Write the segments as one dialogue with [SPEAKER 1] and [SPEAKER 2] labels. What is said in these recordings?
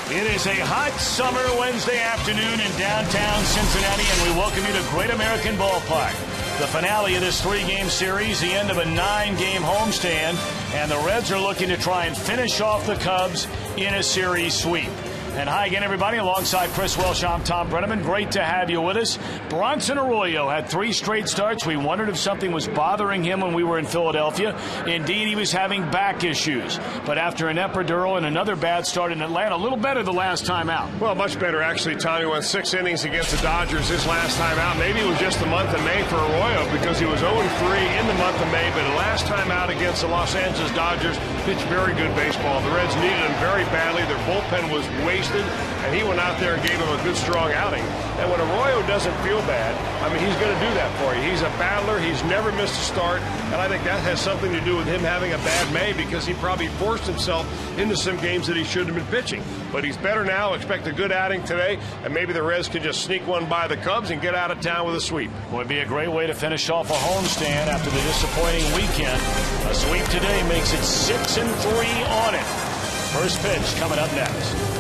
[SPEAKER 1] It is a hot summer Wednesday afternoon in downtown Cincinnati, and we welcome you to Great American Ballpark. The finale of this three-game series, the end of a 9-game homestand, and the Reds are looking to try and finish off the Cubs in a series sweep. And hi again, everybody. Alongside Chris Welsh, I'm Tom Brenneman. Great to have you with us. Bronson Arroyo had 3 straight starts. We wondered if something was bothering him when we were in Philadelphia. Indeed, he was having back issues. But after an epidural and another bad start in Atlanta, a little better the last time out.
[SPEAKER 2] Well, much better, actually. Tommy went 6 innings against the Dodgers his last time out. Maybe it was just the month of May for Arroyo because he was 0-3 in the month of May. But the last time out against the Los Angeles Dodgers, pitched very good baseball. The Reds needed him very badly. Their bullpen was wasted. And he went out there and gave him a good, strong outing. And when Arroyo doesn't feel bad, I mean, he's going to do that for you. He's a battler. He's never missed a start. And I think that has something to do with him having a bad May because he probably forced himself into some games that he shouldn't have been pitching. But he's better now. Expect a good outing today. And maybe the Reds can just sneak one by the Cubs and get out of town with a sweep.
[SPEAKER 1] Would be a great way to finish off a homestand after the disappointing weekend. A sweep today makes it 6-3 on it. First pitch coming up next.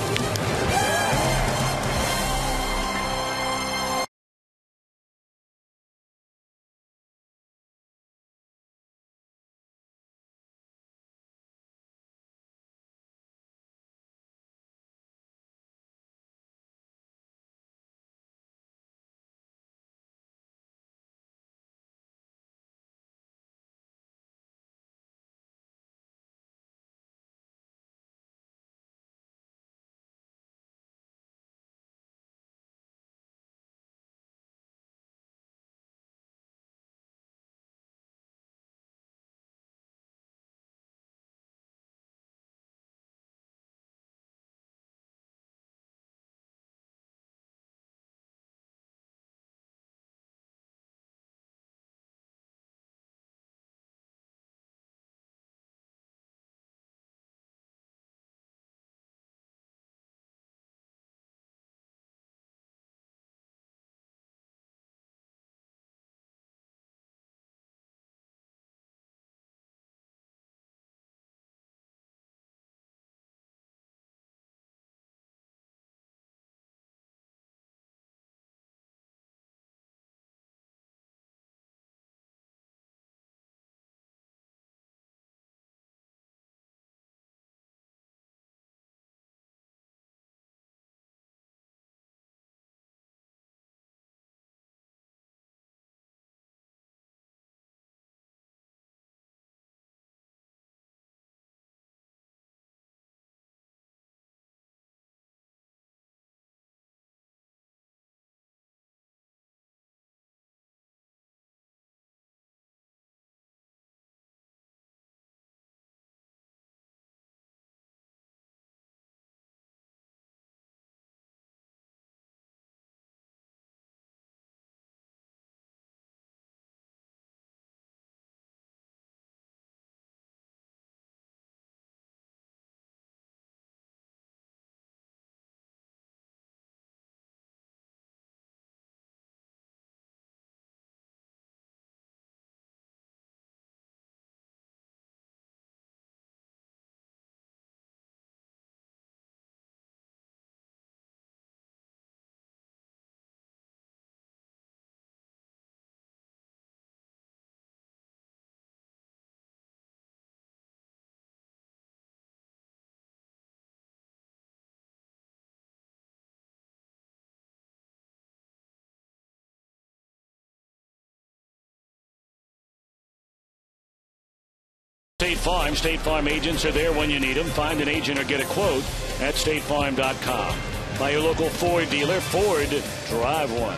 [SPEAKER 1] State Farm agents are there when you need them. Find an agent or get a quote at statefarm.com. By your local Ford dealer, Ford, drive one.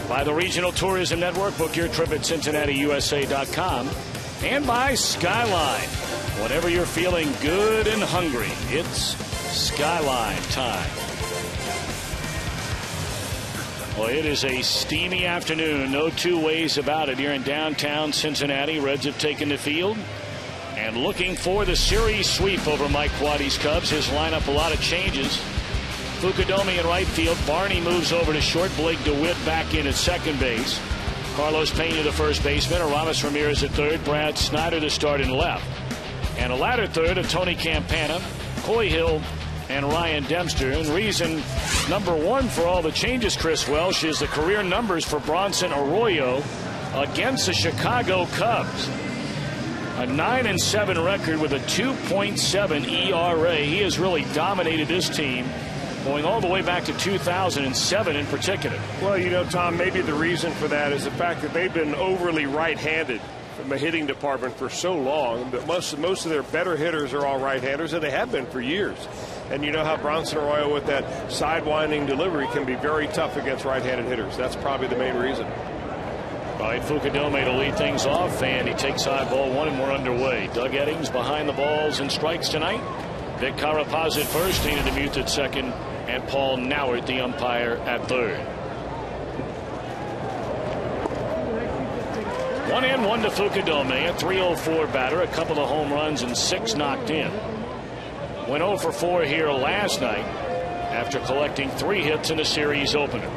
[SPEAKER 1] By the Regional Tourism Network, book your trip at CincinnatiUSA.com. And by Skyline. Whenever you're feeling good and hungry, it's Skyline time. Well, it is a steamy afternoon. No two ways about it here in downtown Cincinnati. Reds have taken the field. And looking for the series sweep over Mike Quaddy's Cubs. His lineup, a lot of changes. Fukudomi in right field. Barney moves over to short. Blake DeWitt back in at second base. Carlos Pena, the first baseman. Aramis Ramirez at third. Brad Snyder to start in left. And a ladder third of Tony Campana, Coy Hill, and Ryan Dempster. And reason number one for all the changes, Chris Welsh, is the career numbers for Bronson Arroyo against the Chicago Cubs. A 9-7 record with a 2.7 ERA. He has really dominated this team, going all the way back to 2007 in particular.
[SPEAKER 2] Well, you know, Tom, maybe the reason for that is the fact that they've been overly right-handed from the hitting department for so long. But most of their better hitters are all right-handers, and they have been for years. And you know how Bronson Arroyo with that sidewinding delivery can be very tough against right-handed hitters. That's probably the main reason.
[SPEAKER 1] All right, Fukudome to lead things off, and he takes high ball one, and we're underway. Doug Eddings behind the balls and strikes tonight. Vic Carapaz at first, Dana DeMuth at second, and Paul Nauert, the umpire, at third. 1-1 to Fukudome, a .304 batter, a couple of home runs and 6 knocked in. Went 0 for 4 here last night after collecting 3 hits in the series opener.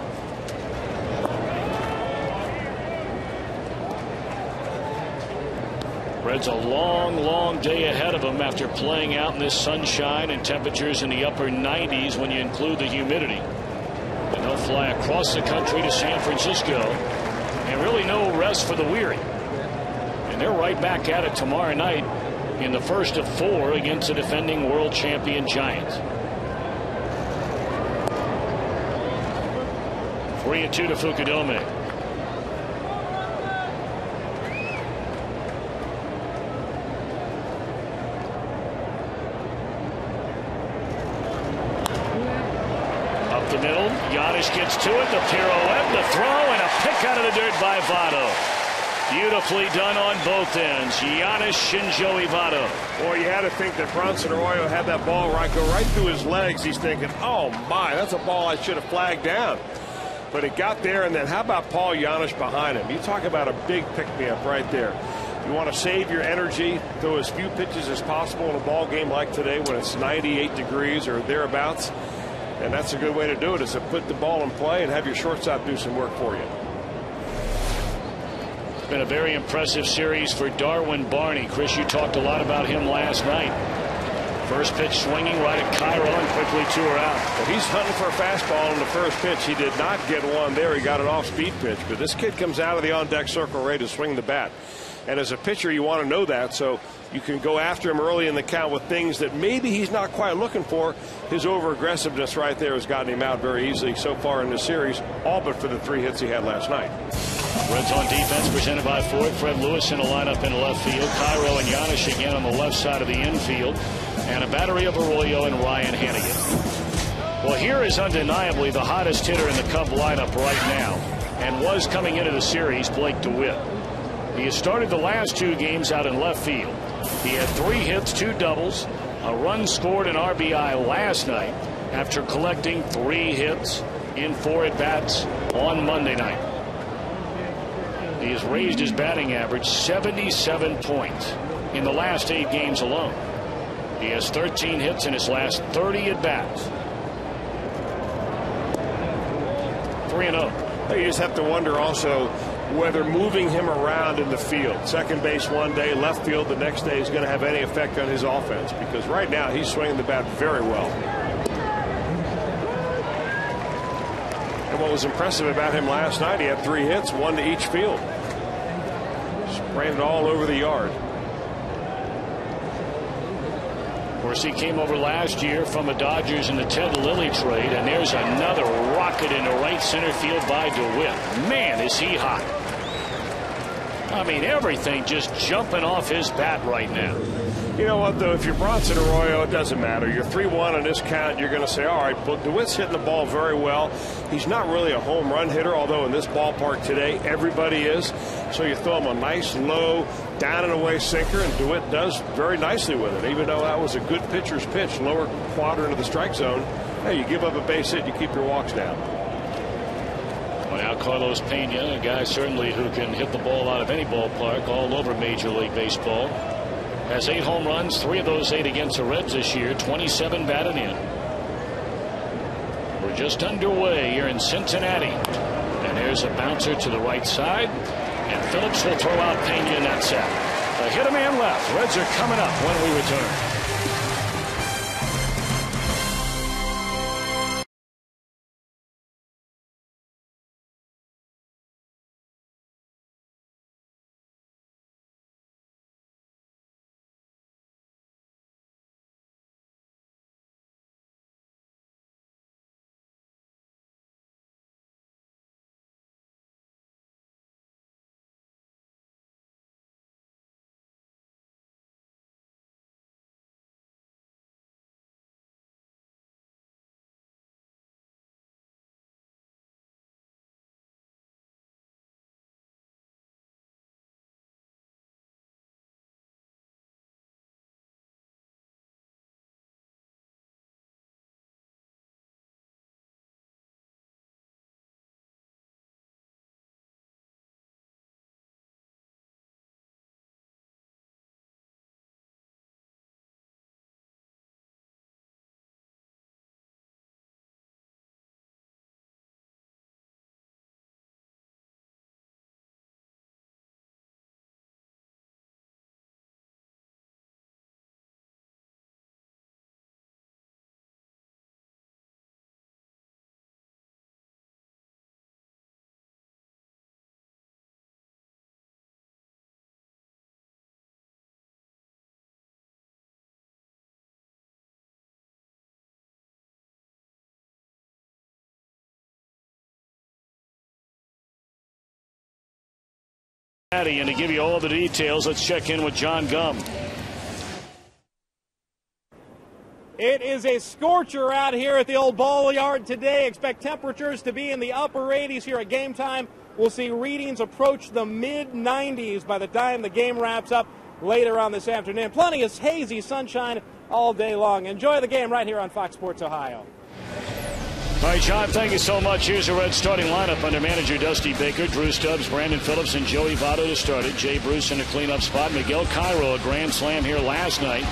[SPEAKER 1] Reds a long day ahead of them after playing out in this sunshine and temperatures in the upper 90s when you include the humidity. And they'll fly across the country to San Francisco, and really no rest for the weary. And they're right back at it tomorrow night in the first of 4 against the defending world champion Giants. 3-2 to Fukudome. The middle, Giannis gets to it, the pirouette, the throw, and a pick out of the dirt by Votto. Beautifully done on both ends. Giannis Shinjo Votto.
[SPEAKER 2] Boy, you had to think that Bronson Arroyo had that ball go right through his legs. He's thinking, oh my, that's a ball I should have flagged down. But it got there, and then how about Paul Giannis behind him? You talk about a big pick-me-up right there. You want to save your energy, throw as few pitches as possible in a ball game like today when it's 98 degrees or thereabouts. And that's a good way to do it, is to put the ball in play and have your shortstop do some work for you.
[SPEAKER 1] It's been a very impressive series for Darwin Barney. Chris, you talked a lot about him last night. First pitch swinging right at Cairo, and quickly 2 are out.
[SPEAKER 2] Well, he's hunting for a fastball in the first pitch. He did not get one there. He got an off-speed pitch. But this kid comes out of the on-deck circle ready to swing the bat. And as a pitcher, you want to know that, so you can go after him early in the count with things that maybe he's not quite looking for. His over-aggressiveness right there has gotten him out very easily so far in the series, all but for the 3 hits he had last night.
[SPEAKER 1] Reds on defense presented by Ford. Fred Lewis in a lineup in left field. Cairo and Giannis again on the left side of the infield. And a battery of Arroyo and Ryan Hanigan. Well, here is undeniably the hottest hitter in the Cub lineup right now, and was coming into the series, Blake DeWitt. He has started the last 2 games out in left field. He had 3 hits, 2 doubles, a run scored, an RBI last night after collecting 3 hits in 4 at-bats on Monday night. He has raised his batting average 77 points in the last 8 games alone. He has 13 hits in his last 30 at-bats. 3-0.
[SPEAKER 2] You just have to wonder also whether moving him around in the field, second base one day, left field the next day, is going to have any effect on his offense, because right now he's swinging the bat very well. And what was impressive about him last night, he had 3 hits, 1 to each field. Spraying it all over the yard.
[SPEAKER 1] Of course, he came over last year from the Dodgers in the Ted Lilly trade, and there's another rocket into right center field by DeWitt. Man, is he hot. I mean, everything just jumping off his bat right now.
[SPEAKER 2] You know what, though, if you're Bronson Arroyo, it doesn't matter. You're 3-1 on this count. You're going to say, all right, but DeWitt's hitting the ball very well. He's not really a home run hitter, although in this ballpark today, everybody is. So you throw him a nice, low, down and away sinker, and DeWitt does very nicely with it. Even though that was a good pitcher's pitch, lower quadrant of the strike zone, hey, you give up a base hit, you keep your walks down.
[SPEAKER 1] Well, now Carlos Pena, a guy certainly who can hit the ball out of any ballpark all over Major League Baseball, has 8 home runs, 3 of those 8 against the Reds this year, 27 batted in. We're just underway here in Cincinnati. And there's a bouncer to the right side. And Phillips will throw out Pena, and that's it. A hit a man left. Reds are coming up when we return. And to give you all the details, let's check in with John Gum.
[SPEAKER 3] It is a scorcher out here at the old ball yard today. Expect temperatures to be in the upper 80s here at game time. We'll see readings approach the mid-90s by the time the game wraps up later on this afternoon. Plenty of hazy sunshine all day long. Enjoy the game right here on Fox Sports Ohio.
[SPEAKER 1] All right, John, thank you so much. Here's a Red starting lineup under manager Dusty Baker. Drew Stubbs, Brandon Phillips, and Joey Votto to start it. Jay Bruce in a cleanup spot. Miguel Cairo, a grand slam here last night.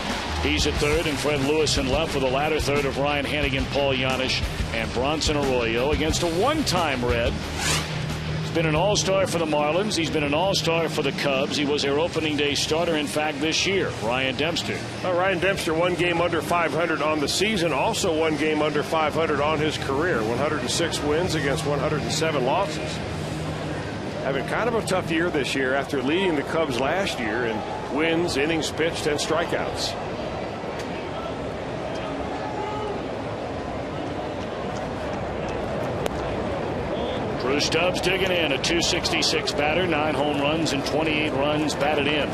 [SPEAKER 1] He's at third, and Fred Lewis in left with a latter third of Ryan Hannigan, Paul Janisch, and Bronson Arroyo against a one-time Red. He's been an all-star for the Marlins. He's been an all-star for the Cubs. He was their opening day starter, in fact, this year. Ryan Dempster.
[SPEAKER 2] Ryan Dempster, 1 game under 500 on the season, also 1 game under 500 on his career. 106 wins against 107 losses. Having kind of a tough year this year after leading the Cubs last year in wins, innings pitched, and strikeouts.
[SPEAKER 1] Drew Stubbs digging in, a .266 batter, 9 home runs and 28 runs batted in.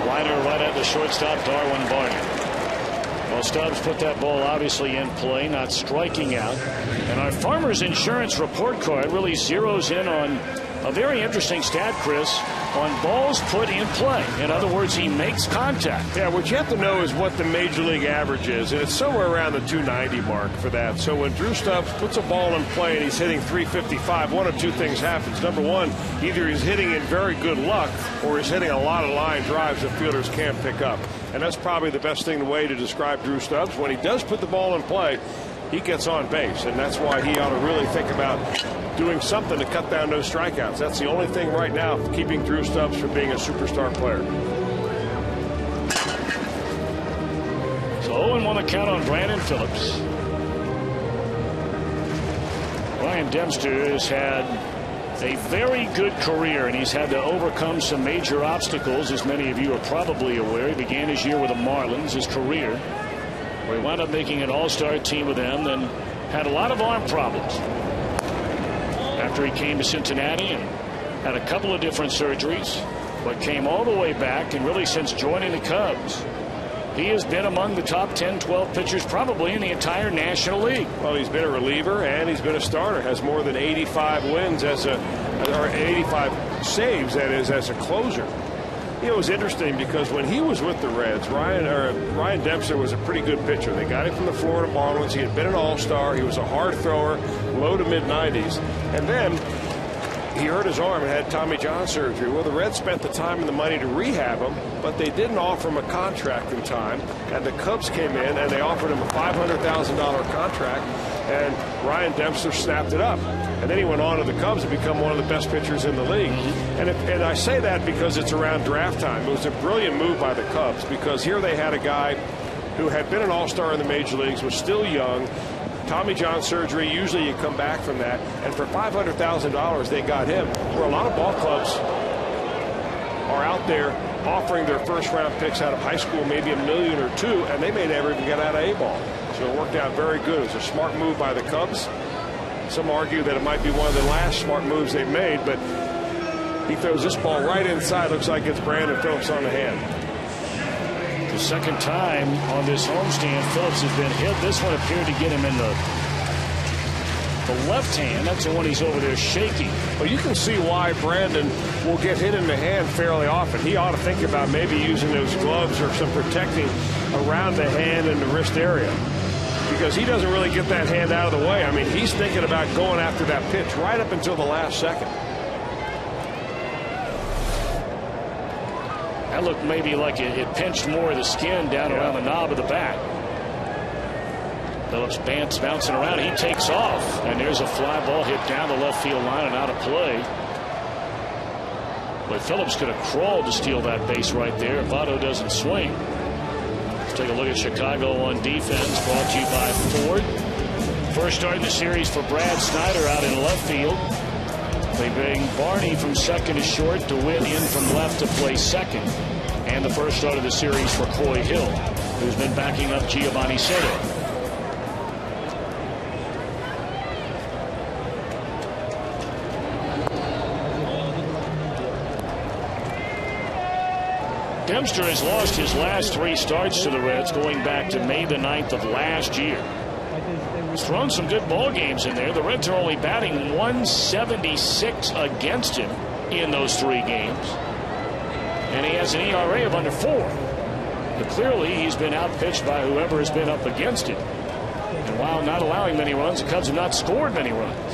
[SPEAKER 1] Liner right at the shortstop, Darwin Barner. Well, Stubbs put that ball obviously in play, not striking out. And our Farmers Insurance report card really zeroes in on a very interesting stat, Chris, on balls put in play. In other words, he makes contact.
[SPEAKER 2] Yeah, what you have to know is what the major league average is, and it's somewhere around the 290 mark for that. So when Drew Stubbs puts a ball in play and he's hitting 355, one of two things happens. Number one, either he's hitting in very good luck or he's hitting a lot of line drives that fielders can't pick up. And that's probably the best way to describe Drew Stubbs. When he does put the ball in play, he gets on base, and that's why he ought to really think about doing something to cut down those strikeouts. That's the only thing right now keeping Drew Stubbs from being a superstar player.
[SPEAKER 1] So 0-1 the count on Brandon Phillips. Ryan Dempster has had a very good career, and he's had to overcome some major obstacles, as many of you are probably aware. He began his year with the Marlins, his career, where he wound up making an all-star team with them, then had a lot of arm problems after he came to Cincinnati and had a couple of different surgeries, but came all the way back, and really since joining the Cubs, he has been among the top 10, 12 pitchers probably in the entire National League.
[SPEAKER 2] Well, he's been a reliever and he's been a starter. Has more than 85 wins or 85 saves, that is, as a closer. You know, it was interesting because when he was with the Reds, Ryan Dempster was a pretty good pitcher. They got him from the Florida Marlins. He had been an all-star. He was a hard thrower, low to mid-90s. And then he hurt his arm and had Tommy John surgery. Well, the Reds spent the time and the money to rehab him, but they didn't offer him a contract in time. And the Cubs came in and they offered him a $500,000 contract, and Ryan Dempster snapped it up. And then he went on to the Cubs and become one of the best pitchers in the league. And I say that because it's around draft time. It was a brilliant move by the Cubs, because here they had a guy who had been an all-star in the major leagues, was still young. Tommy John surgery, usually you come back from that. And for $500,000, they got him. Where a lot of ball clubs are out there offering their first-round picks out of high school, maybe $1 million or $2 million, and they may never even get out of A-ball. So it worked out very good. It was a smart move by the Cubs. Some argue that it might be one of the last smart moves they've made, but he throws this ball right inside. Looks like it's Brandon Phillips on the hand.
[SPEAKER 1] The second time on this homestand, Phillips has been hit. This one appeared to get him in the left hand. That's the one he's over there shaking.
[SPEAKER 2] Well, you can see why Brandon will get hit in the hand fairly often. He ought to think about maybe using those gloves or some protecting around the hand and the wrist area, because he doesn't really get that hand out of the way. I mean, he's thinking about going after that pitch right up until the last second.
[SPEAKER 1] That looked maybe like it pinched more of the skin down around the knob of the bat. Phillips bouncing around. He takes off, and there's a fly ball hit down the left field line and out of play. But Phillips could have crawled to steal that base right there if Votto doesn't swing. Let's take a look at Chicago on defense, brought to you by Ford. First start in the series for Brad Snyder out in left field. They bring Barney from second to short, DeWitt in from left to play second. And the first start of the series for Coy Hill, who's been backing up Giovanni Soto. Dempster has lost his last 3 starts to the Reds going back to May the 9th of last year. He's thrown some good ball games in there. The Reds are only batting .176 against him in those 3 games. And he has an ERA of under 4. But clearly he's been outpitched by whoever has been up against him. And while not allowing many runs, the Cubs have not scored many runs.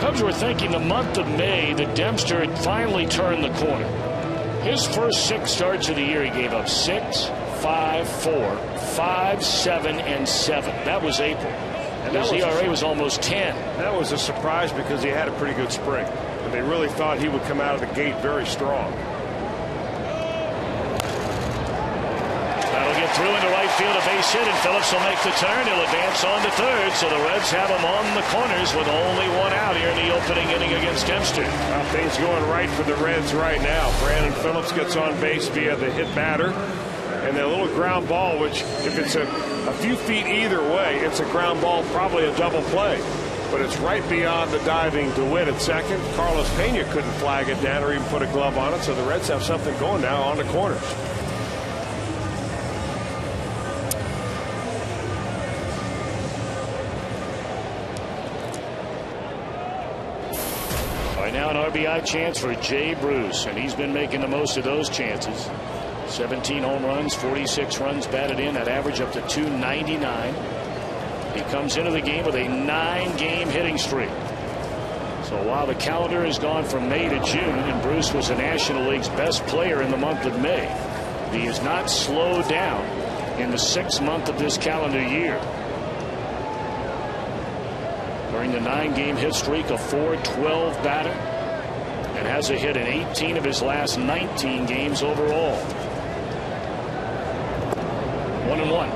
[SPEAKER 1] Cubs were thinking the month of May that Dempster had finally turned the corner. His first 6 starts of the year, he gave up 6, 5, 4, 5, 7, and 7. That was April. And his ERA was almost 10.
[SPEAKER 2] That was a surprise because he had a pretty good spring. And they really thought he would come out of the gate very strong.
[SPEAKER 1] That'll get through into right field, a base hit, and Phillips will make the turn. He'll advance on to third, so the Reds have him on the corners with only 1 out here in the opening inning against Dempster.
[SPEAKER 2] Well, things going right for the Reds right now. Brandon Phillips gets on base via the hit batter. And that little ground ball, which if it's a few feet either way, it's a ground ball, probably a double play. But it's right beyond the diving DeWitt at second. Carlos Pena couldn't flag it down or even put a glove on it, so the Reds have something going now on the corners.
[SPEAKER 1] Right now an RBI chance for Jay Bruce, and he's been making the most of those chances. 17 home runs, 46 runs batted in, at average up to .299. He comes into the game with a 9-game hitting streak. So while the calendar has gone from May to June, and Bruce was the National League's best player in the month of May, he has not slowed down in the 6th month of this calendar year. During the 9-game hit streak, a .412 batter, and has a hit in 18 of his last 19 games overall. 1-1.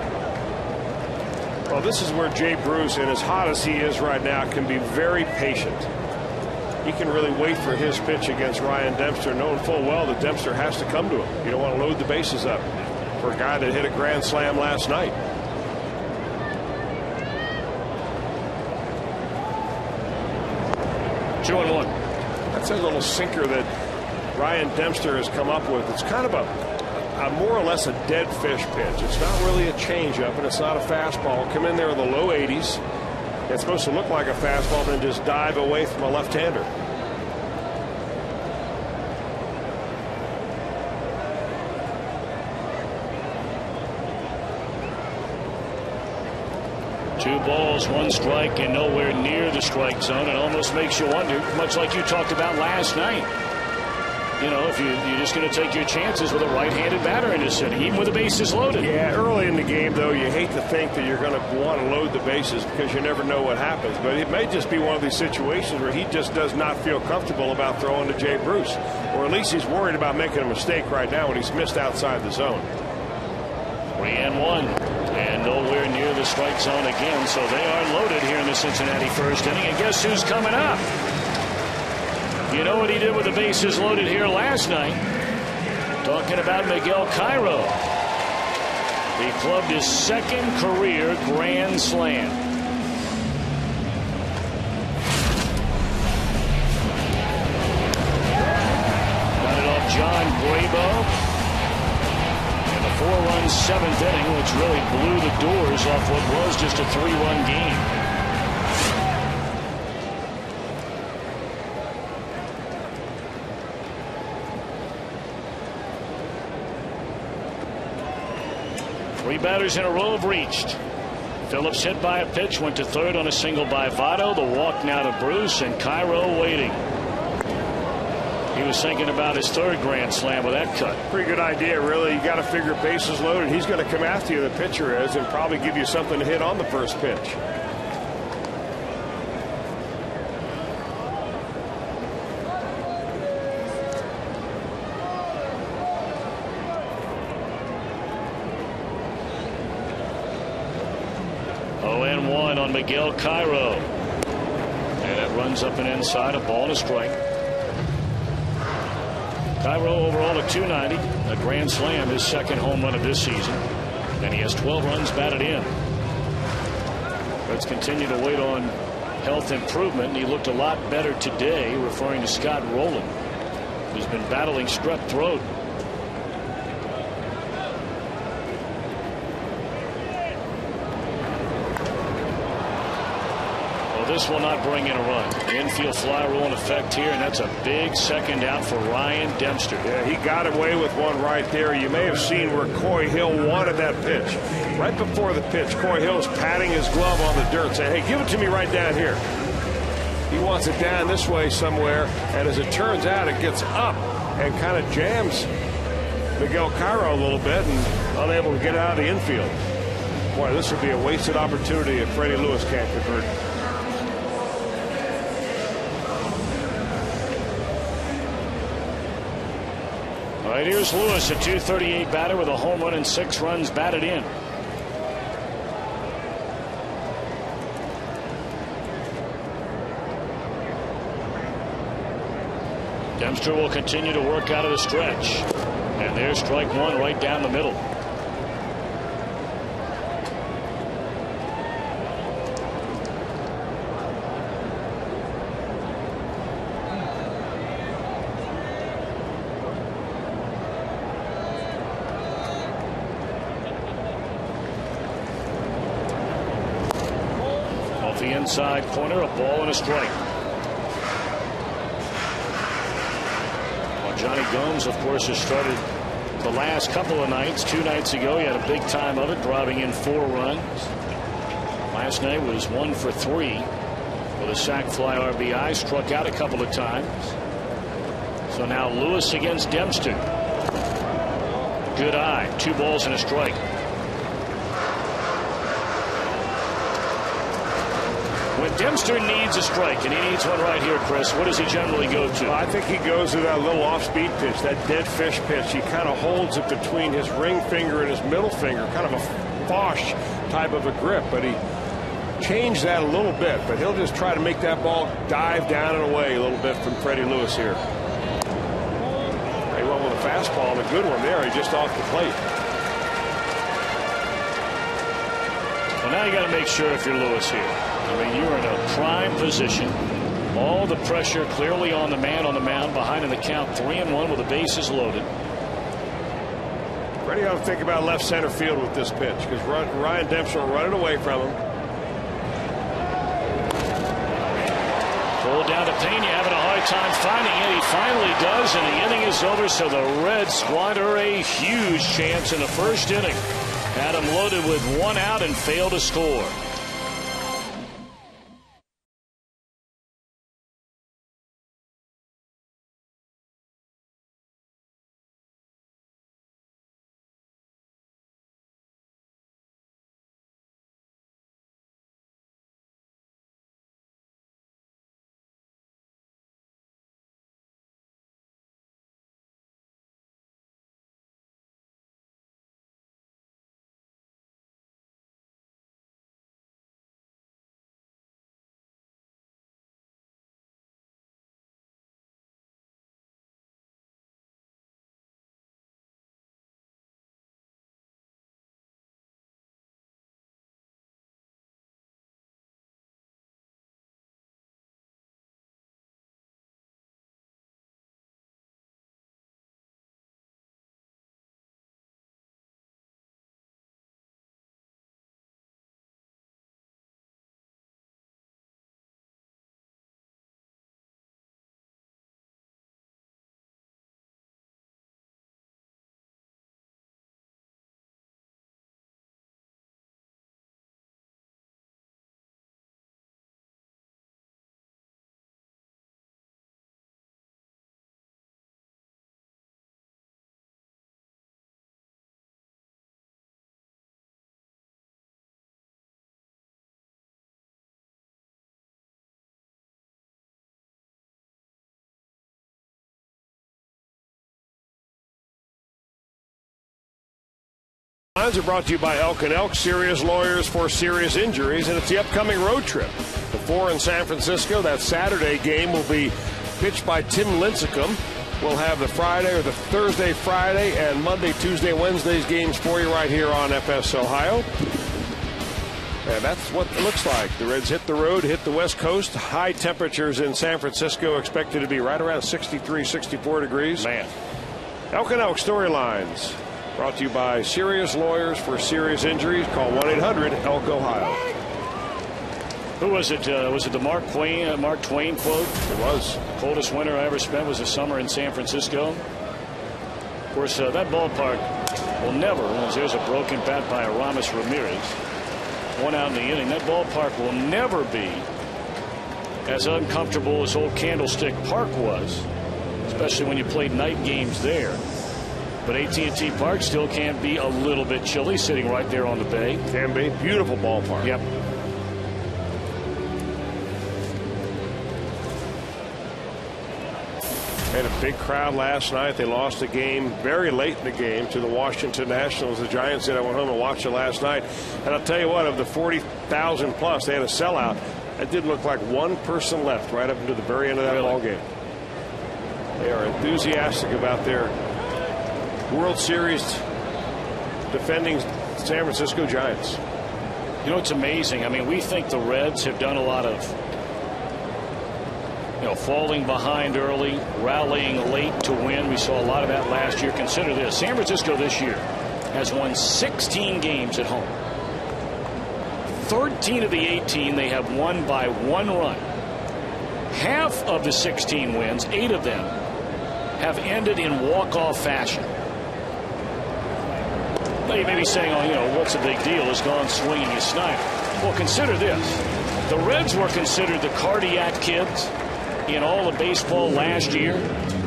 [SPEAKER 2] Well, this is where Jay Bruce, and as hot as he is right now, can be very patient. He can really wait for his pitch against Ryan Dempster, knowing full well that Dempster has to come to him. You don't want to load the bases up for a guy that hit a grand slam last night. That's a little sinker that Ryan Dempster has come up with. It's kind of a more or less a dead fish pitch. It's not really a changeup, and it's not a fastball. Come in there in the low 80s. It's supposed to look like a fastball, then just dive away from a left-hander.
[SPEAKER 1] Two balls, 1 strike, and nowhere near the strike zone. It almost makes you wonder, much like you talked about last night. You know, if you're just going to take your chances with a right-handed batter in this inning, even with the bases loaded.
[SPEAKER 2] Yeah, early in the game, though, you hate to think that you're going to want to load the bases because you never know what happens. But it may just be one of these situations where he just does not feel comfortable about throwing to Jay Bruce. Or at least he's worried about making a mistake right now when he's missed outside the zone.
[SPEAKER 1] 3-1. And nowhere near the strike zone again, so they are loaded here in the Cincinnati first inning. And guess who's coming up? You know what he did with the bases loaded here last night? Talking about Miguel Cairo. He clubbed his 2nd career grand slam. Got it off John Brabo. 4-run 7th inning, which really blew the doors off what was just a 3-run game. Three batters in a row have reached. Phillips hit by a pitch, went to third on a single by Votto. The walk now to Bruce, and Cairo waiting. He was thinking about his 3rd grand slam with that cut.
[SPEAKER 2] Pretty good idea, really. You got to figure bases loaded. He's going to come after you, the pitcher is, and probably give you something to hit on the first pitch.
[SPEAKER 1] On Miguel Cairo, and it runs up and inside, a ball and a strike. Cairo overall at 290, a grand slam, his second home run of this season, and he has 12 runs batted in. Let's continue to wait on health improvement. He looked a lot better today, referring to Scott Rowland, who's been battling strep throat. This will not bring in a run. The infield fly rule in effect here, and that's a big second out for Ryan Dempster.
[SPEAKER 2] Yeah, he got away with one right there. You may have seen where Coy Hill wanted that pitch. Right before the pitch, Coy Hill's patting his glove on the dirt, saying, hey, give it to me right down here. He wants it down this way somewhere, and as it turns out, it gets up and kind of jams Miguel Cairo a little bit and unable to get it out of the infield. Boy, this would be a wasted opportunity if Freddie Lewis can't convert.
[SPEAKER 1] All right, here's Lewis, a .238 batter with a home run and 6 runs batted in. Dempster will continue to work out of the stretch. And there's strike one right down the middle. Off the inside corner, a ball and a strike. Johnny Gomes, of course, has started the last couple of nights. 2 nights ago, he had a big time of it, driving in 4 runs. Last night was 1 for 3 with a sac fly RBI, struck out a couple of times. So now Lewis against Dempster. Good eye, 2 balls and a strike. When Dempster needs a strike, and he needs one right here, Chris, what does he generally go to?
[SPEAKER 2] Well, I think he goes to that little off-speed pitch, that dead fish pitch. He kind of holds it between his ring finger and his middle finger, kind of a Fosh type of a grip, but he changed that a little bit. But he'll just try to make that ball dive down and away a little bit from Freddie Lewis here. He went with a fastball, and a good one there. He just off the plate.
[SPEAKER 1] Well, now you got to make sure if you're Lewis here. I mean, you're in a prime position. All the pressure clearly on the man on the mound, behind in the count, 3-1 with the bases loaded.
[SPEAKER 2] Freddie ought to think about left center field with this pitch, because Ryan Dempster will run it away from him.
[SPEAKER 1] Pulled down to Pena, having a hard time finding it. He finally does, and the inning is over, so the Reds squander a huge chance in the first inning. Had him loaded with 1 out and failed to score.
[SPEAKER 2] Lines are brought to you by Elk & Elk, serious lawyers for serious injuries, and it's the upcoming road trip. The 4 in San Francisco. That Saturday game will be pitched by Tim Lincecum. We'll have the Friday or the Thursday, Friday, and Monday, Tuesday, Wednesday's games for you right here on FS Ohio. And that's what it looks like. The Reds hit the road, hit the West Coast. High temperatures in San Francisco expected to be right around 63, 64 degrees.
[SPEAKER 1] Man.
[SPEAKER 2] Elk and Elk Storylines. Brought to you by Serious Lawyers for Serious Injuries. Call 1-800-ELK-OHIO.
[SPEAKER 1] Who was it? Was it the Mark Twain quote?
[SPEAKER 2] It was.
[SPEAKER 1] The coldest winter I ever spent was a summer in San Francisco. Of course, that ballpark will never, there's a broken bat by Aramis Ramirez. One out in the inning. That ballpark will never be as uncomfortable as old Candlestick Park was, especially when you played night games there. But AT&T Park still can be a little bit chilly, sitting right there on the bay.
[SPEAKER 2] Can be. Beautiful ballpark.
[SPEAKER 1] Yep.
[SPEAKER 2] Had a big crowd last night. They lost a game very late in the game to the Washington Nationals. The Giants did. I went home and watched it last night. And I'll tell you what, of the 40,000 plus, they had a sellout. It didn't look like one person left right up into the very end of that ball game. They are enthusiastic about their World Series defending San Francisco Giants.
[SPEAKER 1] You know, it's amazing. I mean, we think the Reds have done a lot of, falling behind early, rallying late to win. We saw a lot of that last year. Consider this. San Francisco this year has won 16 games at home. 13 of the 18 they have won by 1 run. Half of the 16 wins, 8 of them, have ended in walk-off fashion. Now you may be saying, what's the big deal? Has gone swinging his sniper. Well, consider this. The Reds were considered the cardiac kids in all of baseball last year.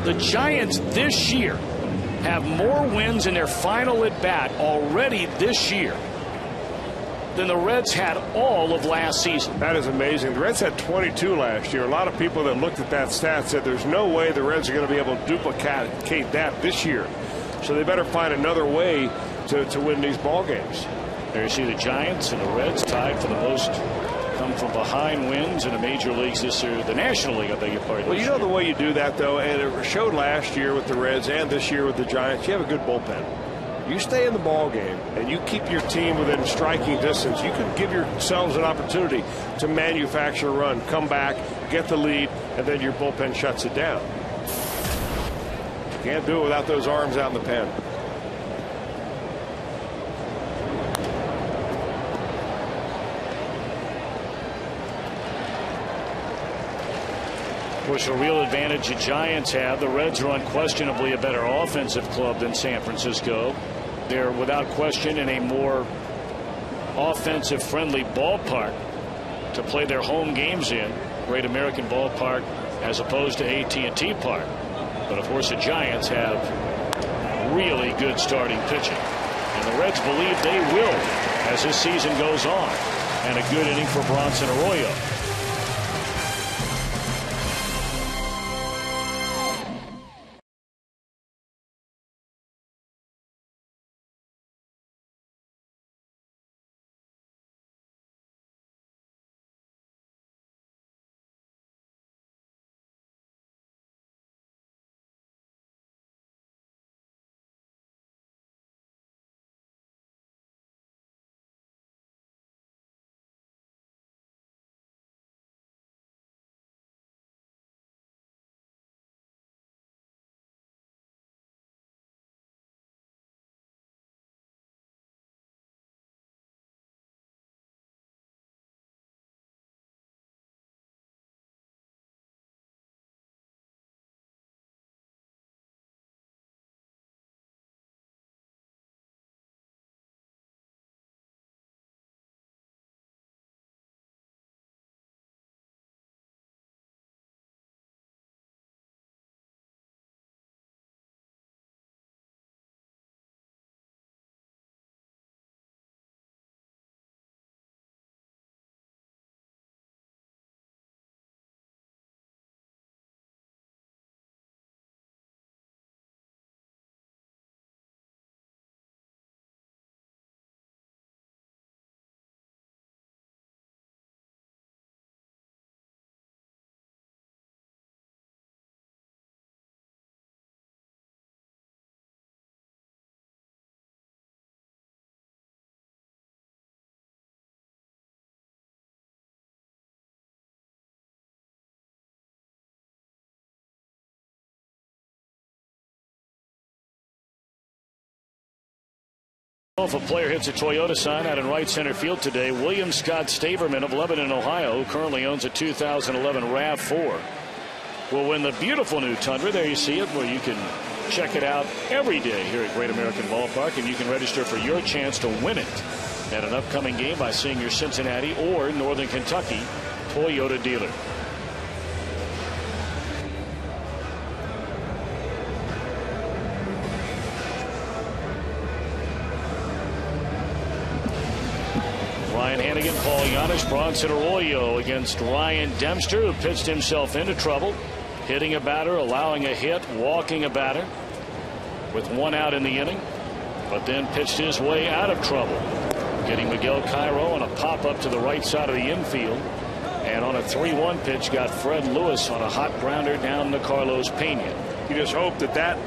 [SPEAKER 1] The Giants this year have more wins in their final at bat already this year than the Reds had all of last season.
[SPEAKER 2] That is amazing. The Reds had 22 last year. A lot of people that looked at that stat said there's no way the Reds are going to be able to duplicate that this year. So they better find another way to win these ball games.
[SPEAKER 1] There you see the Giants and the Reds tied for the most come from behind wins in the major leagues this year. The National League, I beg your pardon.
[SPEAKER 2] Well, you know the way you do that, though, and it showed last year with the Reds and this year with the Giants, you have a good bullpen. You stay in the ball game and you keep your team within striking distance. You can give yourselves an opportunity to manufacture a run, come back, get the lead, and then your bullpen shuts it down. You can't do it without those arms out in the pen.
[SPEAKER 1] Of course, a real advantage the Giants have. The Reds are unquestionably a better offensive club than San Francisco. They're without question in a more offensive-friendly ballpark to play their home games in. Great American Ballpark as opposed to AT&T Park. But of course, the Giants have really good starting pitching. And the Reds believe they will as this season goes on. And a good inning for Bronson Arroyo. If a player hits a Toyota sign out in right center field today, William Scott Staverman of Lebanon, Ohio, who currently owns a 2011 RAV4, will win the beautiful new Tundra. There you see it, where you can check it out every day here at Great American Ballpark, and you can register for your chance to win it at an upcoming game by seeing your Cincinnati or Northern Kentucky Toyota dealer. Ryan Hannigan, Paul Giannis, Bronson Arroyo against Ryan Dempster, who pitched himself into trouble, hitting a batter, allowing a hit, walking a batter with one out in the inning, but then pitched his way out of trouble, getting Miguel Cairo on a pop-up to the right side of the infield, and on a 3-1 pitch got Fred Lewis on a hot grounder down to Carlos Pena.
[SPEAKER 2] You just hope that that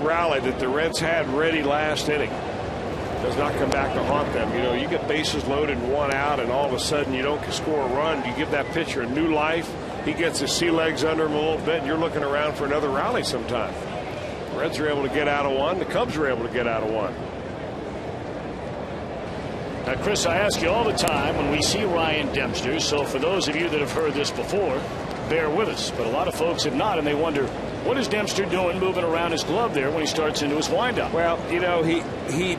[SPEAKER 2] rally that the Reds had ready last inning does not come back to haunt them. You know, you get bases loaded and one out, and all of a sudden you don't score a run. You give that pitcher a new life. He gets his sea legs under him a little bit, and you're looking around for another rally sometime. The Reds are able to get out of one. The Cubs were able to get out of one.
[SPEAKER 1] Now, Chris, I ask you all the time when we see Ryan Dempster, so for those of you that have heard this before, bear with us. But a lot of folks have not, and they wonder, what is Dempster doing moving around his glove there when he starts into his windup?
[SPEAKER 2] Well, you know, he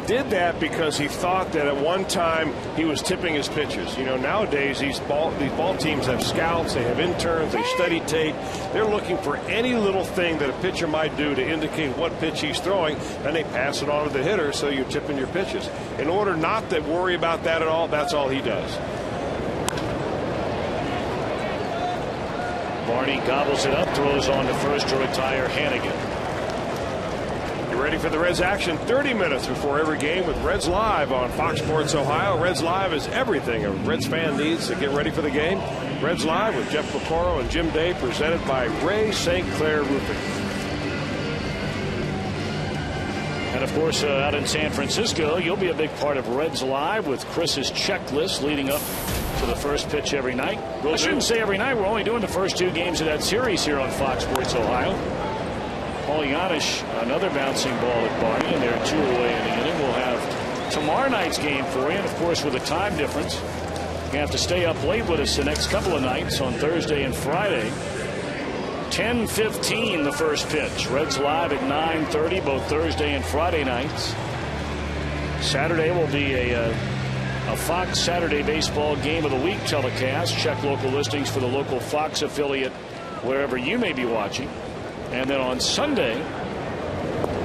[SPEAKER 2] did that because he thought that at one time he was tipping his pitches. You know, nowadays these ball teams have scouts, they have interns, they study tape. They're looking for any little thing that a pitcher might do to indicate what pitch he's throwing, and they pass it on to the hitter, so you're tipping your pitches. In order not to worry about that at all, that's all he does.
[SPEAKER 1] Barney gobbles it up, throws on to first to retire Hannigan.
[SPEAKER 2] You're ready for the Reds action 30 minutes before every game with Reds Live on Fox Sports Ohio. Reds Live is everything a Reds fan needs to get ready for the game. Reds Live with Jeff Pecoro and Jim Day, presented by Ray St. Clair Roofing.
[SPEAKER 1] And of course, out in San Francisco, you'll be a big part of Reds Live with Chris's checklist leading up to the first pitch every night. I shouldn't say every night. We're only doing the first two games of that series here on Fox Sports Ohio. Paul Giannis, another bouncing ball at Barney, and they're 2 away in the inning. We'll have tomorrow night's game for you, and of course with a time difference, you have to stay up late with us the next couple of nights on Thursday and Friday. 10:15 the first pitch. Reds Live at 9:30 both Thursday and Friday nights. Saturday will be a Fox Saturday Baseball Game of the Week telecast. Check local listings for the local Fox affiliate wherever you may be watching. And then on Sunday,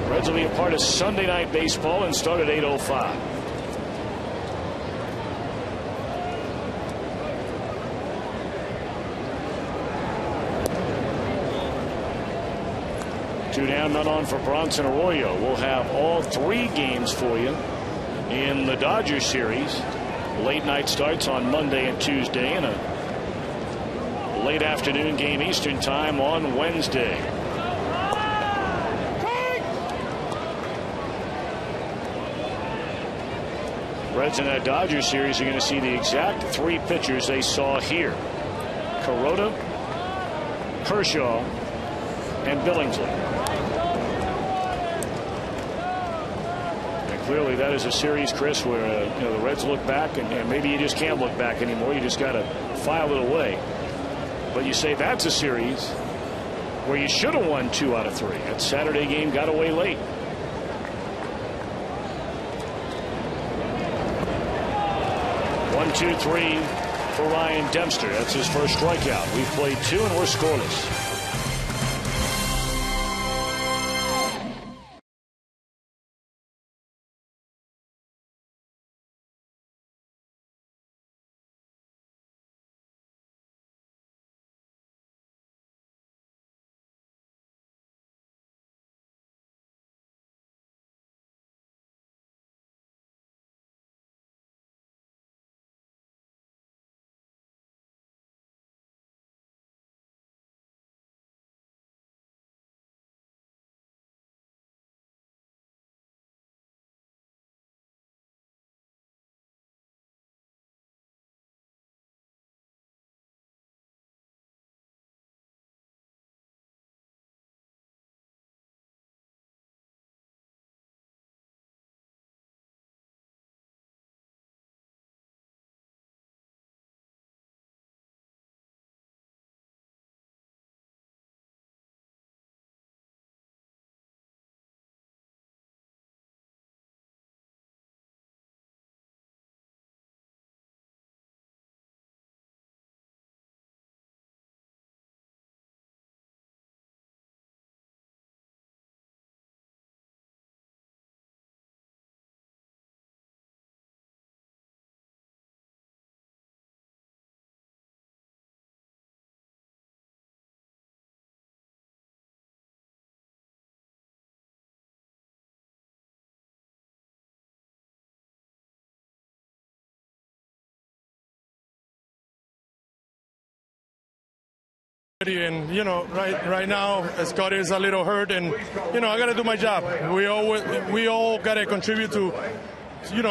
[SPEAKER 1] Reds will be a part of Sunday Night Baseball and start at 8:05. Two down, none on for Bronson Arroyo. We'll have all 3 games for you in the Dodgers series. Late night starts on Monday and Tuesday, and a late afternoon game Eastern time on Wednesday. Reds in that Dodgers series are going to see the exact 3 pitchers they saw here: Kuroda, Kershaw, and Billingsley. Clearly, that is a series, Chris, where you know, the Reds look back, and maybe you just can't look back anymore. You just got to file it away. But you say that's a series where you should have won 2 out of 3. That Saturday game got away late. 1-2-3 for Ryan Dempster. That's his first strikeout. We've played 2 and we're scoreless.
[SPEAKER 4] And right now Scott is a little hurt, and I got to do my job. We all got to contribute to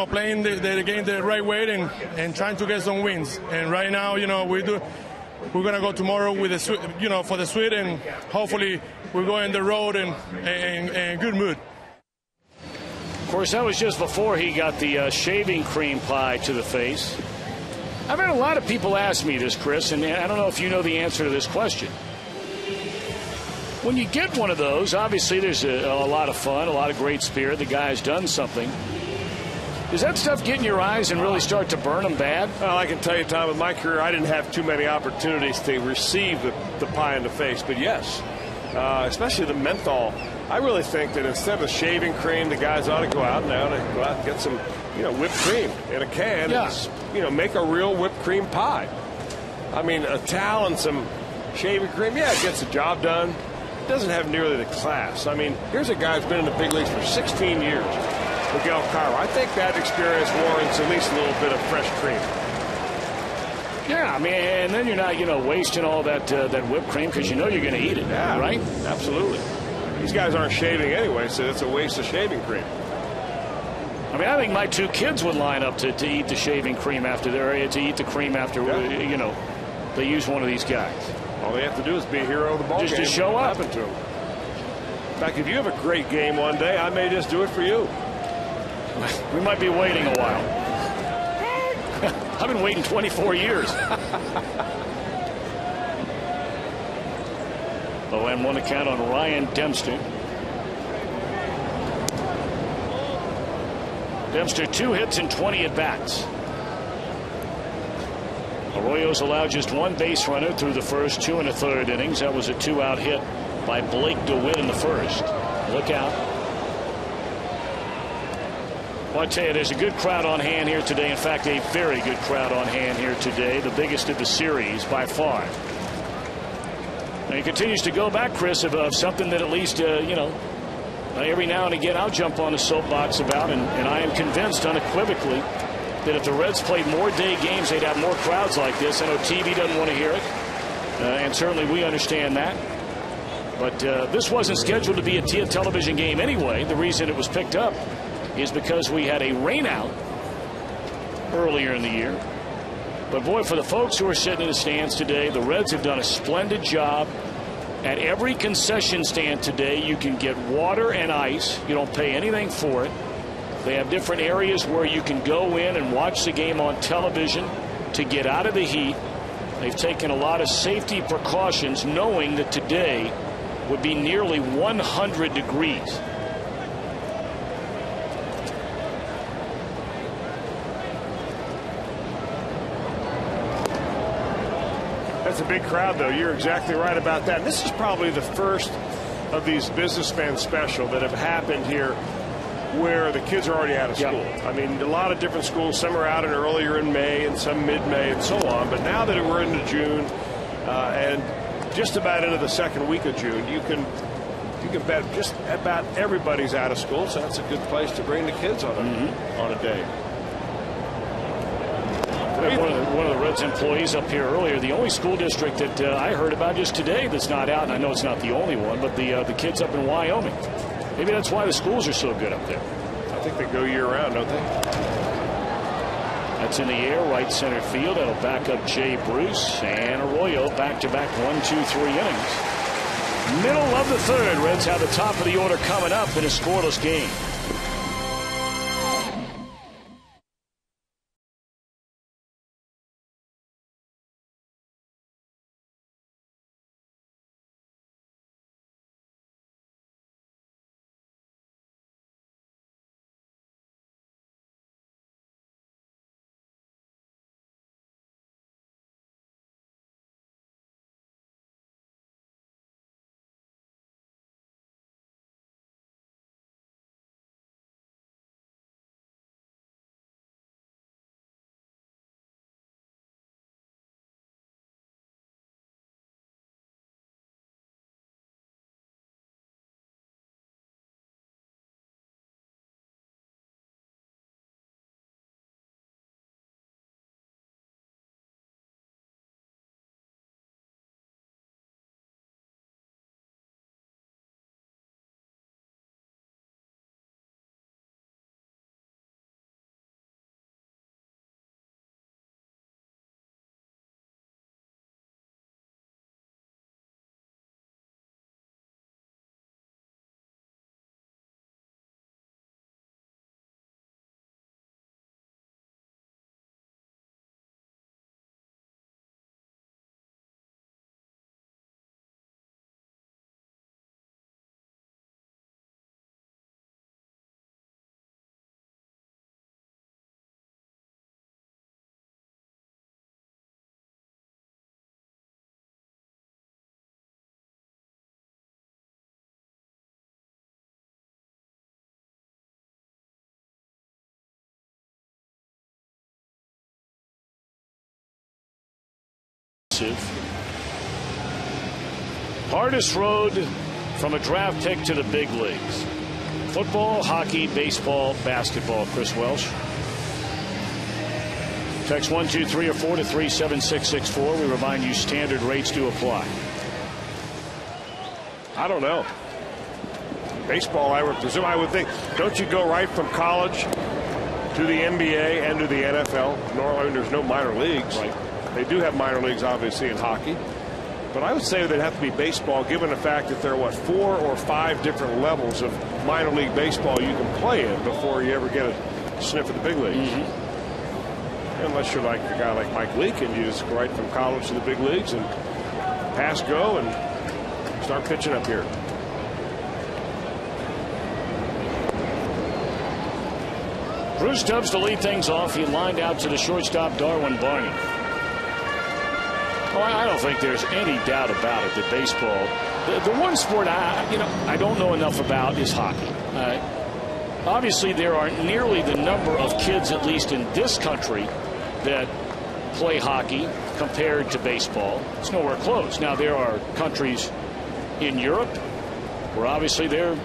[SPEAKER 4] playing the game the right way and trying to get some wins. And right now we're gonna go tomorrow with the for the sweet, and hopefully we're going the road and good mood.
[SPEAKER 1] Of course, that was just before he got the shaving cream pie to the face. I've had a lot of people ask me this, Chris, and I don't know if you know the answer to this question. When you get one of those, obviously there's a lot of fun, a lot of great spirit. The guy has done something. Does that stuff get in your eyes and really start to burn them bad?
[SPEAKER 2] Well, I can tell you, Tom, in my career, I didn't have too many opportunities to receive the pie in the face. But yes, especially the menthol. I really think that instead of shaving cream, the guys ought to go out and get some, whipped cream in a can.
[SPEAKER 1] Yeah.
[SPEAKER 2] And, make a real whipped cream pie. I mean, a towel and some shaving cream, it gets the job done. It doesn't have nearly the class. I mean, here's a guy who's been in the big leagues for 16 years, Miguel Cairo. I think that experience warrants at least a little bit of fresh cream.
[SPEAKER 1] Yeah, I mean, and then you're not, wasting all that whipped cream because you're going to eat it, right?
[SPEAKER 2] Absolutely. These guys aren't shaving anyway, so it's a waste of shaving cream.
[SPEAKER 1] I mean, I think my two kids would line up to eat the shaving cream after to eat the cream after, they use one of these guys.
[SPEAKER 2] All they have to do is be a hero of the ball game.
[SPEAKER 1] Just show up.
[SPEAKER 2] Happen to them. In fact, if you have a great game one day, I may just do it for you.
[SPEAKER 1] We might be waiting a while. I've been waiting 24 years. Oh, and one account on Ryan Dempster. Dempster 2 hits and 20 at-bats. Arroyo's allowed just one base runner through the first 2 1/3 innings. That was a 2-out hit by Blake DeWitt in the first. Look out. Well, I tell you, there's a good crowd on hand here today. In fact, a very good crowd on hand here today. The biggest of the series by far. And he continues to go back, Chris, of something that at least, every now and again I'll jump on a soapbox about, and I am convinced unequivocally that if the Reds played more day games, they'd have more crowds like this. I know TV doesn't want to hear it, and certainly we understand that. But this wasn't scheduled to be a television game anyway. The reason it was picked up is because we had a rainout earlier in the year. But boy, for the folks who are sitting in the stands today, the Reds have done a splendid job. At every concession stand today, you can get water and ice. You don't pay anything for it. They have different areas where you can go in and watch the game on television to get out of the heat. They've taken a lot of safety precautions, knowing that today would be nearly 100 degrees.
[SPEAKER 2] That's a big crowd, though. You're exactly right about that. And this is probably the first of these businessman special that have happened here where the kids are already out of school.
[SPEAKER 1] Yep.
[SPEAKER 2] I mean, a lot of different schools. Some are out earlier in May and some mid-May and so on. But now that we're into June and just about into the second week of June, you can bet just about everybody's out of school. So that's a good place to bring the kids on a day.
[SPEAKER 1] One of the Reds employees up here earlier, the only school district that I heard about just today that's not out, and I know it's not the only one, but the kids up in Wyoming. Maybe that's why the schools are so good up there.
[SPEAKER 2] I think they go year-round, don't they?
[SPEAKER 1] That's in the air, right center field. That'll back up Jay Bruce, and Arroyo back-to-back 1, 2, 3 innings. Middle of the third, Reds have the top of the order coming up in a scoreless game. Hardest road from a draft pick to the big leagues. Football, hockey, baseball, basketball. Chris Welsh. Text 1, 2, 3, or 4 to 37664. We remind you standard rates do apply.
[SPEAKER 2] I don't know. Baseball, I would presume. I would think, don't you go right from college to the NBA and to the NFL? Normally, there's no minor leagues.
[SPEAKER 1] Right.
[SPEAKER 2] They do have minor leagues, obviously, in hockey. But I would say they'd have to be baseball, given the fact that there are, 4 or 5 different levels of minor league baseball you can play in before you ever get a sniff of the big leagues. Unless you're like a guy like Mike Leake, and you just go right from college to the big leagues and pass go and start pitching up here.
[SPEAKER 1] Bruce Stubbs to lead things off. He lined out to the shortstop, Darwin Barney. Well, I don't think there's any doubt about it that baseball, the one sport I don't know enough about is hockey. Obviously, there aren't nearly the number of kids, at least in this country, that play hockey compared to baseball. It's nowhere close. Now, there are countries in Europe where obviously they're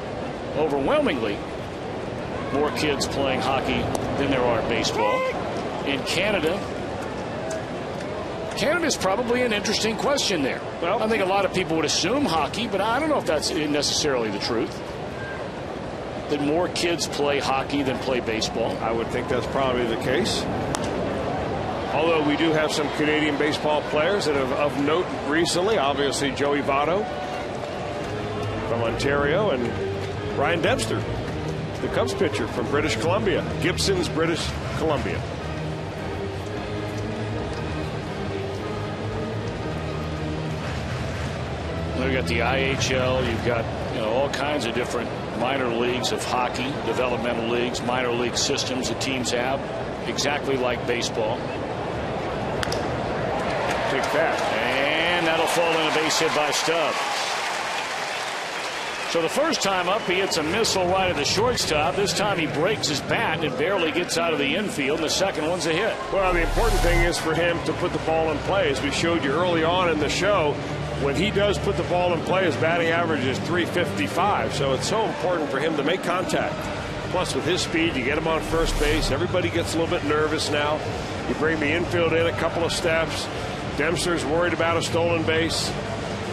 [SPEAKER 1] overwhelmingly more kids playing hockey than there are baseball. In Canada's probably an interesting question there. Well, I think a lot of people would assume hockey, but I don't know if that's necessarily the truth. That more kids play hockey than play baseball.
[SPEAKER 2] I would think that's probably the case. Although we do have some Canadian baseball players that have of note recently. Obviously, Joey Votto from Ontario and Ryan Dempster, the Cubs pitcher from British Columbia. Gibson's, British Columbia.
[SPEAKER 1] You've got the IHL. You've got all kinds of different minor leagues of hockey, developmental leagues, minor league systems that teams have, exactly like baseball.
[SPEAKER 2] Take that.
[SPEAKER 1] And that'll fall in a base hit by Stubbs. So the first time up, he hits a missile right at the shortstop. This time he breaks his bat and it barely gets out of the infield. The second one's a hit.
[SPEAKER 2] Well, the important thing is for him to put the ball in play. As we showed you early on in the show, when he does put the ball in play, his batting average is .355. So it's so important for him to make contact. Plus, with his speed, you get him on first base. Everybody gets a little bit nervous now. You bring the infield in a couple of steps. Dempster's worried about a stolen base.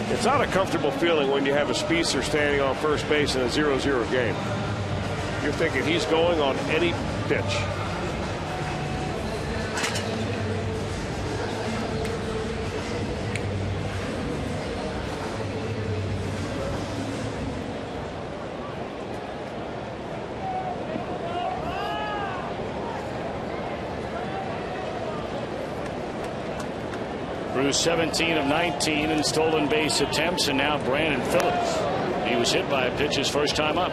[SPEAKER 2] It's not a comfortable feeling when you have a speedster standing on first base in a 0-0 game. You're thinking he's going on any pitch.
[SPEAKER 1] Through 17 of 19 in stolen base attempts, and now Brandon Phillips. He was hit by a pitch his first time up.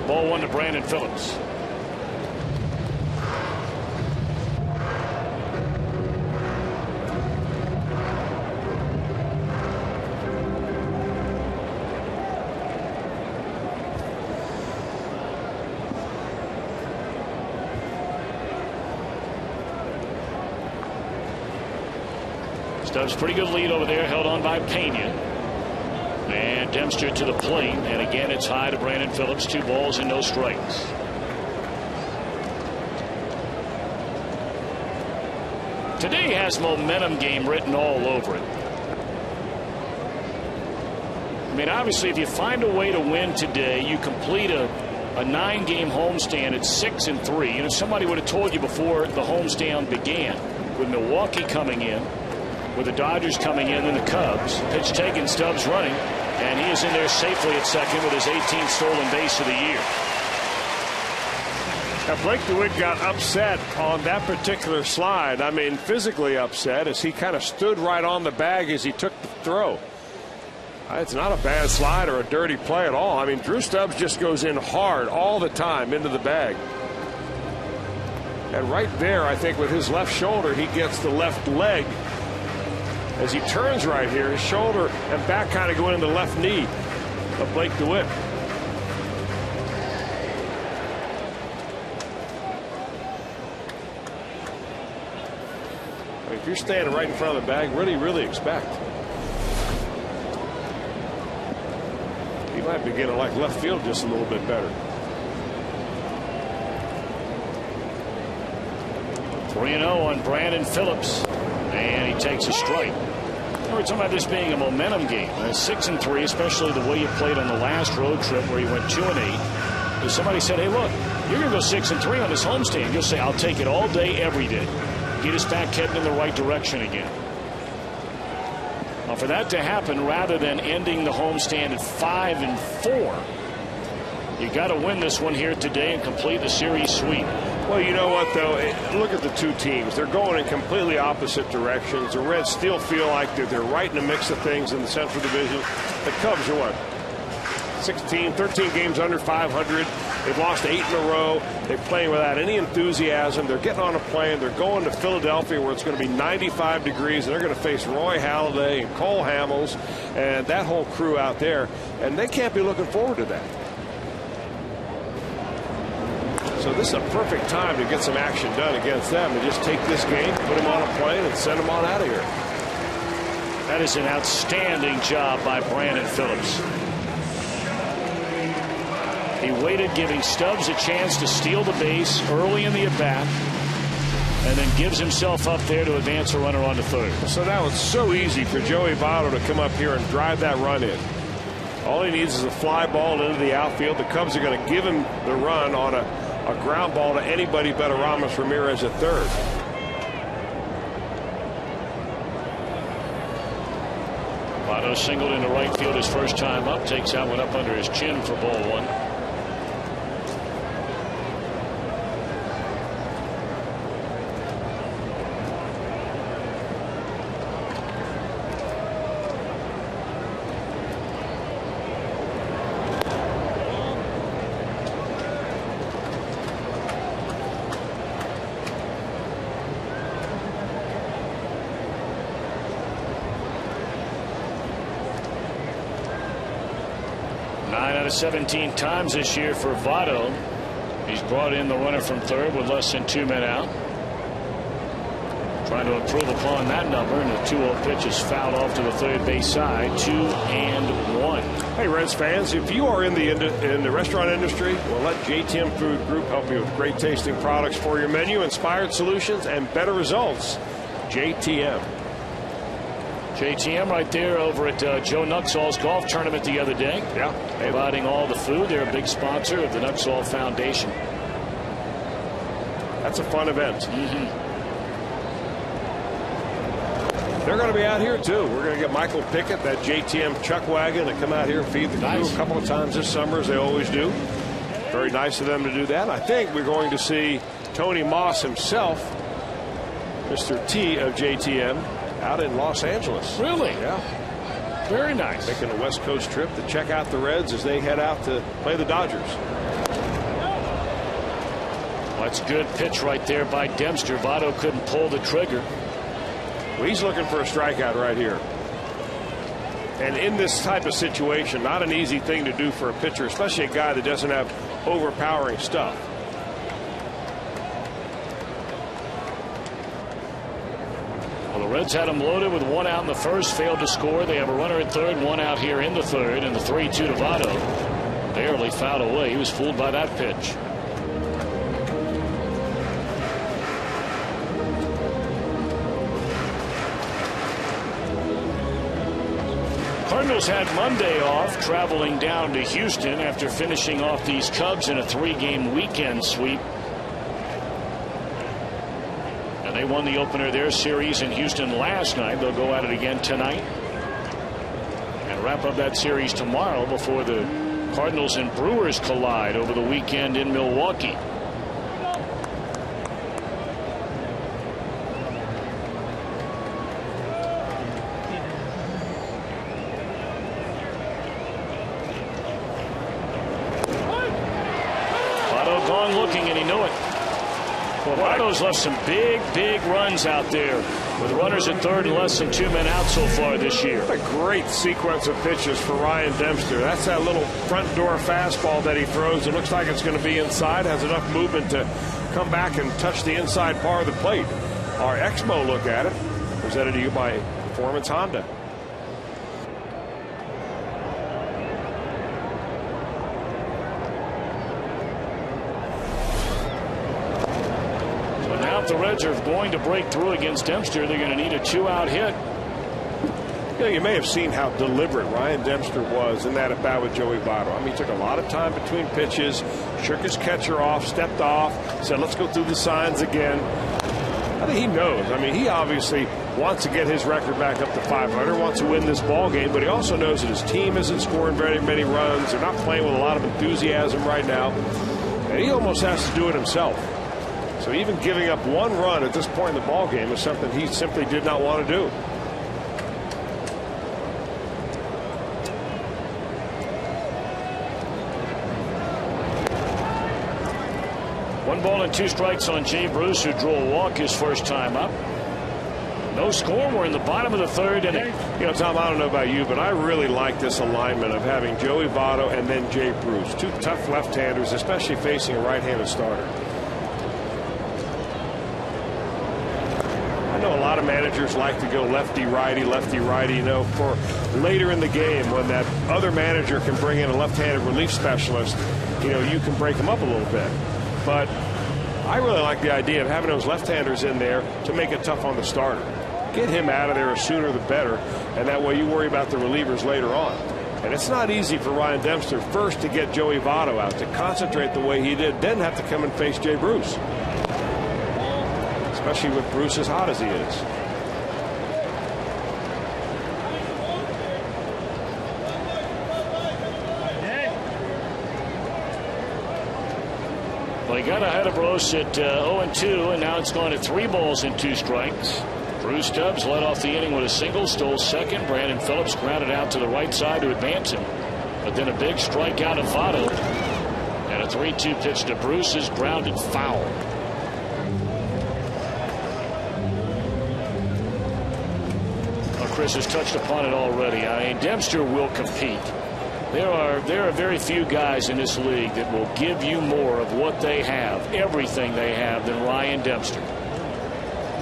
[SPEAKER 1] Ball one to Brandon Phillips. Stubbs pretty good lead over there, held on by Pena. And Dempster to the plate, and again it's high to Brandon Phillips. 2 balls and no strikes. Today has momentum game written all over it. I mean, obviously, if you find a way to win today, you complete a 9-game homestand at 6-3. And if somebody would have told you before the homestand began, with Milwaukee coming in, with the Dodgers coming in, and the Cubs, pitch taken, Stubbs running, and he is in there safely at second with his 18th stolen base of the year.
[SPEAKER 2] Now, Blake DeWitt got upset on that particular slide. I mean, physically upset, as he kind of stood right on the bag as he took the throw. It's not a bad slide or a dirty play at all. I mean, Drew Stubbs just goes in hard all the time into the bag. And right there, I think with his left shoulder, he gets the left leg. As he turns right here, his shoulder and back kind of going into the left knee of Blake DeWitt. I mean, if you're standing right in front of the bag, what do you really expect? He might be getting like left field just a little bit better.
[SPEAKER 1] 3-0 on Brandon Phillips, and he takes a strike. We're talking about this being a momentum game. 6-3, especially the way you played on the last road trip where you went 2-8. If somebody said, hey, look, you're going to go 6-3 on this homestand, you'll say, I'll take it all day, every day. Get us back heading in the right direction again. Now, for that to happen, rather than ending the homestand at 5-4, you got to win this one here today and complete the series sweep.
[SPEAKER 2] Well, you know what, though? Look at the two teams. They're going in completely opposite directions. The Reds still feel like they're right in the mix of things in the Central Division. The Cubs are what? 13 games under 500. They've lost 8 in a row. They're playing without any enthusiasm. They're getting on a plane. They're going to Philadelphia where it's going to be 95 degrees. And they're going to face Roy Halladay and Cole Hamels and that whole crew out there. And they can't be looking forward to that. So this is a perfect time to get some action done against them and just take this game, put them on a plane, and send them on out of here.
[SPEAKER 1] That is an outstanding job by Brandon Phillips. He waited, giving Stubbs a chance to steal the base early in the at-bat, and then gives himself up there to advance a runner onto third.
[SPEAKER 2] So now it's so easy for Joey Votto to come up here and drive that run in. All he needs is a fly ball into the outfield. The Cubs are going to give him the run on a ground ball to anybody but Aramis Ramirez at third.
[SPEAKER 1] Votto singled into right field his first time up, takes that one up under his chin for ball one. Out of 17 times this year for Votto. He's brought in the runner from third with less than 2 men out. Trying to improve upon that number, and the 2-0 pitch is fouled off to the third base side. 2-1.
[SPEAKER 2] Hey, Reds fans, if you are in the restaurant industry, well, let JTM Food Group help you with great tasting products for your menu, inspired solutions, and better results. JTM.
[SPEAKER 1] JTM right there over at Joe Nuxall's golf tournament the other day.
[SPEAKER 2] Yeah.
[SPEAKER 1] Providing all the food. They're a big sponsor of the Nuxall Foundation.
[SPEAKER 2] That's a fun event. They're going to be out here, too. We're going to get Michael Pickett, that JTM chuck wagon, to come out here and feed the crew a couple of times this summer, as they always do. Very nice of them to do that. I think we're going to see Tony Moss himself, Mr. T of JTM, out in Los Angeles.
[SPEAKER 1] Really?
[SPEAKER 2] Yeah.
[SPEAKER 1] Very nice.
[SPEAKER 2] Making a West Coast trip to check out the Reds as they head out to play the Dodgers.
[SPEAKER 1] Well, that's a good pitch right there by Dempster. Votto couldn't pull the trigger.
[SPEAKER 2] Well, he's looking for a strikeout right here. And in this type of situation, not an easy thing to do for a pitcher, especially a guy that doesn't have overpowering stuff.
[SPEAKER 1] The Reds had him loaded with 1 out in the first, failed to score. They have a runner at third, 1 out here in the third, and the 3-2 to Votto. Barely fouled away. He was fooled by that pitch. Cardinals had Monday off, traveling down to Houston after finishing off these Cubs in a 3-game weekend sweep. They won the opener of their series in Houston last night. They'll go at it again tonight and wrap up that series tomorrow before the Cardinals and Brewers collide over the weekend in Milwaukee. looking, and he knew it. Well, Votto's left some big runs out there with runners at third and less than 2 men out so far this year.
[SPEAKER 2] What a great sequence of pitches for Ryan Dempster. That's that little front door fastball that he throws. It looks like it's going to be inside, has enough movement to come back and touch the inside part of the plate. Our Expo look at it, presented to you by Performance Honda.
[SPEAKER 1] The Reds are going to break through against Dempster. They're going to need a 2-out hit.
[SPEAKER 2] You know, you may have seen how deliberate Ryan Dempster was in that at-bat with Joey Votto. I mean, he took a lot of time between pitches, shook his catcher off, stepped off, said, let's go through the signs again. I think he knows. I mean, he obviously wants to get his record back up to 500, wants to win this ball game, but he also knows that his team isn't scoring very many runs. They're not playing with a lot of enthusiasm right now, and he almost has to do it himself. So even giving up 1 run at this point in the ball game is something he simply did not want to do.
[SPEAKER 1] 1 ball and 2 strikes on Jay Bruce, who drew a walk his first time up. No score. We're in the bottom of the 3rd inning.
[SPEAKER 2] You know, Tom, I don't know about you, but I really like this alignment of having Joey Votto and then Jay Bruce. 2 tough left-handers, especially facing a right-handed starter. I know a lot of managers like to go lefty-righty, you know, for later in the game when that other manager can bring in a left-handed relief specialist, you know, you can break them up a little bit. But I really like the idea of having those left-handers in there to make it tough on the starter. Get him out of there sooner the better, and that way you worry about the relievers later on. And it's not easy for Ryan Dempster first to get Joey Votto out, to concentrate the way he did, then have to come and face Jay Bruce. Especially with Bruce as hot as he is.
[SPEAKER 1] Well, he got ahead of Bruce at 0-2, and now it's gone to 3 balls and 2 strikes. Bruce Stubbs led off the inning with a single, stole second. Brandon Phillips grounded out to the right side to advance him. But then a big strikeout of Votto. And a 3-2 pitch to Bruce is grounded foul. Chris has touched upon it already. I mean, Dempster will compete. There are very few guys in this league that will give you more of what they have, everything they have, than Ryan Dempster.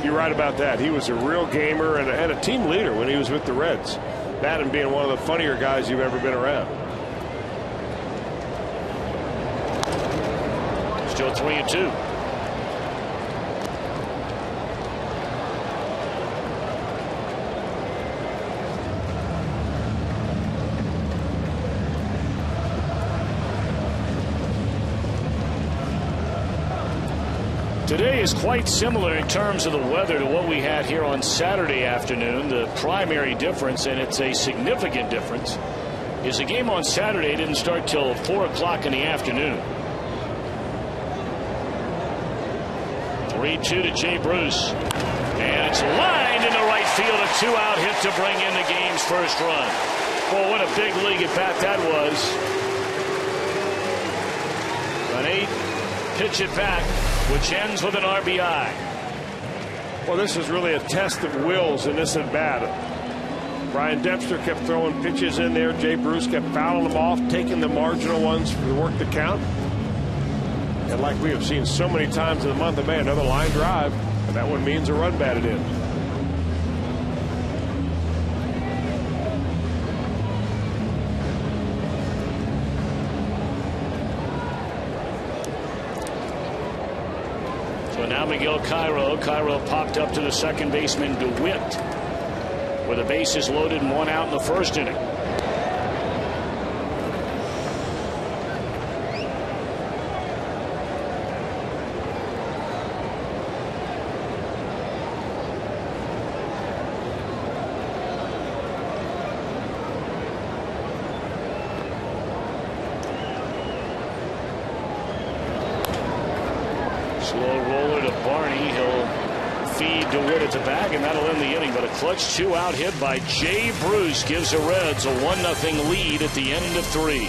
[SPEAKER 2] You're right about that. He was a real gamer and a team leader when he was with the Reds. That and being one of the funnier guys you've ever been around.
[SPEAKER 1] Still 3-2. Today is quite similar in terms of the weather to what we had here on Saturday afternoon. The primary difference, and it's a significant difference, is the game on Saturday didn't start till 4 o'clock in the afternoon. 3-2 to Jay Bruce. And it's lined into right field. A 2-out hit to bring in the game's first run. Boy, what a big league at bat that was. An 8-pitch at bat, which ends with an RBI.
[SPEAKER 2] Well, this is really a test of wills in this at bat. Ryan Dempster kept throwing pitches in there. Jay Bruce kept fouling them off, taking the marginal ones for the work to count. And like we have seen so many times in the month of May, another line drive, and that one means a run batted in.
[SPEAKER 1] So now Miguel Cairo. Cairo popped up to the second baseman DeWitt with the bases loaded and 1 out in the first inning. Slow roller to Barney. He'll feed DeWitt at the bag, and that'll end the inning. But a clutch 2-out hit by Jay Bruce gives the Reds a 1-0 lead at the end of 3.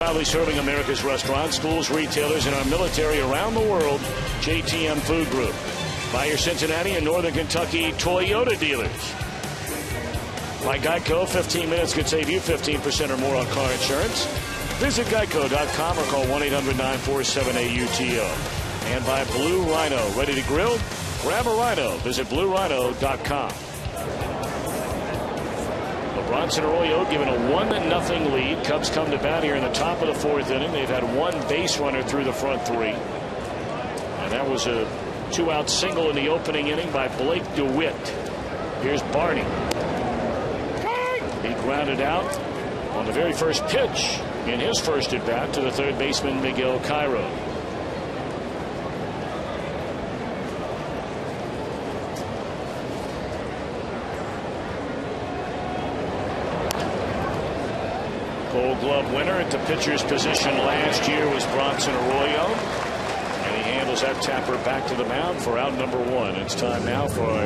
[SPEAKER 1] Proudly serving America's restaurants, schools, retailers, and our military around the world, JTM Food Group. By your Cincinnati and Northern Kentucky Toyota dealers. By Geico, 15 minutes could save you 15% or more on car insurance. Visit geico.com or call 1-800-947-AUTO. And by Blue Rhino, ready to grill? Grab a Rhino. Visit bluerhino.com. Bronson Arroyo given a 1-0 lead. Cubs come to bat here in the top of the 4th inning. They've had one base runner through the front 3. And that was a 2-out single in the opening inning by Blake DeWitt. Here's Barney. He grounded out on the very first pitch in his first at bat to the third baseman Miguel Cairo. Gold Glove winner at the pitcher's position last year was Bronson Arroyo. And he handles that tapper back to the mound for out number 1. It's time now for our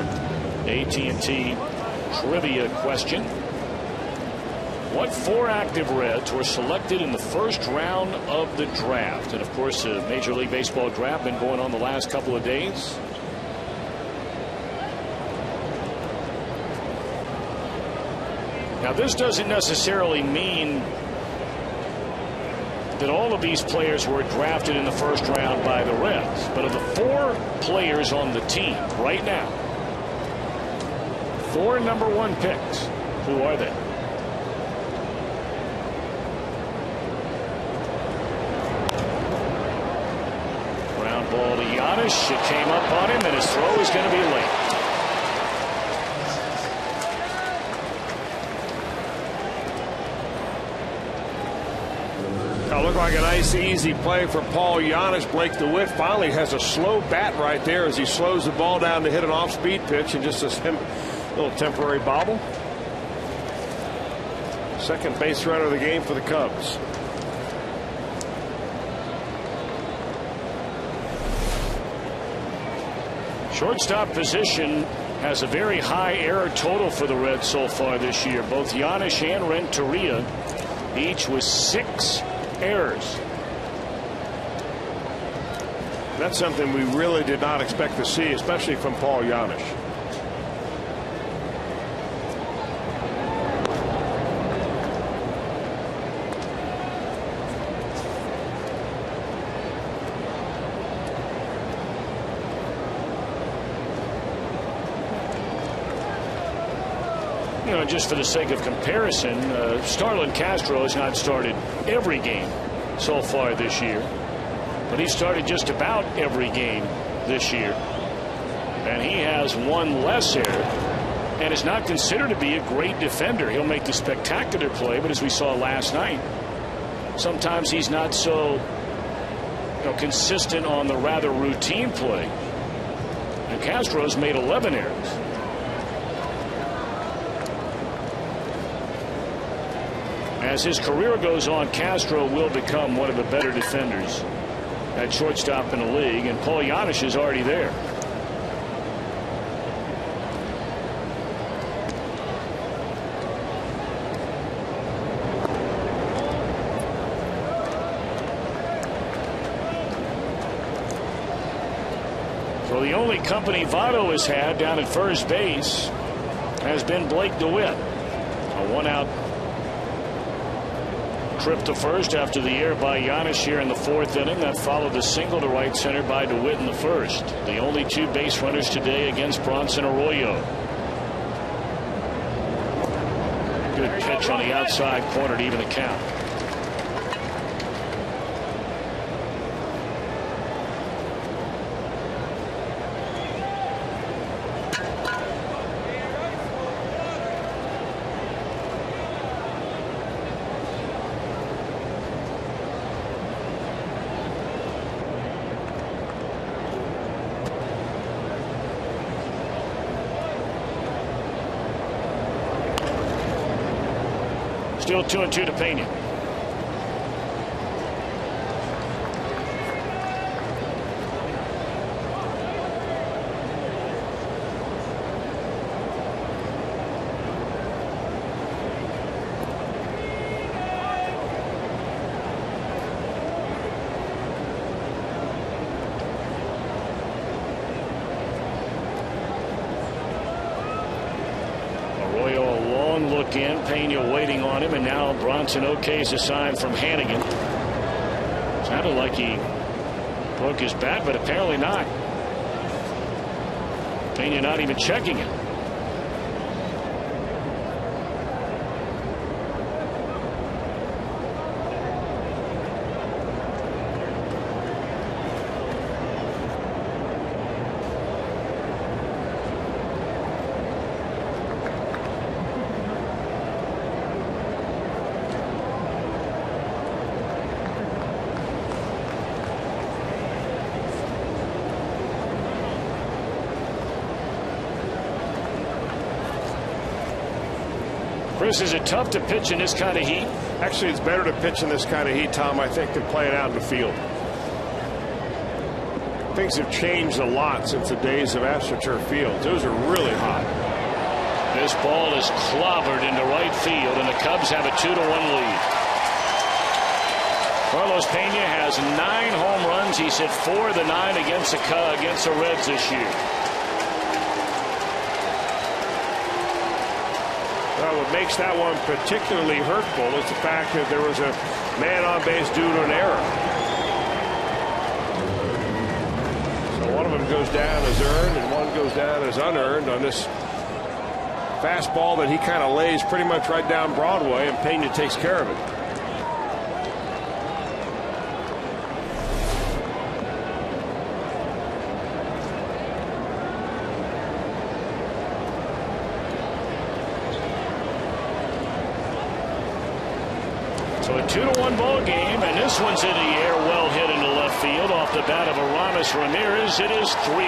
[SPEAKER 1] AT&T trivia question. What 4 active Reds were selected in the first round of the draft? And of course, the Major League Baseball draft been going on the last couple of days. Now, this doesn't necessarily mean that all of these players were drafted in the first round by the Reds. But of the 4 players on the team right now, 4 number 1 picks, who are they? Ground ball to Giannis. It came up on him, and his throw is going to be late.
[SPEAKER 2] Looked like a nice, easy play for Paul Giannis. Blake DeWitt finally has a slow bat right there as he slows the ball down to hit an off-speed pitch and just a little temporary bobble. Second base runner of the game for the Cubs.
[SPEAKER 1] Shortstop position has a very high error total for the Reds so far this year. Both Giannis and Renteria, each with 6 errors.
[SPEAKER 2] That's something we really did not expect to see, especially from Paul Giannis.
[SPEAKER 1] You know, just for the sake of comparison, Starlin Castro has not started every game so far this year, but he started just about every game this year, and he has 1 less error and is not considered to be a great defender. He'll make the spectacular play, but as we saw last night, sometimes he's not so consistent on the rather routine play. And Castro's made 11 errors. As his career goes on, Castro will become one of the better defenders at shortstop in the league, and Paul Giannis is already there. So the only company Votto has had down at first base has been Blake DeWitt. A 1-out trip to first after the error by Giannis here in the 4th inning. That followed the single to right center by DeWitt in the first. The only 2 base runners today against Bronson Arroyo. Good pitch on the outside corner to even the count. Still 2-2 to Pena. walk in. Pena waiting on him, and now Bronson okays a sign from Hannigan. Sounded like he broke his bat, but apparently not. Pena not even checking it. Chris, is it tough to pitch in this kind of heat?
[SPEAKER 2] Actually, it's better to pitch in this kind of heat, Tom, I think, than playing out in the field. Things have changed a lot since the days of AstroTurf fields. Those are really hot.
[SPEAKER 1] This ball is clobbered into right field, and the Cubs have a 2-1 lead. Carlos Pena has 9 home runs. He's hit 4 of the 9 against the Reds this year.
[SPEAKER 2] Well, what makes that one particularly hurtful is the fact that there was a man on base due to an error. So one of them goes down as earned and one goes down as unearned on this fastball that he kind of lays pretty much right down Broadway, and Pena takes care of it.
[SPEAKER 1] So a 2-1 ball game, and this one's in the air, well hit into left field off the bat of Aramis Ramirez. It is 3-1.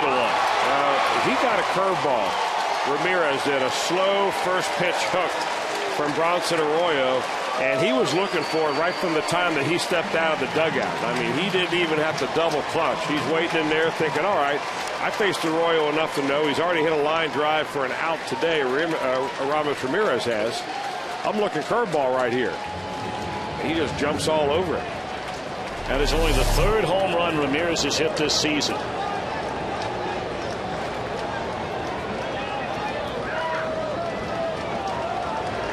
[SPEAKER 2] He got a curveball. Ramirez did a slow first pitch hook from Bronson Arroyo, and he was looking for it right from the time that he stepped out of the dugout. I mean, he didn't even have to double clutch. He's waiting in there thinking, all right, I faced Arroyo enough to know he's already hit a line drive for an out today. Aramis Ramirez has. I'm looking curveball right here. He just jumps all over it.
[SPEAKER 1] That is only the 3rd home run Ramirez has hit this season.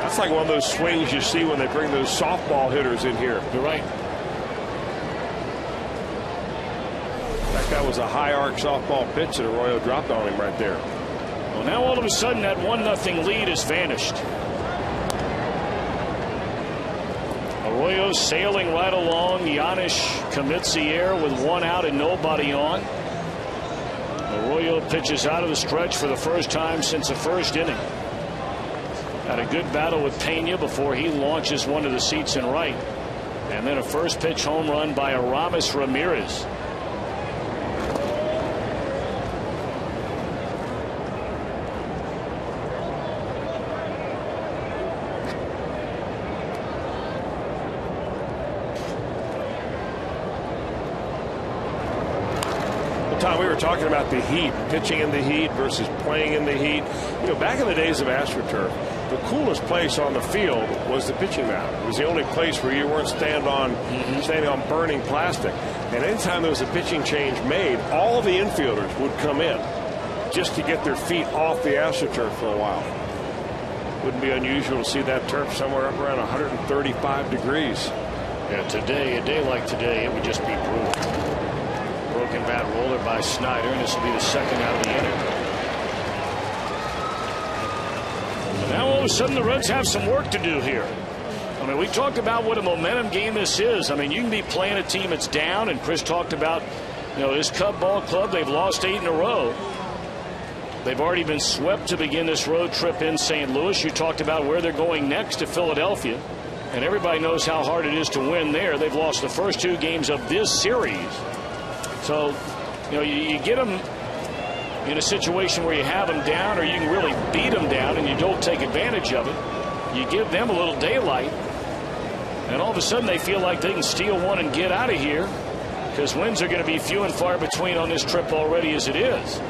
[SPEAKER 2] That's like one of those swings you see when they bring those softball hitters in here.
[SPEAKER 1] You're right.
[SPEAKER 2] In fact, that was a high arc softball pitch that Arroyo dropped on him right there.
[SPEAKER 1] Well, now all of a sudden that 1-0 lead has vanished. Arroyo sailing right along. Giannis commits the error with 1 out and nobody on. Arroyo pitches out of the stretch for the first time since the first inning. Had a good battle with Pena before he launches one to the seats in right. And then a first pitch home run by Aramis Ramirez.
[SPEAKER 2] Tom, we were talking about the heat, pitching in the heat versus playing in the heat. You know, back in the days of AstroTurf, the coolest place on the field was the pitching mound. It was the only place where you weren't standing on burning plastic. And anytime there was a pitching change made, all the infielders would come in just to get their feet off the AstroTurf for a while. Wouldn't be unusual to see that turf somewhere up around 135 degrees.
[SPEAKER 1] Yeah, today, a day like today, it would just be brutal. Broken bat roller by Snyder, and this will be the 2nd out of the inning. And now all of a sudden the Reds have some work to do here. I mean, we talked about what a momentum game this is. I mean, you can be playing a team that's down, and Chris talked about, you know, this Cub ball club, they've lost 8 in a row. They've already been swept to begin this road trip in St. Louis. You talked about where they're going next, to Philadelphia, and everybody knows how hard it is to win there. They've lost the first 2 games of this series. So, you know, you get them in a situation where you have them down, or you can really beat them down and you don't take advantage of it. You give them a little daylight, and all of a sudden they feel like they can steal one and get out of here, because wins are going to be few and far between on this trip already as it is.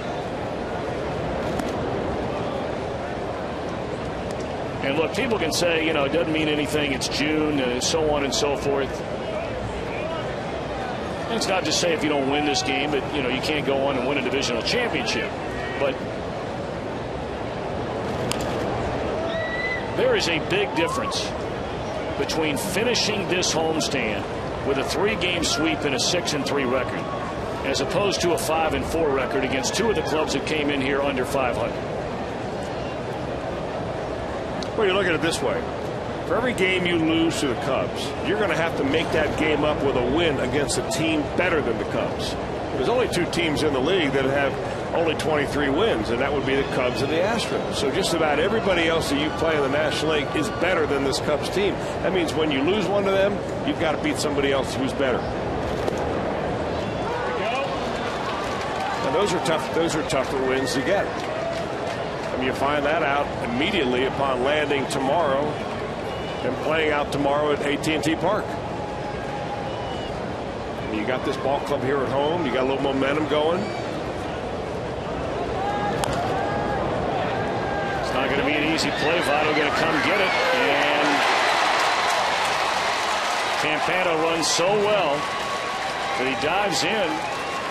[SPEAKER 1] And look, people can say, you know, it doesn't mean anything, it's June, and so on and so forth. It's not to say if you don't win this game that, you know, you can't go on and win a divisional championship. But There is a big difference between finishing this homestand with a 3-game sweep and a 6-3 record, as opposed to a 5-4 record against two of the clubs that came in here under 500.
[SPEAKER 2] Well, you look at it this way. For every game you lose to the Cubs, you're going to have to make that game up with a win against a team better than the Cubs. There's only 2 teams in the league that have only 23 wins, and that would be the Cubs and the Astros. So just about everybody else that you play in the National League is better than this Cubs team. That means when you lose one of them, you've got to beat somebody else who's better. And those are tougher wins to get. I mean, you find that out immediately upon landing tomorrow and playing out tomorrow at AT&T Park. You got this ball club here at home. You got a little momentum going.
[SPEAKER 1] It's not going to be an easy play. Votto going to come get it. And Campana runs so well that he dives in.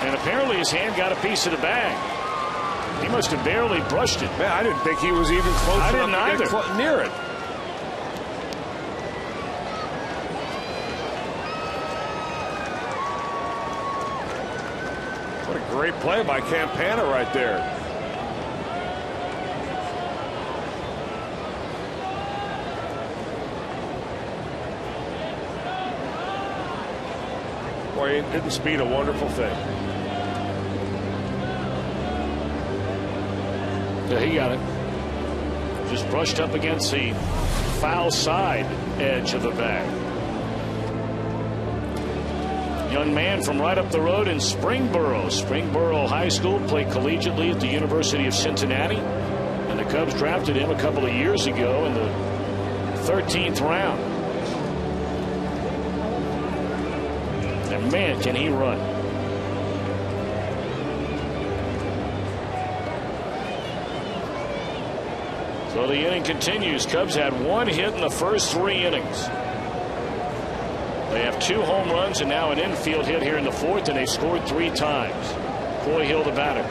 [SPEAKER 1] And apparently his hand got a piece of the bag. He must have barely brushed it.
[SPEAKER 2] Man, I didn't think he was even close enough to get near it. What a great play by Campana right there. Boy, didn't speed a wonderful thing.
[SPEAKER 1] Yeah, he got it. Just brushed up against the foul side edge of the bag. Young man from right up the road in Springboro. Springboro High School, played collegiately at the University of Cincinnati. And the Cubs drafted him a couple of years ago in the 13th round. And man, can he run. So the inning continues. Cubs had 1 hit in the first 3 innings. They have 2 home runs and now an infield hit here in the 4th, and they scored 3 times. Coy Hill, the batter.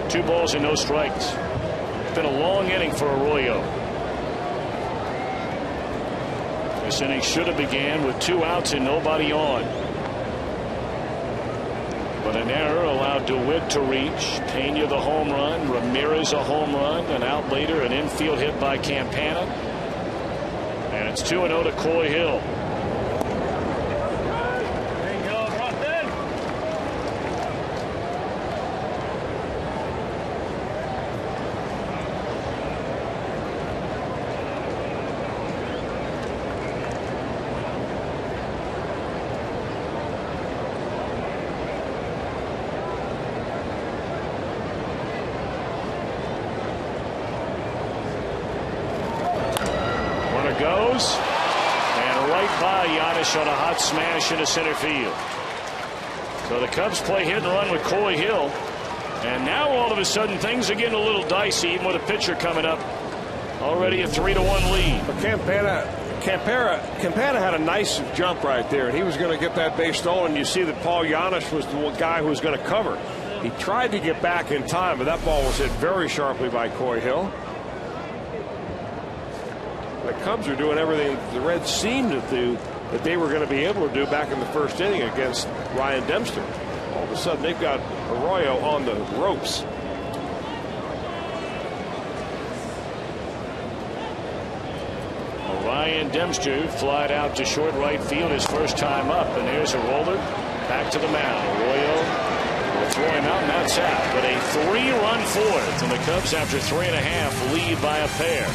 [SPEAKER 1] Two balls and no strikes. It's been a long inning for Arroyo. This inning should have began with 2 outs and nobody on. But an error allowed DeWitt to reach. Pena the home run. Ramirez a home run. An out later, an infield hit by Campana. And it's 2-0 to Coy Hill. Goes and right by Giannis on a hot smash into center field. So the Cubs play hit and run with Coy Hill, and now all of a sudden things are getting a little dicey, even with a pitcher coming up. Already a 3-1 lead.
[SPEAKER 2] But Campana had a nice jump right there, and he was going to get that base stolen. You see that Paul Giannis was the guy who was going to cover. He tried to get back in time, but that ball was hit very sharply by Coy Hill. The Cubs are doing everything the Reds seemed to do that they were going to be able to do back in the first inning against Ryan Dempster. All of a sudden they've got Arroyo on the ropes.
[SPEAKER 1] Ryan Dempster flied out to short right field his first time up, and there's a roller back to the mound. Arroyo will throw him out, and that's out. But a 3-run 4th, and the Cubs, after 3.5, lead by a pair.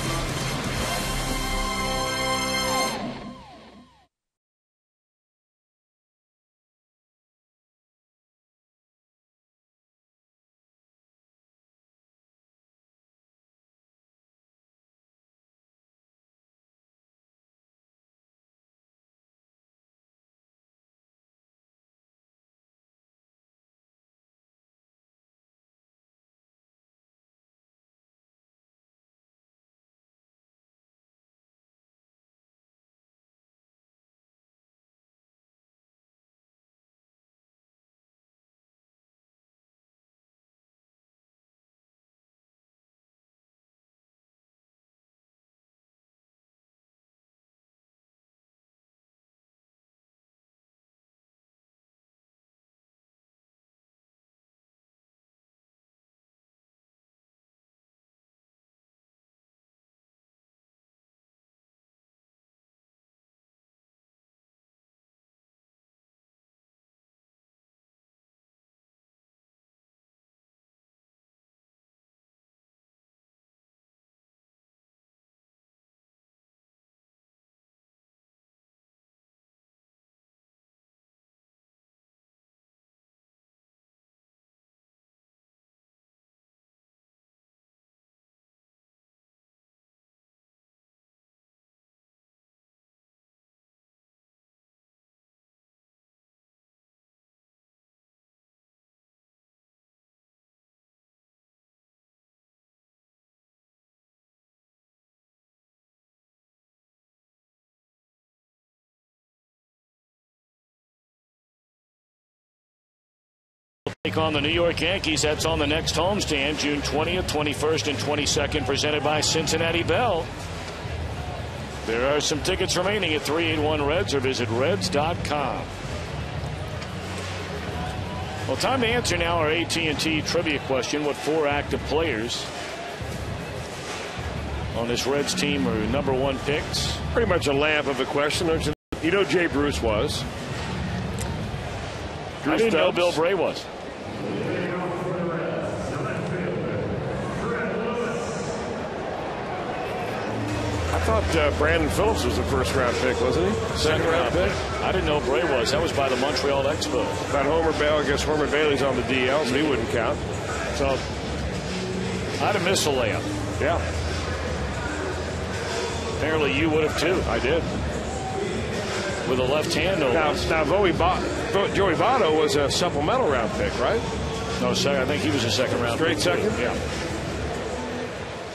[SPEAKER 1] Take on the New York Yankees. That's on the next homestand, June 20th, 21st, and 22nd, presented by Cincinnati Bell. There are some tickets remaining at 381-REDS, or visit reds.com. Well, time to answer now our AT&T trivia question. What 4 active players on this Reds team are #1 picks?
[SPEAKER 2] Pretty much a lamp of a question, don't you? You know Jay Bruce was.
[SPEAKER 1] I didn't know Bill Bray was.
[SPEAKER 2] I thought Brandon Phillips was the first-round pick, wasn't he? Second-round pick?
[SPEAKER 1] I didn't know Bray was. That was by the Montreal Expos.
[SPEAKER 2] About Homer Bailey. I guess Homer Bailey's on the DL, so he wouldn't count.
[SPEAKER 1] So I'd have missed a layup.
[SPEAKER 2] Yeah.
[SPEAKER 1] Apparently you would have too.
[SPEAKER 2] I did.
[SPEAKER 1] With a left hand, no.
[SPEAKER 2] Now Joey Votto was a supplemental round pick, right?
[SPEAKER 1] No, second. I think he was a second-round
[SPEAKER 2] pick. Straight second?
[SPEAKER 1] Yeah.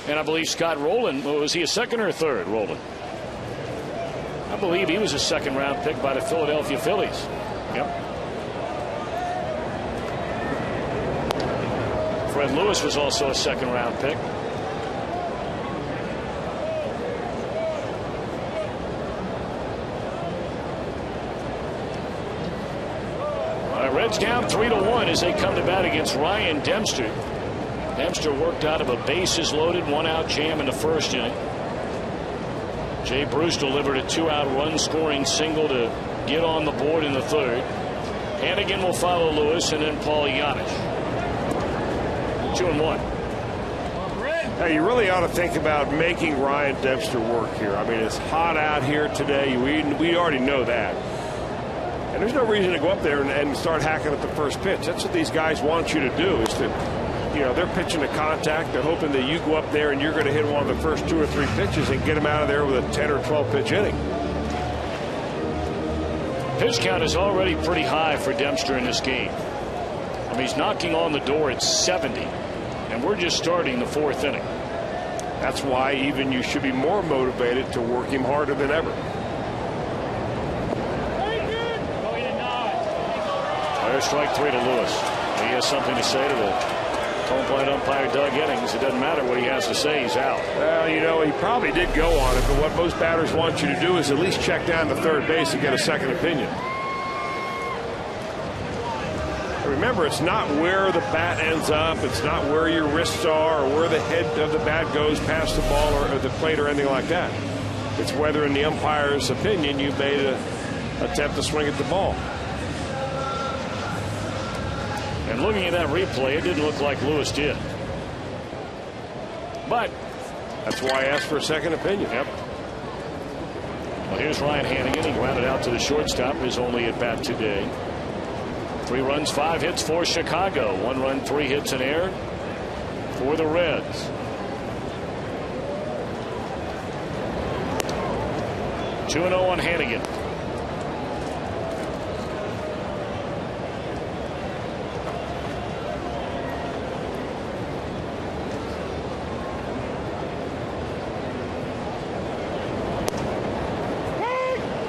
[SPEAKER 1] And I believe Scott Rowland, was he a second or a third, Rowland? I believe he was a second-round pick by the Philadelphia Phillies. Yep. Fred Lewis was also a second-round pick. Reds down 3-1 as they come to bat against Ryan Dempster. Dempster worked out of a bases-loaded 1-out jam in the first inning. Jay Bruce delivered a 2-out run-scoring single to get on the board in the third. Hannigan will follow Lewis, and then Paul Yanish. 2-1.
[SPEAKER 2] Now, you really ought to think about making Ryan Dempster work here. I mean, it's hot out here today. We already know that. And there's no reason to go up there and start hacking at the first pitch. That's what these guys want you to do, is to, you know, they're pitching to contact. They're hoping that you go up there and you're going to hit one of the first 2 or 3 pitches and get them out of there with a 10 or 12 pitch inning.
[SPEAKER 1] Pitch count is already pretty high for Dempster in this game. I mean, he's knocking on the door at 70, and we're just starting the 4th inning.
[SPEAKER 2] That's why even you should be more motivated to work him harder than ever.
[SPEAKER 1] Strike 3 to Lewis. He has something to say to the home plate umpire Doug Innings. It doesn't matter what he has to say, he's out.
[SPEAKER 2] Well, you know, he probably did go on it, but what most batters want you to do is at least check down to third base and get a second opinion. Remember, it's not where the bat ends up, it's not where your wrists are or where the head of the bat goes past the ball or the plate or anything like that. It's whether, in the umpire's opinion, you made an attempt to swing at the ball.
[SPEAKER 1] And looking at that replay, it didn't look like Lewis did. But
[SPEAKER 2] that's why I asked for a second opinion.
[SPEAKER 1] Yep. Well, here's Ryan Hannigan. He grounded out to the shortstop. His only at bat today. 3 runs, 5 hits for Chicago. 1 run, 3 hits in air for the Reds. 2-0 on Hannigan.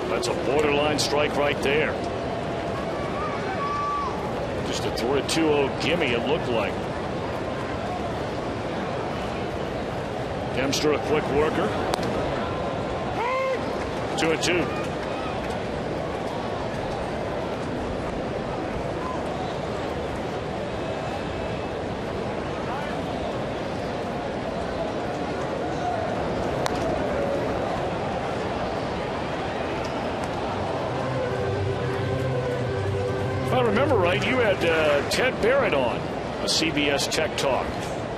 [SPEAKER 1] That's a borderline strike right there. Just a 2-0 gimme, it looked like. Dempster, a quick worker. 2-2. If I remember right, you had Ted Barrett on a CBS Tech Talk.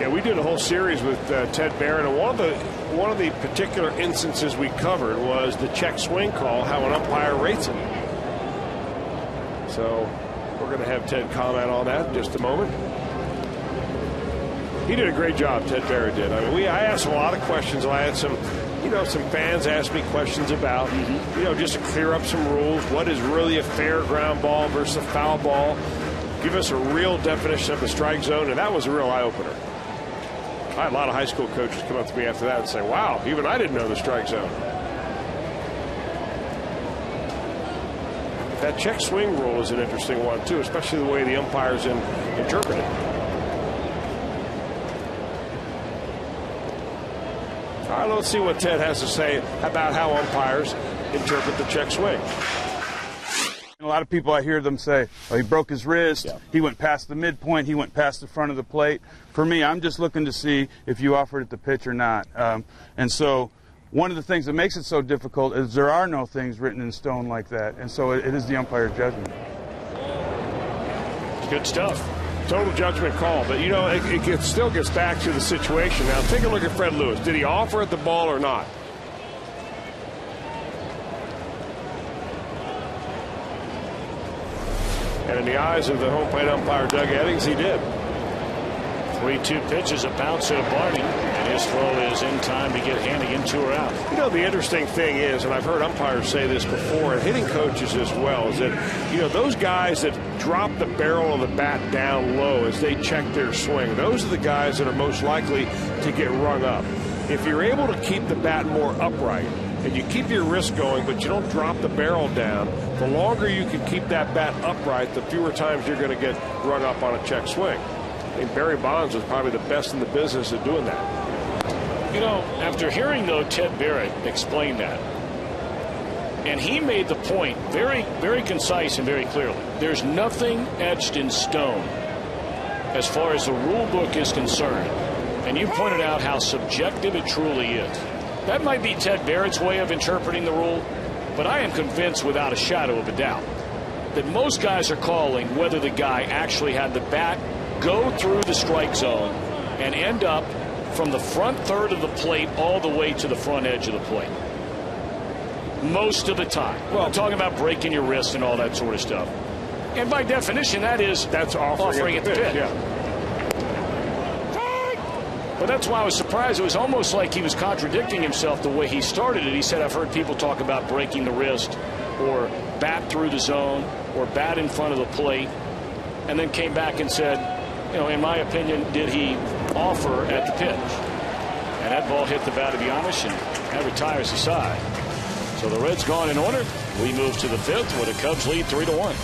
[SPEAKER 2] Yeah, we did a whole series with Ted Barrett, and one of the particular instances we covered was the check swing call, how an umpire rates it. So we're going to have Ted comment on that in just a moment. He did a great job, Ted Barrett did. I mean, I asked him a lot of questions. I had some fans ask me questions about, just to clear up some rules. What is really a fair ground ball versus a foul ball? Give us a real definition of the strike zone, and that was a real eye-opener. I had a lot of high school coaches come up to me after that and say, wow, even I didn't know the strike zone. That check swing rule is an interesting one, too, especially the way the umpires interpret it. All right, let's see what Ted has to say about how umpires interpret the check swing.
[SPEAKER 5] A lot of people, I hear them say, oh, he broke his wrist, he went past the midpoint, he went past the front of the plate. For me, I'm just looking to see if you offered it the pitch or not. And so one of the things that makes it so difficult is there are no things written in stone like that. And so it is the umpire's judgment.
[SPEAKER 1] Good stuff.
[SPEAKER 2] Total judgment call. But, you know, it still gets back to the situation. Now, take a look at Fred Lewis. Did he offer at the ball or not? And in the eyes of the home plate umpire, Doug Eddings, he did.
[SPEAKER 1] 3-2 pitches, a bounce at Barney, and his throw is in time to get Hannigan 2 are out.
[SPEAKER 2] You know, the interesting thing is, and I've heard umpires say this before, and hitting coaches as well, is that, you know, those guys that drop the barrel of the bat down low as they check their swing, those are the guys that are most likely to get rung up. If you're able to keep the bat more upright, and you keep your wrist going, but you don't drop the barrel down, the longer you can keep that bat upright, the fewer times you're going to get rung up on a check swing. I think Barry Bonds was probably the best in the business at doing that.
[SPEAKER 1] You know, after hearing, though, Ted Barrett explain that, and he made the point very, very concise and very clearly. There's nothing etched in stone as far as the rule book is concerned. And you pointed out how subjective it truly is. That might be Ted Barrett's way of interpreting the rule, but I am convinced without a shadow of a doubt that most guys are calling whether the guy actually had the bat go through the strike zone and end up from the front third of the plate all the way to the front edge of the plate. Most of the time. Well, I'm talking about breaking your wrist and all that sort of stuff. And by definition, that's offering at the pitch.
[SPEAKER 2] Yeah.
[SPEAKER 1] But that's why I was surprised. It was almost like he was contradicting himself the way he started it. He said, I've heard people talk about breaking the wrist or bat through the zone or bat in front of the plate, and then came back and said, you know, in my opinion, did he offer at the pitch? And that ball hit the bat of Giannis, and that retires the side. So the Reds gone in order. We move to the 5th where the Cubs lead 3-1.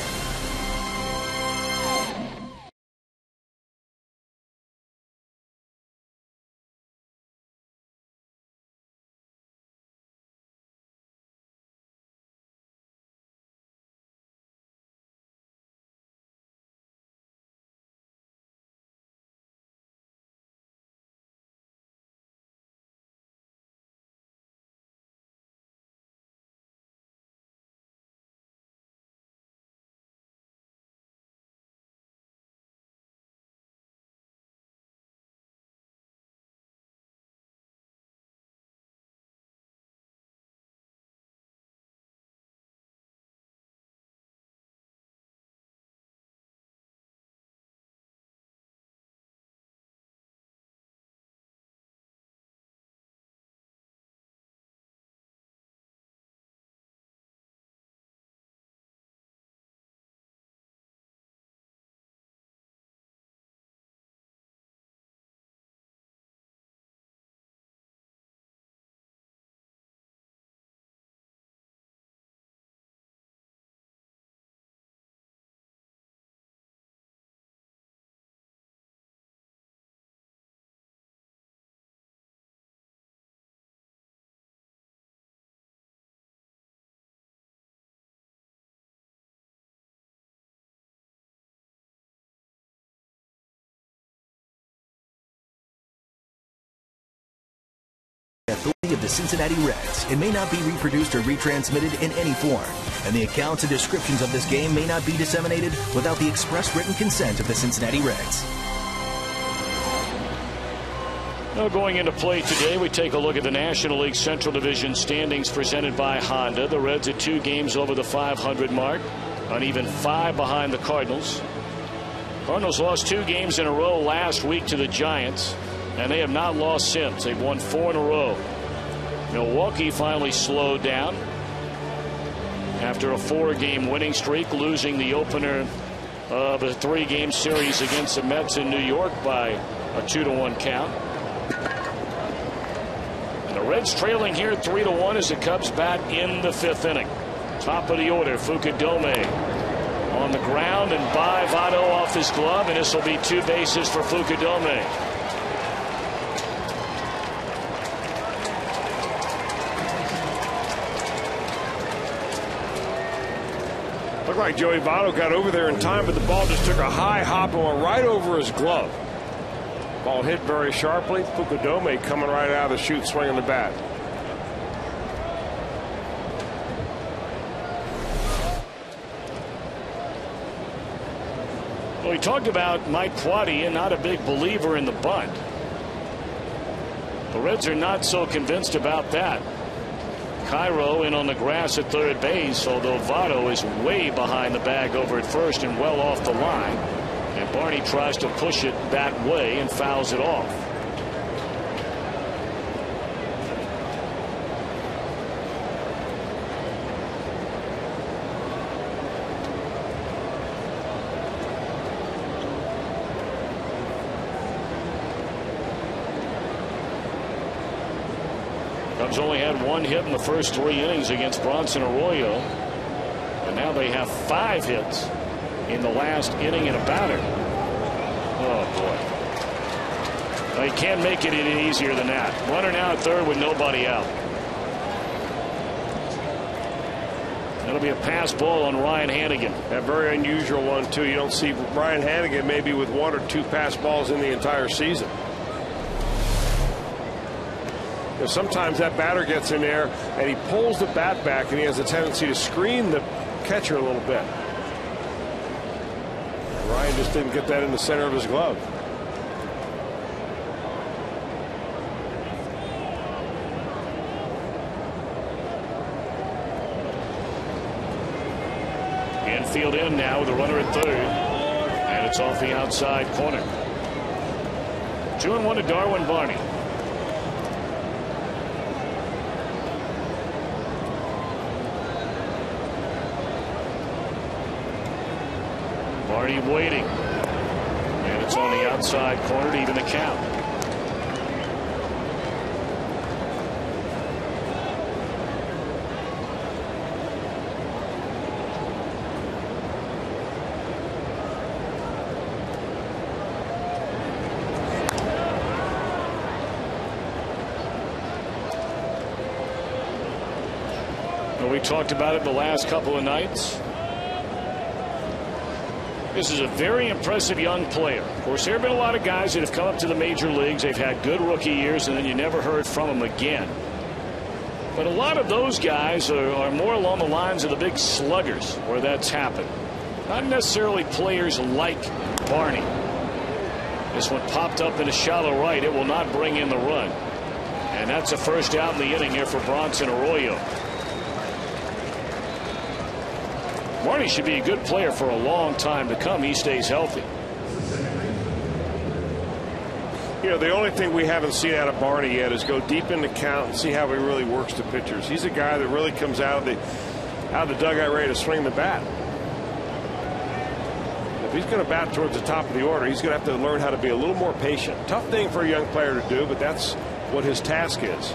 [SPEAKER 6] Authority of the Cincinnati Reds. It may not be reproduced or retransmitted in any form, and the accounts and descriptions of this game may not be disseminated without the express written consent of the Cincinnati Reds.
[SPEAKER 1] Now going into play today, we take a look at the National League Central Division standings presented by Honda. The Reds are 2 games over the 500 mark, an even 5 behind the Cardinals. Cardinals lost 2 games in a row last week to the Giants, and they have not lost since. They've won 4 in a row. Milwaukee finally slowed down after a 4-game winning streak, losing the opener of a 3-game series against the Mets in New York by a 2-1 count. And the Reds trailing here 3-1 as the Cubs bat in the 5th inning. Top of the order, Fukudome on the ground and by Votto off his glove, and this will be 2 bases for Fukudome.
[SPEAKER 2] Looked like Joey Votto got over there in time, but the ball just took a high hop and went right over his glove. Ball hit very sharply. Fukudome coming right out of the chute, swinging the bat.
[SPEAKER 1] Well, we talked about Mike Quade and not a big believer in the bunt. The Reds are not so convinced about that. Cairo in on the grass at third base, although Votto is way behind the bag over at first and well off the line. And Barney tries to push it that way and fouls it off. Cubs only had 1 hit in the first 3 innings against Bronson Arroyo, and now they have 5 hits in the last inning and a batter. Oh boy, they can't make it any easier than that. Runner now at third with nobody out. That'll be a pass ball on Ryan Hanigan.
[SPEAKER 2] A very unusual one too. You don't see Ryan Hanigan maybe with 1 or 2 pass balls in the entire season. Sometimes that batter gets in there and he pulls the bat back and he has a tendency to screen the catcher a little bit. Ryan just didn't get that in the center of his glove.
[SPEAKER 1] Infield in now with a runner at third, and it's off the outside corner. 2-1 to Darwin Barney. Barney waiting, and it's on the outside corner to even the count. Well, we talked about it the last couple of nights. This is a very impressive young player. Of course, there have been a lot of guys that have come up to the major leagues. They've had good rookie years, and then you never heard from them again. But a lot of those guys are more along the lines of the big sluggers where that's happened. Not necessarily players like Barney. This one popped up in a shallow right. It will not bring in the run. And that's a first out in the inning here for Bronson Arroyo. Barney should be a good player for a long time to come. He stays healthy.
[SPEAKER 2] You know, the only thing we haven't seen out of Barney yet is go deep in the count and see how he really works the pitchers. He's a guy that really comes out of the dugout ready to swing the bat. If he's going to bat towards the top of the order, he's going to have to learn how to be a little more patient. Tough thing for a young player to do, but that's what his task is.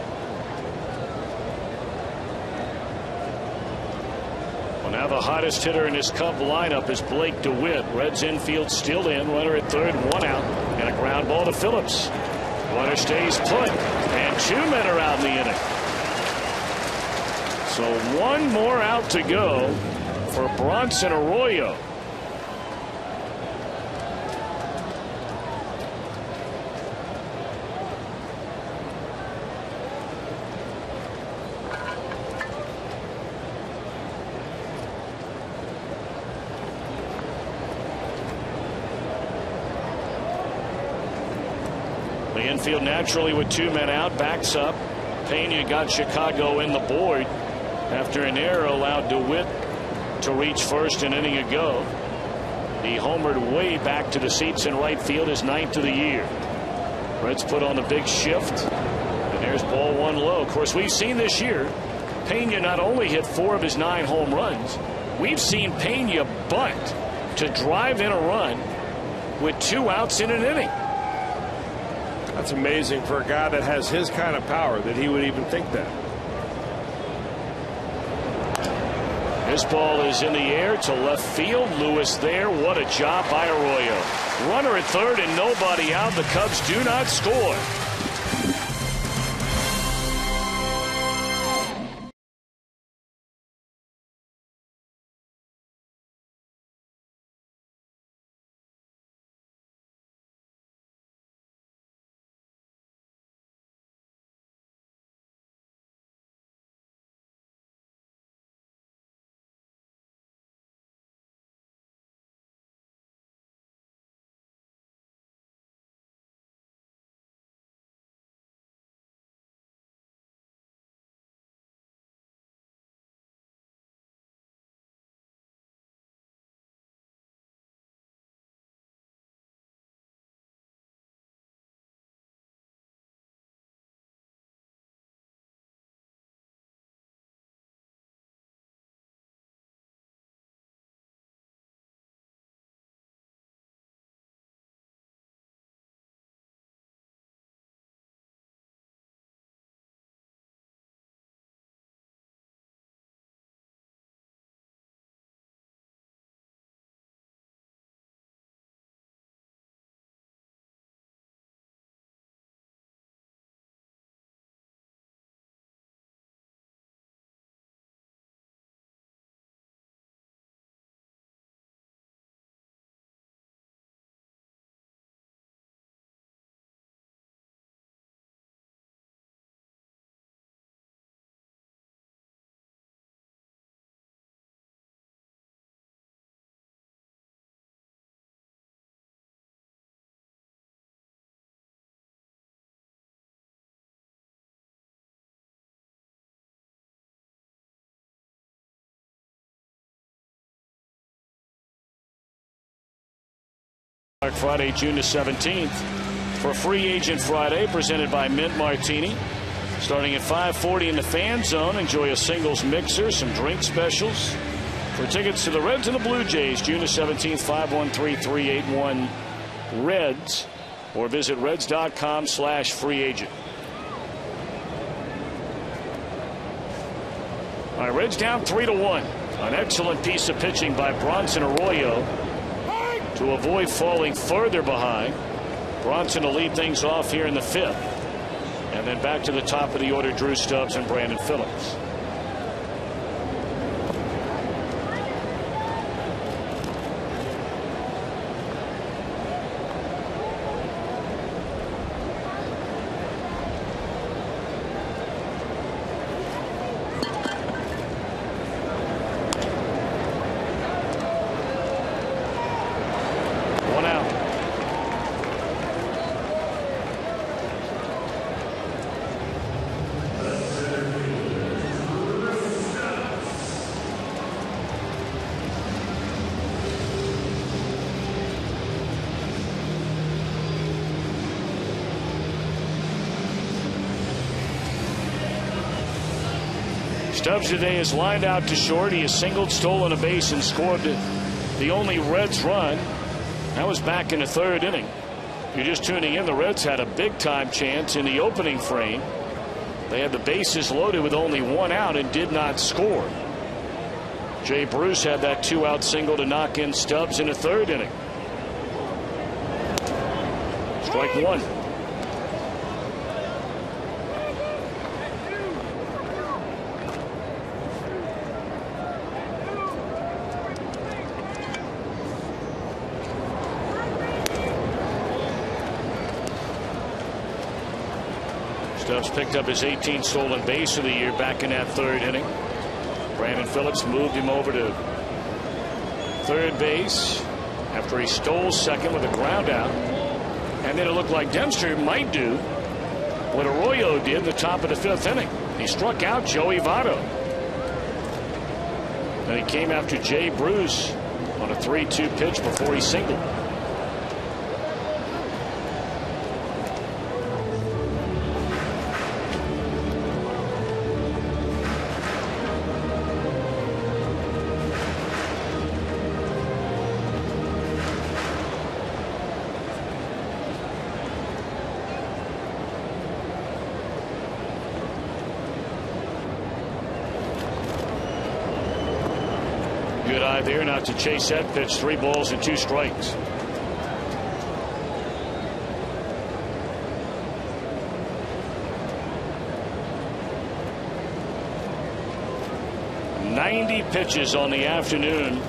[SPEAKER 1] Now the hottest hitter in this Cub lineup is Blake DeWitt. Reds infield still in. Runner at third, 1 out, and a ground ball to Phillips. Runner stays put, and 2 men are out in the inning. So 1 more out to go for Bronson Arroyo. The infield naturally with 2 men out, backs up. Pena got Chicago in the board after an error allowed DeWitt to reach first an inning ago. He homered way back to the seats in right field, his 9th of the year. Reds put on the big shift, and there's ball 1 low. Of course, we've seen this year Pena not only hit 4 of his 9 home runs, we've seen Pena bunt to drive in a run with 2 outs in an inning.
[SPEAKER 2] That's amazing for a guy that has his kind of power that he would even think that.
[SPEAKER 1] This ball is in the air to left field. Lewis there. What a job by Arroyo. Runner at third and nobody out. The Cubs do not score. Friday, June the 17th for Free Agent Friday, presented by Mint Martini. Starting at 5:40 in the Fan Zone. Enjoy a singles mixer, some drink specials. For tickets to the Reds and the Blue Jays, June the 17th, 513-381-REDS, or visit reds.com/freeagent. All right, Reds down 3-1. An excellent piece of pitching by Bronson Arroyo to avoid falling further behind. Bronson to lead things off here in the fifth. And then back to the top of the order, Drew Stubbs and Brandon Phillips. Stubbs today is lined out to short. He has singled, stolen a base, and scored the only Reds run. That was back in the third inning. If you're just tuning in, the Reds had a big-time chance in the opening frame. They had the bases loaded with only one out and did not score. Jay Bruce had that two-out single to knock in Stubbs in the third inning. Strike one. Stubbs picked up his 18th stolen base of the year back in that third inning. Brandon Phillips moved him over to third base after he stole second with a ground out. And then it looked like Dempster might do what Arroyo did in the top of the fifth inning. He struck out Joey Votto. Then he came after Jay Bruce on a 3-2 pitch before he singled. Good eye there not to chase that pitch. 3 balls and 2 strikes. Pitches on the afternoon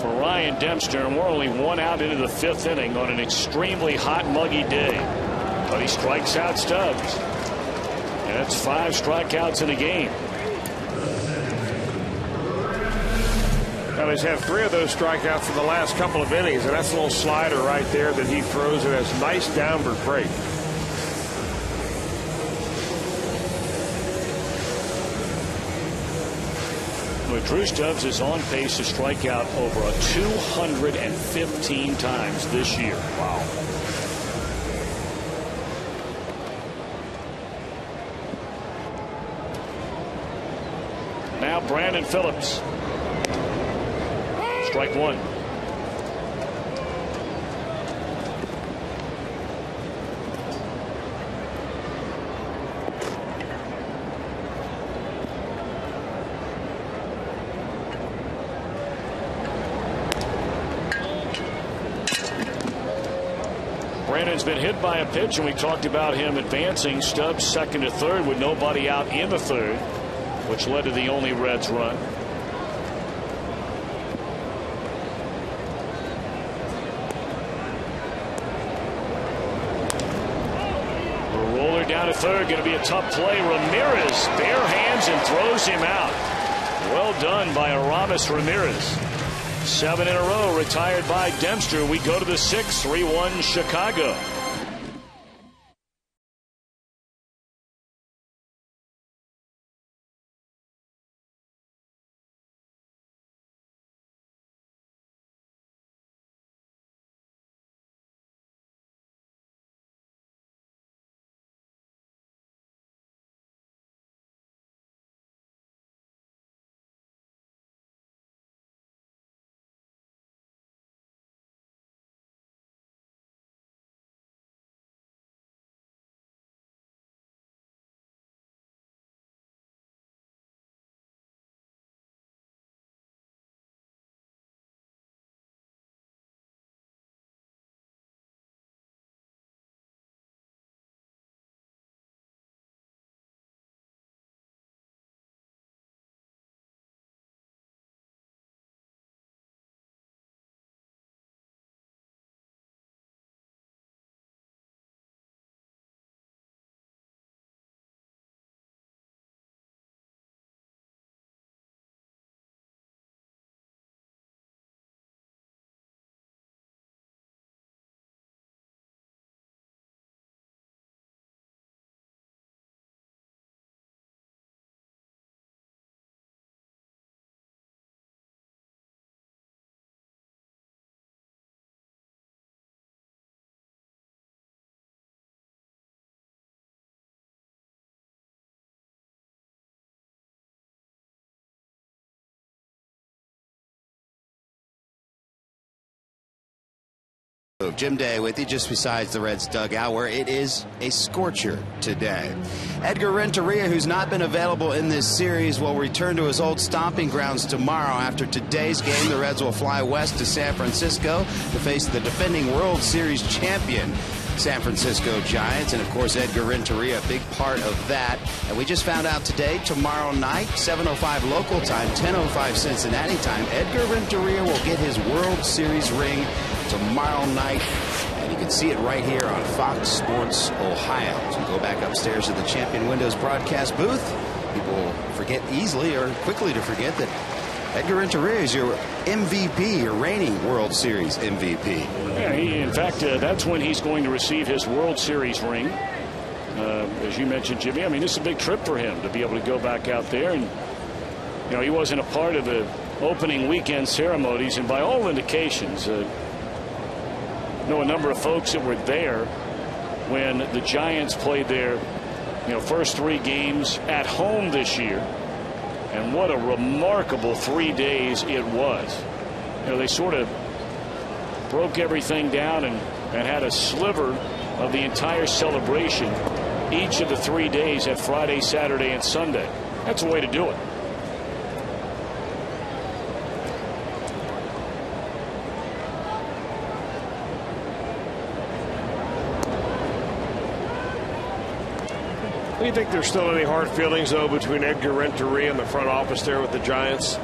[SPEAKER 1] for Ryan Dempster, and we're only 1 out into the 5th inning on an extremely hot, muggy day. But he strikes out Stubbs, and that's 5 strikeouts in a game.
[SPEAKER 2] Well, he's had 3 of those strikeouts in the last couple of innings, and that's a little slider right there that he throws. It has nice downward break.
[SPEAKER 1] Drew Stubbs is on pace to strike out over 215 times this year. Wow. Now Brandon Phillips. Strike 1. Brandon's been hit by a pitch, and we talked about him advancing. Stubbs 2nd to 3rd with nobody out in the 3rd, which led to the only Reds run. A roller down to 3rd, going to be a tough play. Ramirez bare hands and throws him out. Well done by Aramis Ramirez. 7 in a row retired by Dempster. We go to the 6th. 3-1 Chicago.
[SPEAKER 7] Jim Day with you just besides the Reds dugout, where it is a scorcher today. Edgar Renteria, who's not been available in this series, will return to his old stomping grounds tomorrow. After today's game, the Reds will fly west to San Francisco to face the defending World Series champion San Francisco Giants. And of course, Edgar Renteria, a big part of that. And we just found out today, tomorrow night, 7:05 local time, 10:05 Cincinnati time, Edgar Renteria will get his World Series ring tomorrow night. And you can see it right here on Fox Sports Ohio. As we go back upstairs to the Champion Windows broadcast booth, people forget easily or quickly to forget that Edgar Renteria is your MVP, your reigning World Series MVP.
[SPEAKER 1] Yeah, in fact, that's when he's going to receive his World Series ring. As you mentioned, Jimmy, I mean, this is a big trip for him to be able to go back out there. And, you know, he wasn't a part of the opening weekend ceremonies. And by all indications, know a number of folks that were there when the Giants played their first 3 games at home this year, and what a remarkable 3 days it was. They sort of broke everything down and had a sliver of the entire celebration each of the 3 days at Friday, Saturday, and Sunday. That's a way to do it.
[SPEAKER 2] you think there's still any hard feelings, though, between Edgar Renteria and the front office there with the Giants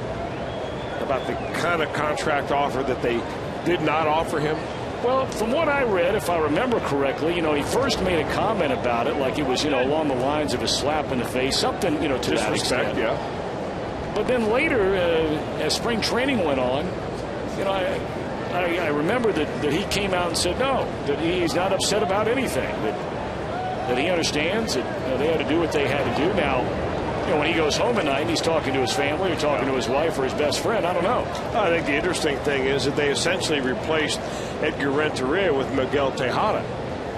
[SPEAKER 2] about the kind of contract offer that they did not offer him?
[SPEAKER 8] Well, from what I read, if I remember correctly, he first made a comment about it like it was, along the lines of a slap in the face, something, to that extent.
[SPEAKER 2] Yeah.
[SPEAKER 8] But then later, as spring training went on, I remember that he came out and said no, that he's not upset about anything, that he understands that they had to do what they had to do. Now, when he goes home at night and he's talking to his family or talking to his wife or his best friend, I don't know.
[SPEAKER 2] I think the interesting thing is that they essentially replaced Edgar Renteria with Miguel Tejada.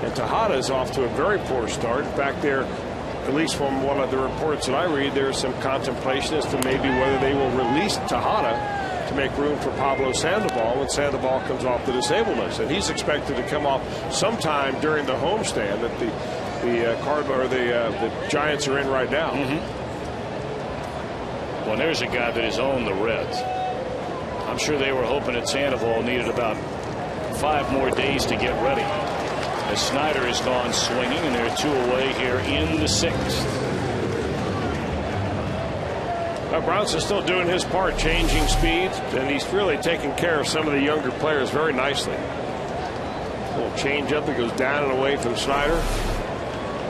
[SPEAKER 2] And Tejada is off to a very poor start. In fact, at least from one of the reports that I read, there's some contemplation as to maybe whether they will release Tejada to make room for Pablo Sandoval when Sandoval comes off the disabled list. And he's expected to come off sometime during the homestand that the Giants are in right now.
[SPEAKER 8] Well, there's a guy that has owned the Reds. I'm sure they were hoping that Sandoval needed about 5 more days to get ready. As Snyder has gone swinging, and they're 2 away here in the 6th.
[SPEAKER 2] Bronson's still doing his part, changing speeds, and he's really taking care of some of the younger players very nicely. A little change up that goes down and away from Snyder.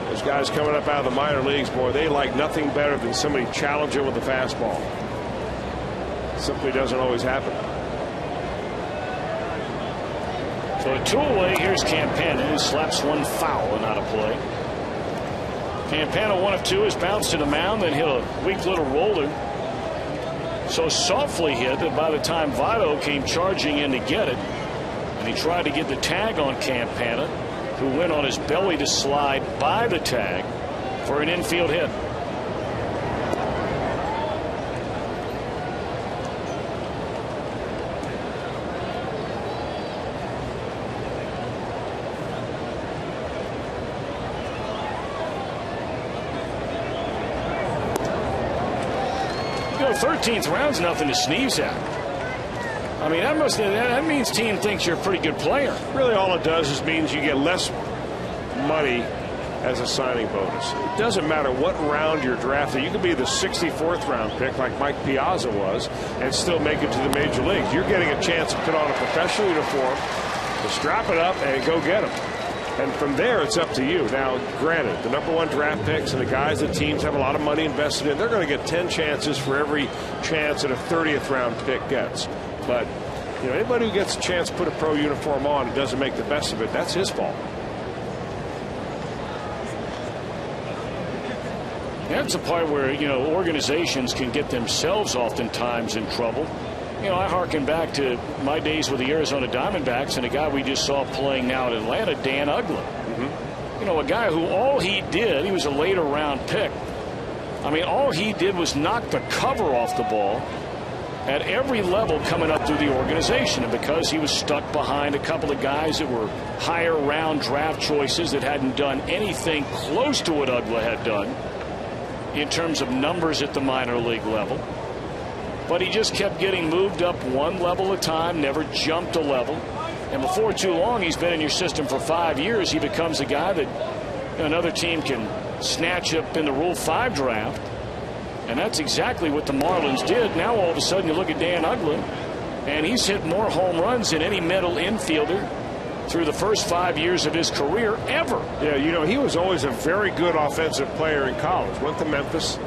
[SPEAKER 2] Those guys coming up out of the minor leagues, boy, they like nothing better than somebody challenging with the fastball. It simply doesn't always happen.
[SPEAKER 8] So at 2 away, here's Campana, who slaps one foul and out of play. Campana, 1 of 2, has bounced to the mound, then hit a weak little roller. So softly hit that by the time Votto came charging in to get it, and he tried to get the tag on Campana, who went on his belly to slide by the tag for an infield hit. You know, 13th round's nothing to sneeze at. I mean, that means team thinks you're a pretty good player.
[SPEAKER 2] Really, all it does is means you get less money as a signing bonus. It doesn't matter what round you're drafted. You could be the 64th round pick like Mike Piazza was and still make it to the major leagues. You're getting a chance to put on a professional uniform, to strap it up and go get them. And from there, it's up to you. Now, granted, the #1 draft picks and the guys that teams have a lot of money invested in, they're going to get 10 chances for every chance that a 30th round pick gets. But, anybody who gets a chance to put a pro uniform on and doesn't make the best of it, that's his fault.
[SPEAKER 8] That's the part where, organizations can get themselves oftentimes in trouble. I harken back to my days with the Arizona Diamondbacks and a guy we just saw playing now in Atlanta, Dan Uggla. A guy who all he did, he was a later round pick. I mean, all he did was knock the cover off the ball at every level coming up through the organization. And because he was stuck behind a couple of guys that were higher round draft choices that hadn't done anything close to what Uggla had done in terms of numbers at the minor league level. But he just kept getting moved up one level at a time, never jumped a level. And before too long, he's been in your system for 5 years. He becomes a guy that another team can snatch up in the Rule 5 draft. And that's exactly what the Marlins did. Now all of a sudden you look at Dan Uggla, and he's hit more home runs than any middle infielder through the first 5 years of his career ever.
[SPEAKER 2] Yeah, he was always a very good offensive player in college. Went to Memphis,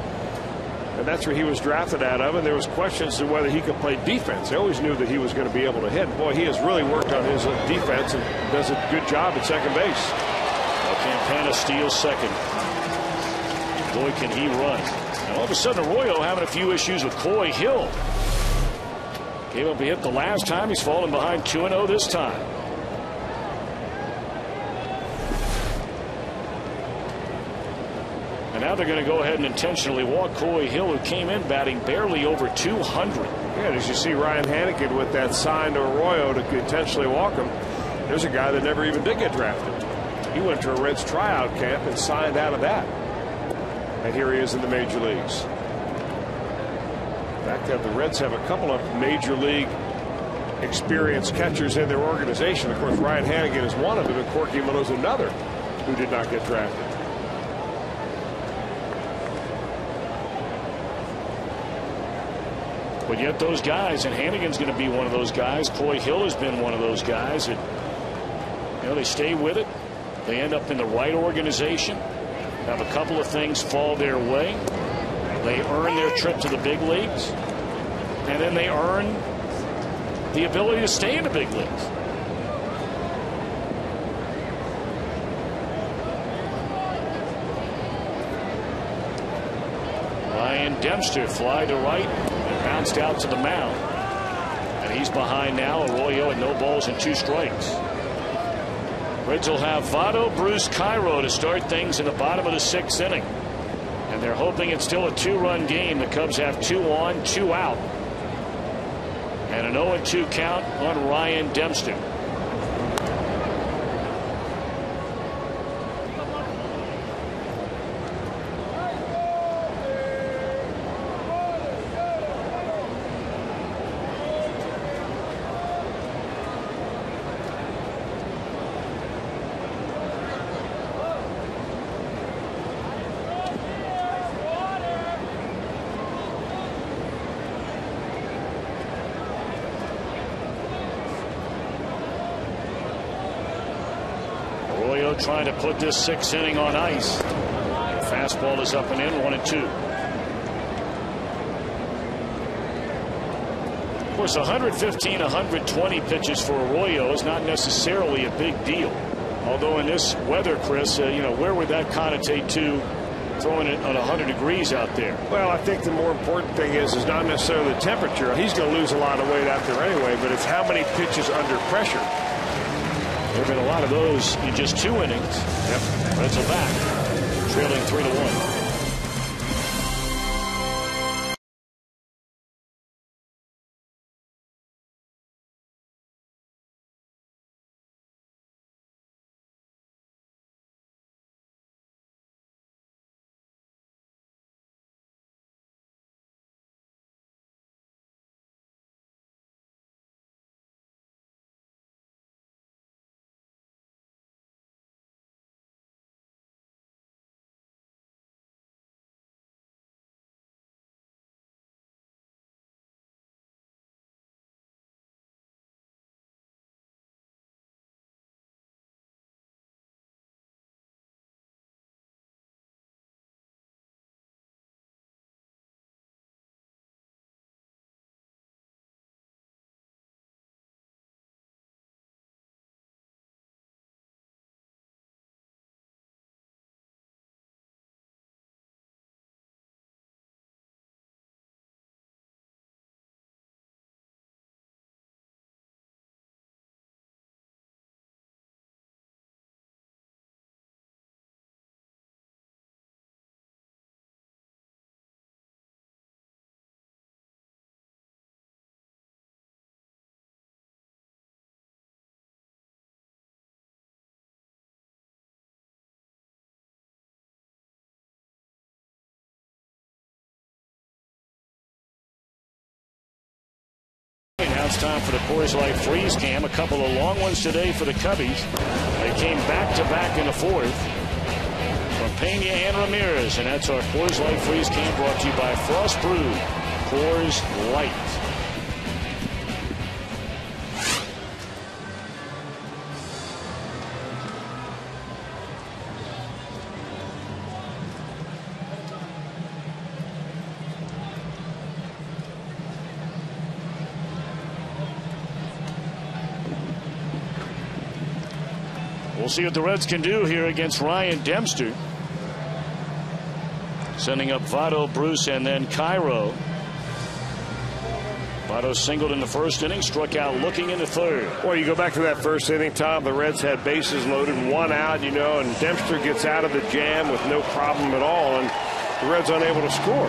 [SPEAKER 2] and that's where he was drafted out of, and there was questions as to whether he could play defense. They always knew that he was going to be able to hit. Boy, he has really worked on his defense and does a good job at second base.
[SPEAKER 8] Well, Campana steals second. Boy, can he run. And all of a sudden, Arroyo having a few issues with Coy Hill. Gave up a hit the last time. He's fallen behind 2-0 this time. And now they're going to go ahead and intentionally walk Coy Hill, who came in batting barely over 200.
[SPEAKER 2] Yeah, as you see Ryan Hannigan with that sign to Arroyo to intentionally walk him. There's a guy that never even did get drafted. He went to a Reds tryout camp and signed out of that. And here he is in the major leagues. In fact, the Reds have a couple of major league experienced catchers in their organization. Of course, Ryan Hannigan is one of them, and Corky Miller's another who did not get drafted.
[SPEAKER 8] But yet those guys, and Hannigan's going to be one of those guys. Coy Hill has been one of those guys that, you know, they stay with it. They end up in the right organization. Have a couple of things fall their way. They earn their trip to the big leagues. And then they earn the ability to stay in the big leagues. Ryan Dempster fly to right and bounced out to the mound. And he's behind now. Arroyo at no balls and 2 strikes. Reds will have Votto, Bruce, Cairo to start things in the bottom of the 6th inning. And they're hoping it's still a 2-run game. The Cubs have 2 on, 2 out. And an 0-2 count on Ryan Dempster. Trying to put this 6th inning on ice. Fastball is up and in, 1-2. Of course, 115, 120 pitches for Arroyo is not necessarily a big deal. Although in this weather, Chris, you know, where would that connotate to throwing it on 100 degrees out there?
[SPEAKER 2] Well, I think the more important thing is not necessarily the temperature. He's going to lose a lot of weight out there anyway, but it's how many pitches under pressure.
[SPEAKER 8] There have been a lot of those in just 2 innings. Yep. Reds are back, trailing 3-1. Now it's time for the Coors Light Freeze Cam. A couple of long ones today for the Cubbies. They came back-to-back in the 4th from Pena and Ramirez. And that's our Coors Light Freeze Cam, brought to you by Frost Brew Coors Light. We'll see what the Reds can do here against Ryan Dempster. Sending up Votto, Bruce, and then Cairo. Votto singled in the 1st inning, struck out looking in the 3rd.
[SPEAKER 2] Well, you go back to that 1st inning, Tom. The Reds had bases loaded, 1 out, you know, and Dempster gets out of the jam with no problem at all, and the Reds unable to score.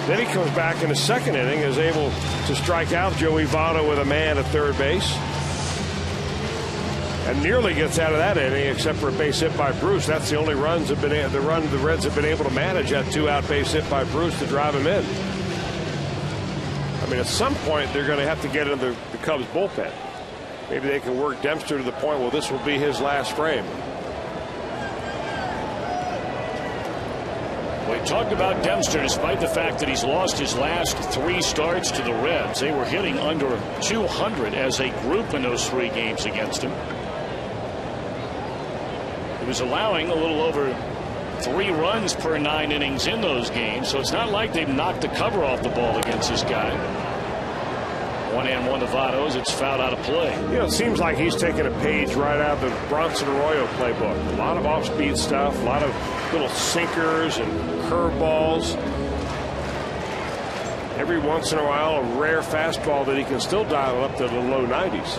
[SPEAKER 2] Then he comes back in the 2nd inning, is able to strike out Joey Votto with a man at 3rd base. And nearly gets out of that inning, except for a base hit by Bruce. That's the only the Reds have been able to manage, that 2-out base hit by Bruce to drive him in. I mean, at some point they're going to have to get into the Cubs bullpen. Maybe they can work Dempster to the point, well, this will be his last frame.
[SPEAKER 8] Talked about Dempster, despite the fact that he's lost his last 3 starts to the Reds. They were hitting under 200 as a group in those 3 games against him. He was allowing a little over 3 runs per 9 innings in those games, so it's not like they've knocked the cover off the ball against this guy. 1-1 to Votto as it's fouled out of play.
[SPEAKER 2] You know, it seems like he's taking a page right out of the Bronson Arroyo playbook. A lot of off-speed stuff, a lot of little sinkers and curveballs. Every once in a while, a rare fastball that he can still dial up to the low 90s.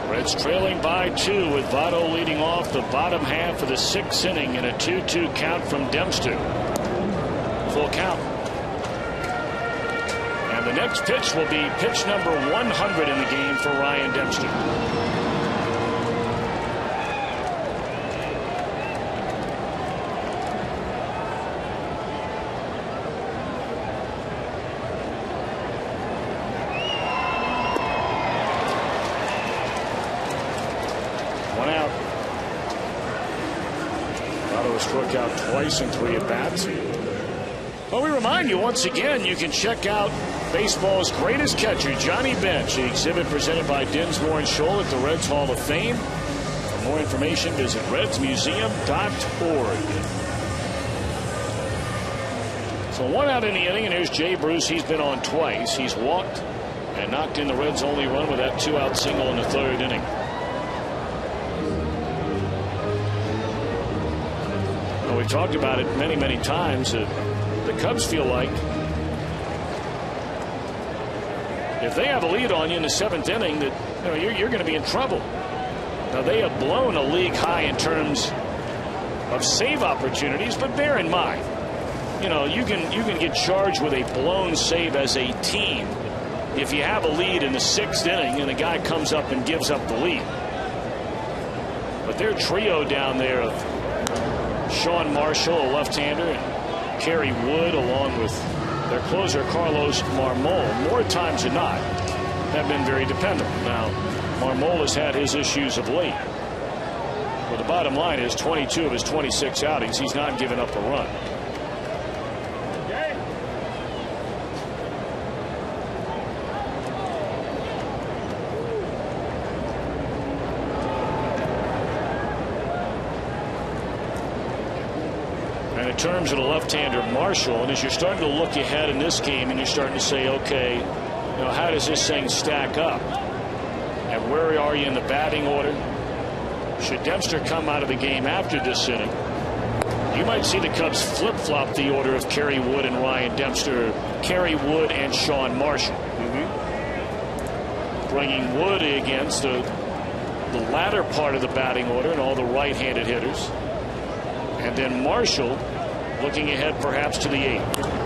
[SPEAKER 8] Reds trailing by 2 with Votto leading off the bottom half of the 6th inning in a 2-2 count from Dempster. Full count. And the next pitch will be pitch number 100 in the game for Ryan Dempster. Struck out twice in 3 at-bats. Well, we remind you once again, you can check out baseball's greatest catcher, Johnny Bench, the exhibit presented by Dinsmore and Scholl at the Reds Hall of Fame. For more information, visit redsmuseum.org. So 1 out in the inning, and here's Jay Bruce. He's been on twice. He's walked and knocked in the Reds' only run with that 2-out single in the 3rd inning. We've talked about it many, many times. The Cubs feel like if they have a lead on you in the 7th inning, that you're going to be in trouble. Now, they have blown a league high in terms of save opportunities, but bear in mind, you can get charged with a blown save as a team if you have a lead in the 6th inning and a guy comes up and gives up the lead. But their trio down there of Sean Marshall, a left-hander, and Kerry Wood, along with their closer Carlos Marmol, more times than not, have been very dependable. Now, Marmol has had his issues of late. But the bottom line is 22 of his 26 outings, he's not given up a run. In terms of the left-hander Marshall, and as you're starting to look ahead in this game and you're starting to say, okay, how does this thing stack up? And where are you in the batting order? Should Dempster come out of the game after this inning, you might see the Cubs flip-flop the order of Kerry Wood and Ryan Dempster, Kerry Wood and Sean Marshall. Bringing Wood against the latter part of the batting order and all the right-handed hitters. And then Marshall looking ahead perhaps to the 8th.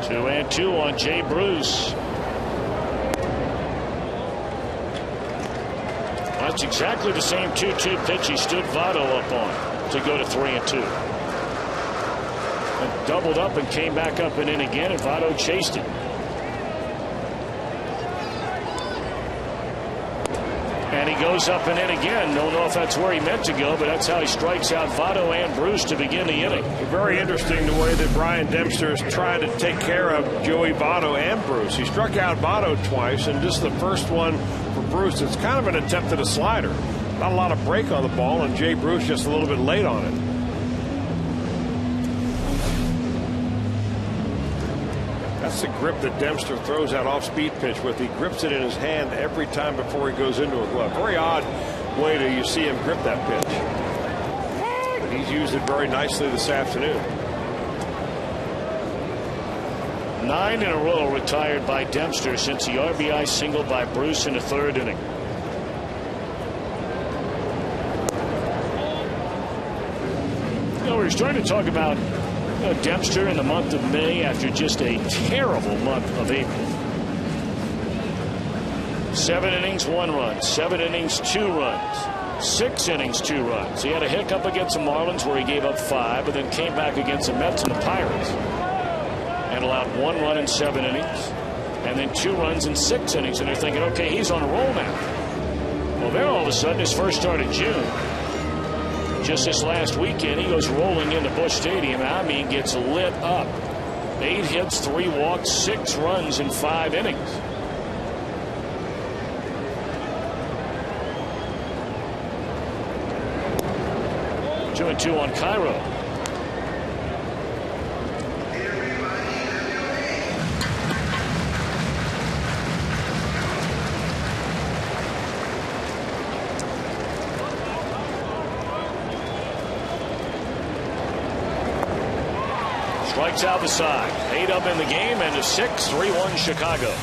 [SPEAKER 8] Two and two on Jay Bruce. That's exactly the same 2-2 pitch he stood Votto up on to go to 3-2. And doubled up and came back up and in again, and Votto chased it. And he goes up and in again. Don't know if that's where he meant to go, but that's how he strikes out Votto and Bruce to begin the inning.
[SPEAKER 2] Very interesting the way that Brian Dempster has tried to take care of Joey Votto and Bruce. He struck out Votto twice, and just the first one for Bruce, it's kind of an attempt at a slider. Not a lot of break on the ball, and Jay Bruce just a little bit late on it. That's the grip that Dempster throws that off-speed pitch with. He grips it in his hand every time before he goes into a glove. Very odd way to you see him grip that pitch. But he's used it very nicely this afternoon.
[SPEAKER 8] 9 in a row retired by Dempster since the RBI single by Bruce in the 3rd inning. You know, we're starting to talk about Dempster in the month of May after just a terrible month of April. 7 innings, 1 run. 7 innings, 2 runs. 6 innings, 2 runs. He had a hiccup against the Marlins where he gave up 5, but then came back against the Mets and the Pirates and allowed 1 run in 7 innings, and then 2 runs in 6 innings. And they're thinking, okay, he's on a roll now. Well, then all of a sudden, his first start in June, just this last weekend, he goes rolling into Busch Stadium, and I mean gets lit up. 8 hits, 3 walks, 6 runs in 5 innings. Two and 2 on Cairo. Strikes out the side. 8 up in the game, and a 6, 3-1 Chicago.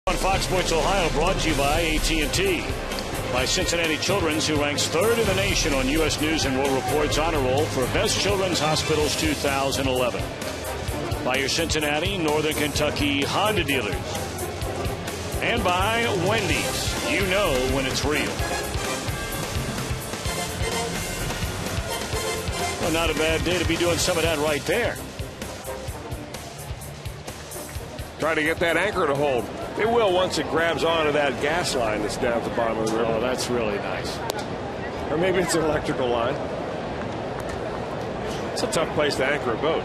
[SPEAKER 8] On Fox Sports Ohio, brought to you by AT&T. By Cincinnati Children's, who ranks 3rd in the nation on U.S. News and World Report's honor roll for Best Children's Hospitals 2011. By your Cincinnati, Northern Kentucky Honda dealers. And by Wendy's. You know when it's real. Well, not a bad day to be doing some of that right there.
[SPEAKER 2] Trying to get that anchor to hold. It will once it grabs onto that gas line that's down at the bottom of the river.
[SPEAKER 8] Oh, that's really nice.
[SPEAKER 2] Or maybe it's an electrical line. It's a tough place to anchor a boat.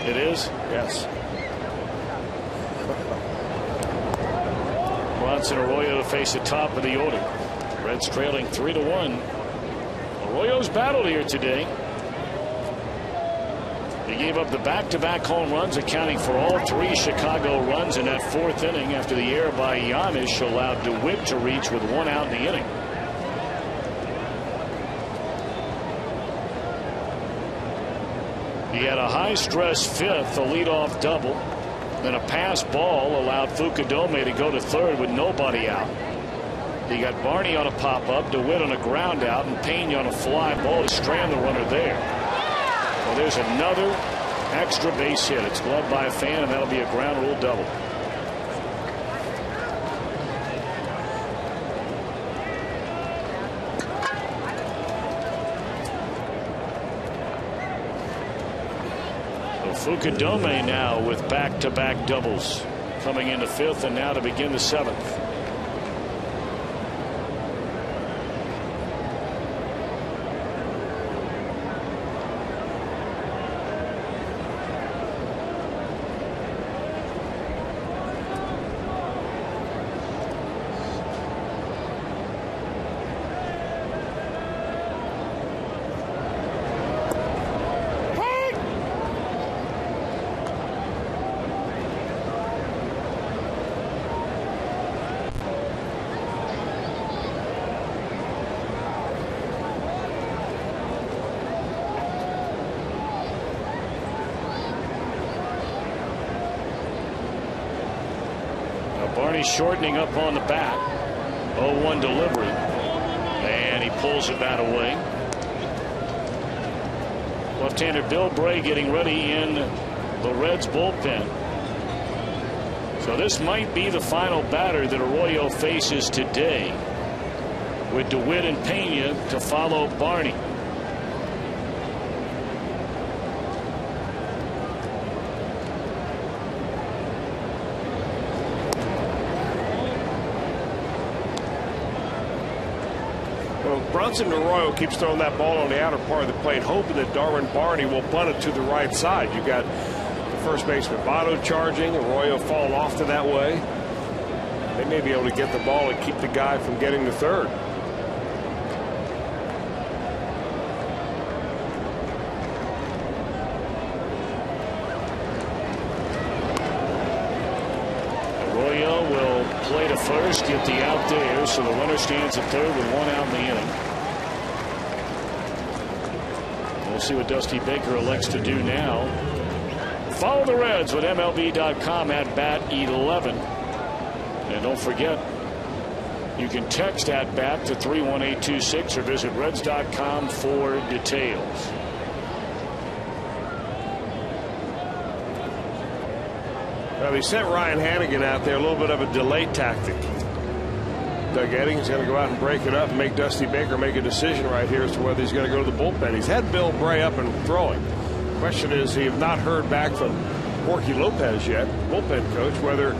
[SPEAKER 8] It is?
[SPEAKER 2] Yes.
[SPEAKER 8] Bronson Arroyo to face the top of the order. Reds trailing 3-1. Arroyo's battled here today. He gave up the back-to-back home runs, accounting for all 3 Chicago runs in that 4th inning after the error by Giannis allowed DeWitt to reach with 1 out in the inning. He had a high-stress 5th, a leadoff double. Then a pass ball allowed Fukudome to go to 3rd with nobody out. He got Barney on a pop-up, DeWitt on a ground out, and Pena on a fly ball to strand the runner there. Well, there's another extra base hit. It's gloved by a fan, and that'll be a ground rule double. Fukudome now with back-to-back doubles, coming into 5th and now to begin the 7th. Barney shortening up on the bat. 0-1 delivery. And he pulls the bat away. Left-hander Bill Bray getting ready in the Reds bullpen. So this might be the final batter that Arroyo faces today, with DeWitt and Pena to follow Barney.
[SPEAKER 2] Bronson Arroyo keeps throwing that ball on the outer part of the plate, hoping that Darwin Barney will bunt it to the right side. You got the first baseman Votto charging. Arroyo fall off to that way. They may be able to get the ball and keep the guy from getting to third.
[SPEAKER 8] Arroyo will play to first, get the out there, so the runner stands at third with 1 out in the inning. We'll see what Dusty Baker elects to do now. Follow the Reds with MLB.com at bat 11. And don't forget, you can text at bat to 31826 or visit Reds.com for details.
[SPEAKER 2] Now they sent Ryan Hannigan out there, a little bit of a delay tactic. Doug Eddings going to go out and break it up and make Dusty Baker make a decision right here as to whether he's going to go to the bullpen. He's had Bill Bray up and throwing. The question is, he have not heard back from Porky Lopez yet, bullpen coach, whether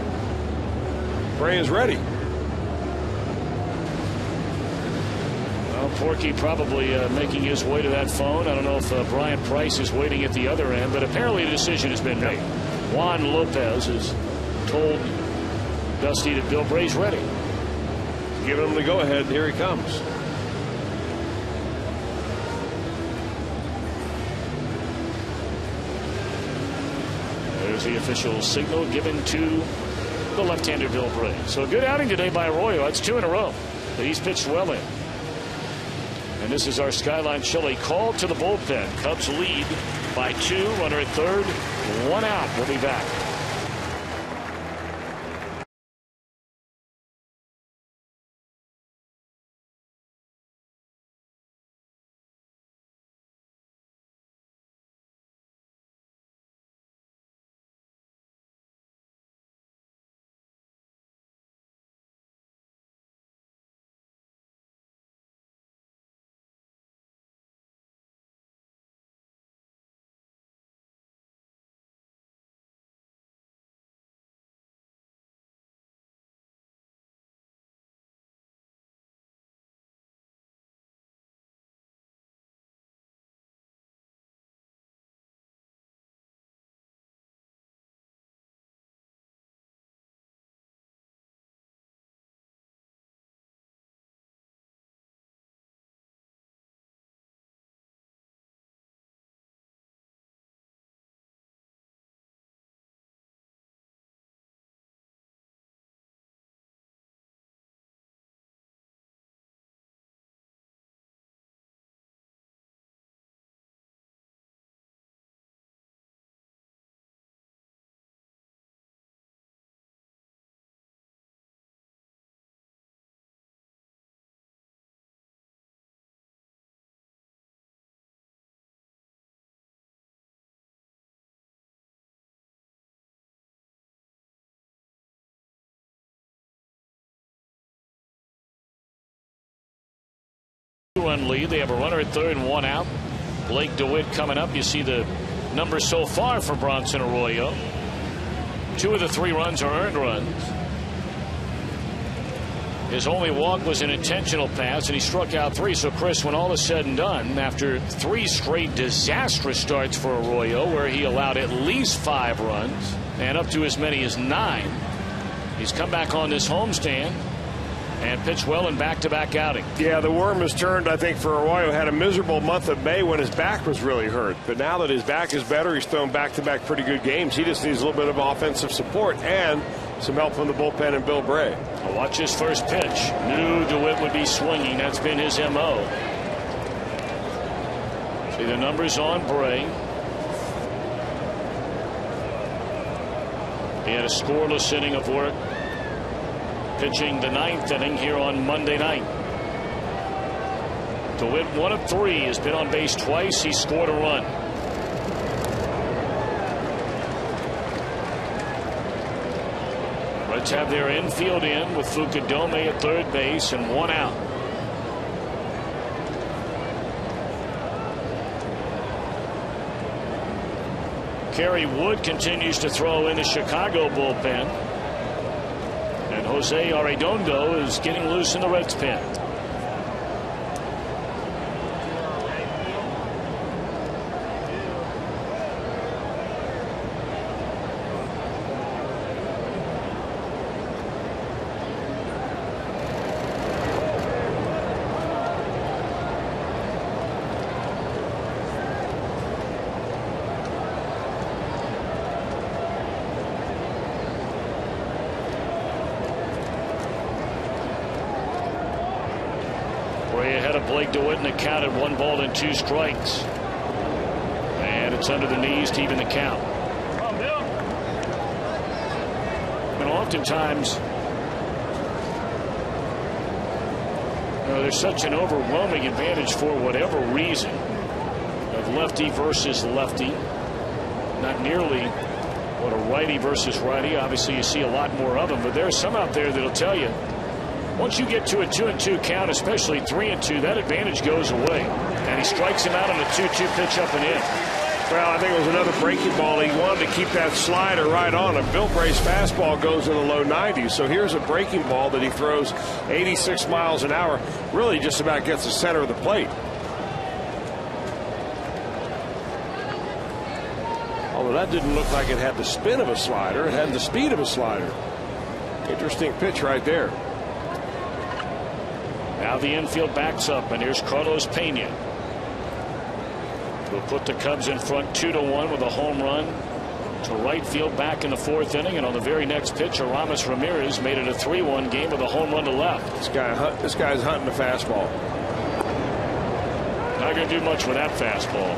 [SPEAKER 2] Bray is ready.
[SPEAKER 8] Well, Porky probably making his way to that phone. I don't know if Brian Price is waiting at the other end, but apparently a decision has been made. Juan Lopez has told Dusty that Bill Bray's ready.
[SPEAKER 2] Giving him the go-ahead. Here he comes.
[SPEAKER 8] There's the official signal given to the left-hander Bill Bray. So a good outing today by Arroyo. That's 2 in a row that he's pitched well in. And this is our Skyline Chili call to the bullpen. Cubs lead by 2. Runner at third. 1 out. We'll be back. Run lead. They have a runner at third and 1 out. Blake DeWitt coming up. You see the numbers so far for Bronson Arroyo. 2 of the 3 runs are earned runs. His only walk was an intentional pass, and he struck out 3. So, Chris, when all is said and done, after 3 straight disastrous starts for Arroyo, where he allowed at least 5 runs and up to as many as 9, he's come back on this homestand and pitched well in back-to-back outings.
[SPEAKER 2] Yeah, the worm has turned, I think, for Arroyo. Had a miserable month of May when his back was really hurt. But now that his back is better, he's thrown back-to-back pretty good games. He just needs a little bit of offensive support and some help from the bullpen and Bill Bray.
[SPEAKER 8] Well, watch his first pitch. Knew DeWitt would be swinging. That's been his M.O. See the numbers on Bray. He had a scoreless inning of work, pitching the 9th inning here on Monday night. DeWitt, 1 of 3, has been on base twice. He scored a run. Reds have their infield in with Fukudome at third base and 1 out. Kerry Wood continues to throw in the Chicago bullpen. And Jose Arredondo is getting loose in the Reds pen. Blake DeWitt in the count at 1 ball and 2 strikes. And it's under the knees to even the count. And oftentimes, there's such an overwhelming advantage for whatever reason of lefty versus lefty. Not nearly what a righty versus righty. Obviously, you see a lot more of them, but there's some out there that'll tell you, once you get to a 2-2 count, especially 3-2, that advantage goes away. And he strikes him out on a 2-2 pitch up and in.
[SPEAKER 2] Well, I think it was another breaking ball. He wanted to keep that slider right on him. Bill Bray's fastball goes in the low 90s. So here's a breaking ball that he throws 86 miles an hour. Really just about gets the center of the plate. Although that didn't look like it had the spin of a slider. It had the speed of a slider. Interesting pitch right there.
[SPEAKER 8] Now the infield backs up, and here's Carlos Pena. Will put the Cubs in front 2-1 with a home run to right field back in the 4th inning. And on the very next pitch, Aramis Ramirez made it a 3-1 game with a home run to left.
[SPEAKER 2] This guy's hunting the fastball.
[SPEAKER 8] Not going to do much with that fastball.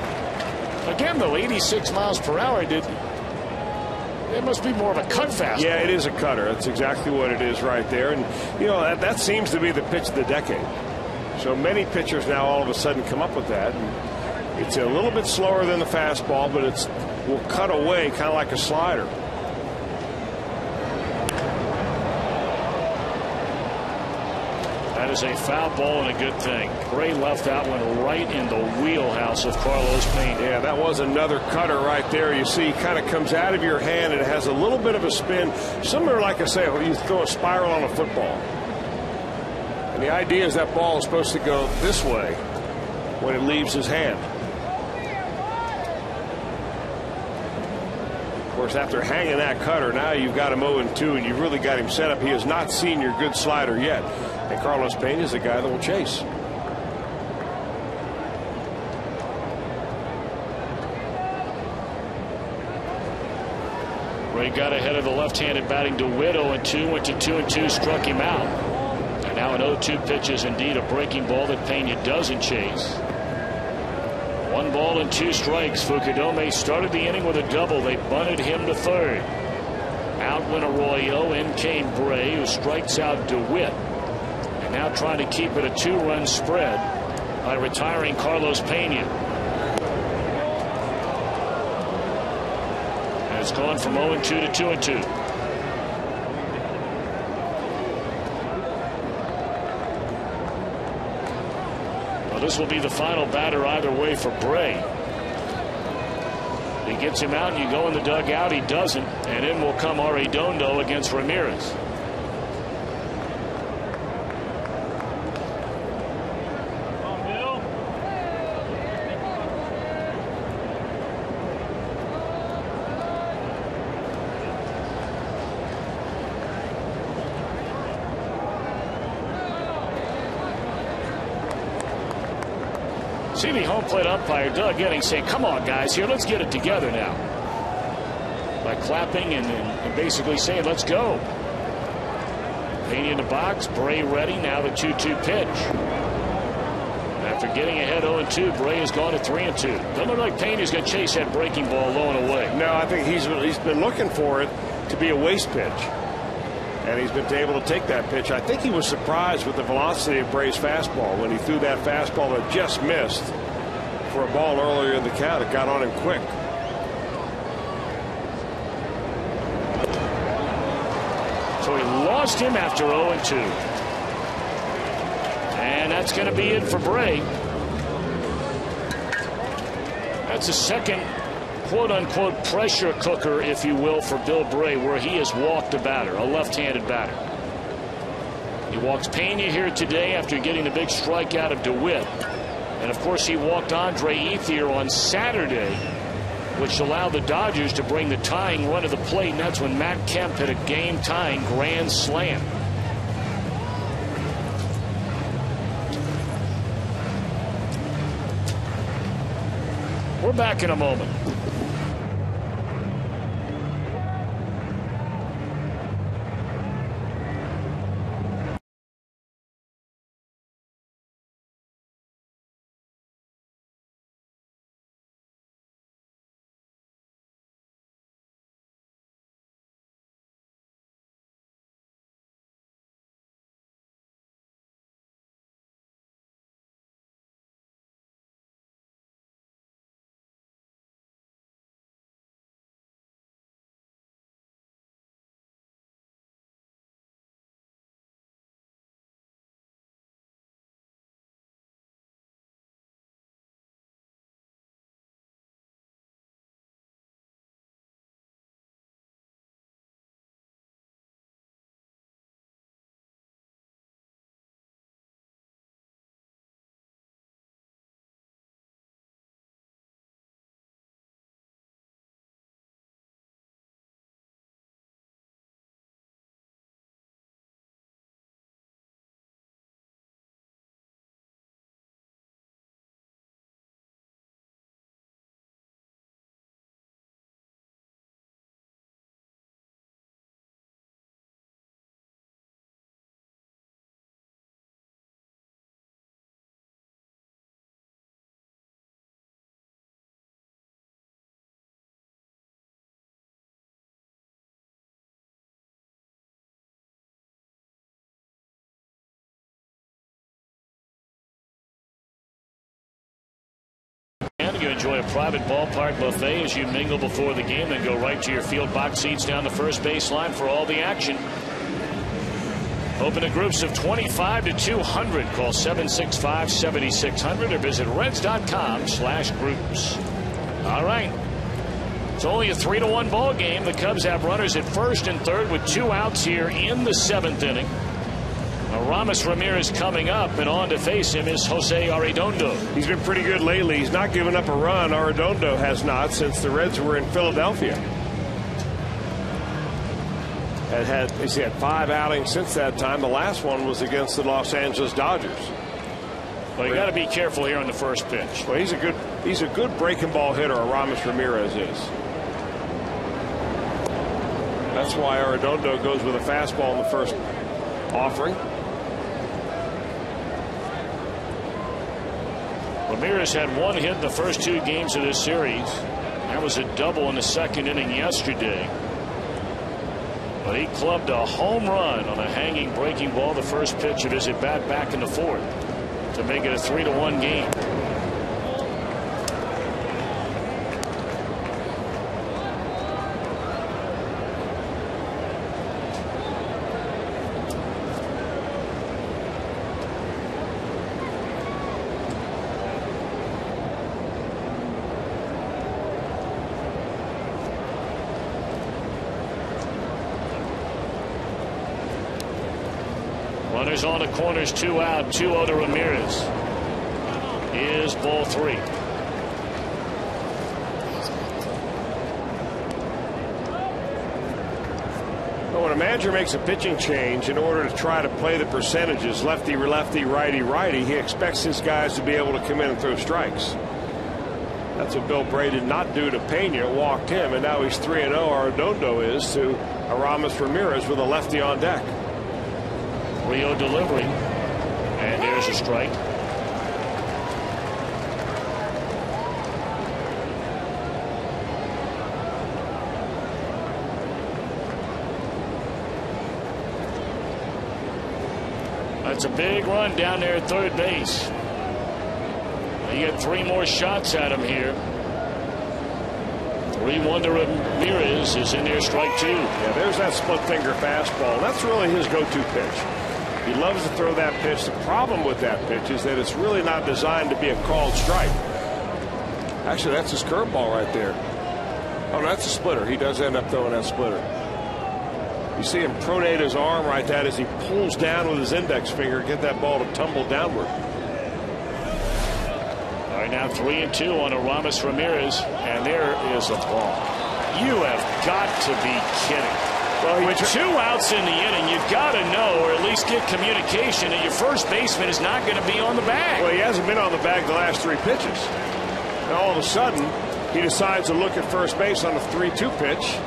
[SPEAKER 8] Again, though, 86 miles per hour. It must be more of a cut fastball.
[SPEAKER 2] Yeah, it is a cutter. That's exactly what it is right there. And, that seems to be the pitch of the decade. So many pitchers now all of a sudden come up with that. And it's a little bit slower than the fastball, but it will cut away kind of like a slider.
[SPEAKER 8] That is a foul ball and a good thing. Bray left that one right in the wheelhouse of Carlos Pena.
[SPEAKER 2] Yeah, that was another cutter right there. You see, kind of comes out of your hand and it has a little bit of a spin. Similar, like I say, when you throw a spiral on a football. And the idea is that ball is supposed to go this way when it leaves his hand. Of course, after hanging that cutter, now you've got him 0-2, and you've really got him set up. He has not seen your good slider yet. And Carlos Pena is the guy that will chase.
[SPEAKER 8] Ray got ahead of the left-handed batting DeWitt. 0-2, went to 2-2, struck him out. And now an 0-2 pitch is indeed a breaking ball that Pena doesn't chase. 1 ball and 2 strikes. Fukudome started the inning with a double. They bunted him to third. Out went Arroyo. In came Bray, who strikes out DeWitt. And now trying to keep it a 2-run spread by retiring Carlos Pena. And it's gone from 0-2 to 2-2. Well, this will be the final batter either way for Bray. The gets him out, and you go in the dugout. He doesn't, and in will come Arredondo against Ramirez. See the home plate umpire, Doug Edding, saying, come on, guys, here, let's get it together now. By clapping and basically saying, let's go. Pena in the box, Bray ready, now the 2-2 pitch. After getting ahead 0-2, Bray has gone to 3-2. Doesn't look like Pena's going to chase that breaking ball low and away.
[SPEAKER 2] No, I think he's been looking for it to be a waste pitch. And he's been able to take that pitch. I think he was surprised with the velocity of Bray's fastball when he threw that fastball that just missed for a ball earlier in the count. It got on him quick.
[SPEAKER 8] So he lost him after 0-2. And that's going to be it for Bray. That's a second quote-unquote pressure cooker, if you will, for Bill Bray, where he has walked a batter, a left-handed batter. He walks Pena here today after getting the big strikeout of DeWitt. And, of course, he walked Andre Ethier on Saturday, which allowed the Dodgers to bring the tying run to the plate, and that's when Matt Kemp hit a game-tying grand slam. We're back in a moment. You enjoy a private ballpark buffet as you mingle before the game, then go right to your field box seats down the first base line for all the action. Open to groups of 25 to 200. Call 765-7600 or visit Reds.com/groups. All right. It's only a 3-1 ball game. The Cubs have runners at first and third with 2 outs here in the 7th inning. Aramis Ramirez coming up, and on to face him is Jose Arredondo.
[SPEAKER 2] He's been pretty good lately. He's not given up a run. Arredondo has not since the Reds were in Philadelphia. He's had 5 outings since that time. The last one was against the Los Angeles Dodgers.
[SPEAKER 8] Well, you got to be careful here on the first pitch.
[SPEAKER 2] Well, he's a good breaking ball hitter. Aramis Ramirez is. That's why Arredondo goes with a fastball in the first offering.
[SPEAKER 8] Ramirez had 1 hit in the first 2 games of this series. That was a double in the second inning yesterday. But he clubbed a home run on a hanging breaking ball the first pitch of his at bat back in the 4th to make it a 3-1 game. Runners on the corners, 2 out, 2-0 to Ramirez. Is ball 3.
[SPEAKER 2] Well, when a manager makes a pitching change in order to try to play the percentages, lefty, lefty, righty, righty, he expects his guys to be able to come in and throw strikes. That's what Bill Bray did not do to Pena, walked him, and now he's 3-0. Arredondo is to Aramis Ramirez with a lefty on deck.
[SPEAKER 8] Rio delivery, and there's a strike. That's a big run down there at third base. You get 3 more shots at him here. 3-1 to Ramirez is in there, strike 2.
[SPEAKER 2] Yeah, there's that split finger fastball. That's really his go-to pitch. He loves to throw that pitch. The problem with that pitch is that it's really not designed to be a called strike. Actually, that's his curveball right there. Oh, no, that's a splitter. He does end up throwing that splitter. You see him pronate his arm right that as he pulls down with his index finger, get that ball to tumble downward.
[SPEAKER 8] All right, now 3-2 on Aramis Ramirez, and there is a ball. You have got to be kidding. Well, with 2 outs in the inning, you've got to know, or at least get communication, that your first baseman is not going to be on the bag.
[SPEAKER 2] Well, he hasn't been on the bag the last 3 pitches. Now, all of a sudden, he decides to look at first base on a 3-2 pitch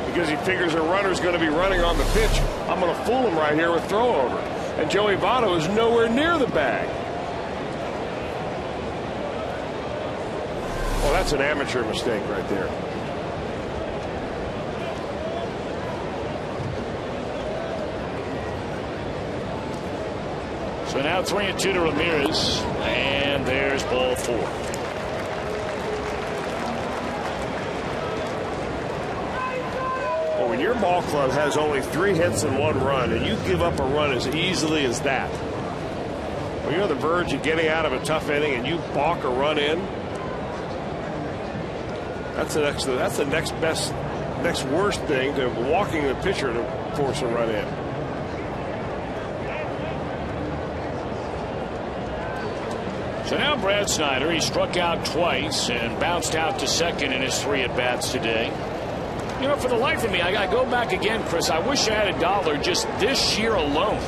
[SPEAKER 2] because he figures a runner's going to be running on the pitch. I'm going to fool him right here with throw over. And Joey Votto is nowhere near the bag. Well, that's an amateur mistake right there.
[SPEAKER 8] So now 3-2 to Ramirez, and there's ball 4.
[SPEAKER 2] Well, when your ball club has only 3 hits and 1 run, and you give up a run as easily as that, when you're on the verge of getting out of a tough inning and you balk a run in, that's the next worst thing to walking the pitcher to force a run in.
[SPEAKER 8] So now Brad Snyder, he struck out twice and bounced out to second in his 3 at-bats today. You know, for the life of me, I go back again, Chris. I wish I had $1 just this year alone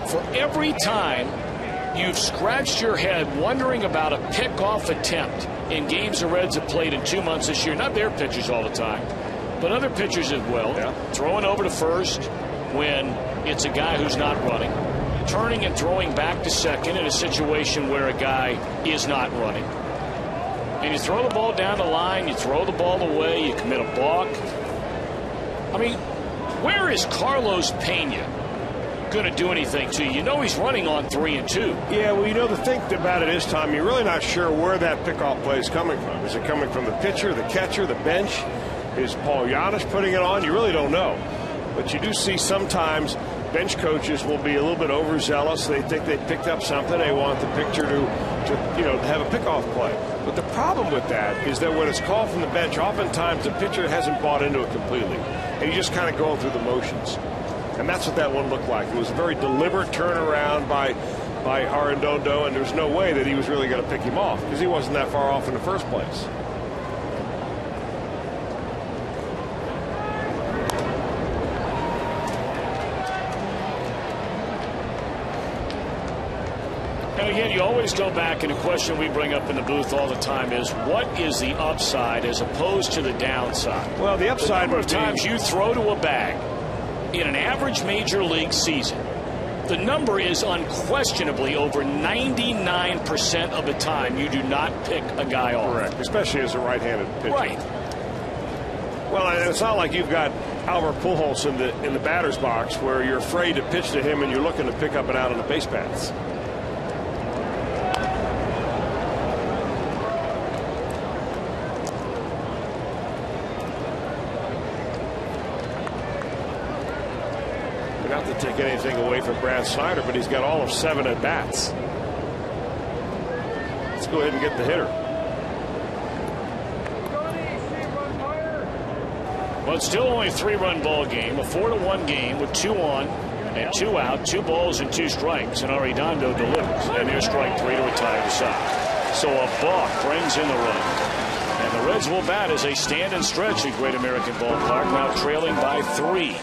[SPEAKER 8] for every time you've scratched your head wondering about a pickoff attempt in games the Reds have played in 2 months this year. Not their pitchers all the time, but other pitchers as well.
[SPEAKER 2] Yeah.
[SPEAKER 8] Throwing over to first when it's a guy who's not running. Turning and throwing back to second in a situation where a guy is not running. And you throw the ball down the line, you throw the ball away, you commit a balk. I mean, where is Carlos Pena going to do anything to you? You know he's running on 3-2.
[SPEAKER 2] Yeah, well, you know, the thing about it is, Tom, you're really not sure where that pickoff play is coming from. Is it coming from the pitcher, the catcher, the bench? Is Paul Giannis putting it on? You really don't know. But you do see sometimes bench coaches will be a little bit overzealous. They think they picked up something. They want the pitcher to have a pickoff play. But the problem with that is that when it's called from the bench, oftentimes the pitcher hasn't bought into it completely. And you just kind of going through the motions. And that's what that one looked like. It was a very deliberate turnaround by Arredondo, and there's no way that he was really going to pick him off because he wasn't that far off in the first place.
[SPEAKER 8] And again, you always go back, and a question we bring up in the booth all the time is, what is the upside as opposed to the downside?
[SPEAKER 2] Well, the upside,
[SPEAKER 8] the number of times you throw to a bag in an average major league season, the number is unquestionably over 99% of the time you do not pick a guy off.
[SPEAKER 2] Correct, especially as a right-handed pitcher.
[SPEAKER 8] Right.
[SPEAKER 2] Well, and it's not like you've got Albert Pujols in the batter's box where you're afraid to pitch to him and you're looking to pick up and out on the base paths. Not to take anything away from Brad Snyder, but he's got all of 7 at bats. Let's go ahead and get the hitter. Well,
[SPEAKER 8] it's still only a 3-run ball game, a 4-1 game with 2 on And 2 out, 2 balls and 2 strikes, and Arredondo delivers. And there's strike 3 to retire the side. So a balk brings in the run. And the Reds will bat as they stand and stretch at Great American Ballpark, now trailing by 3.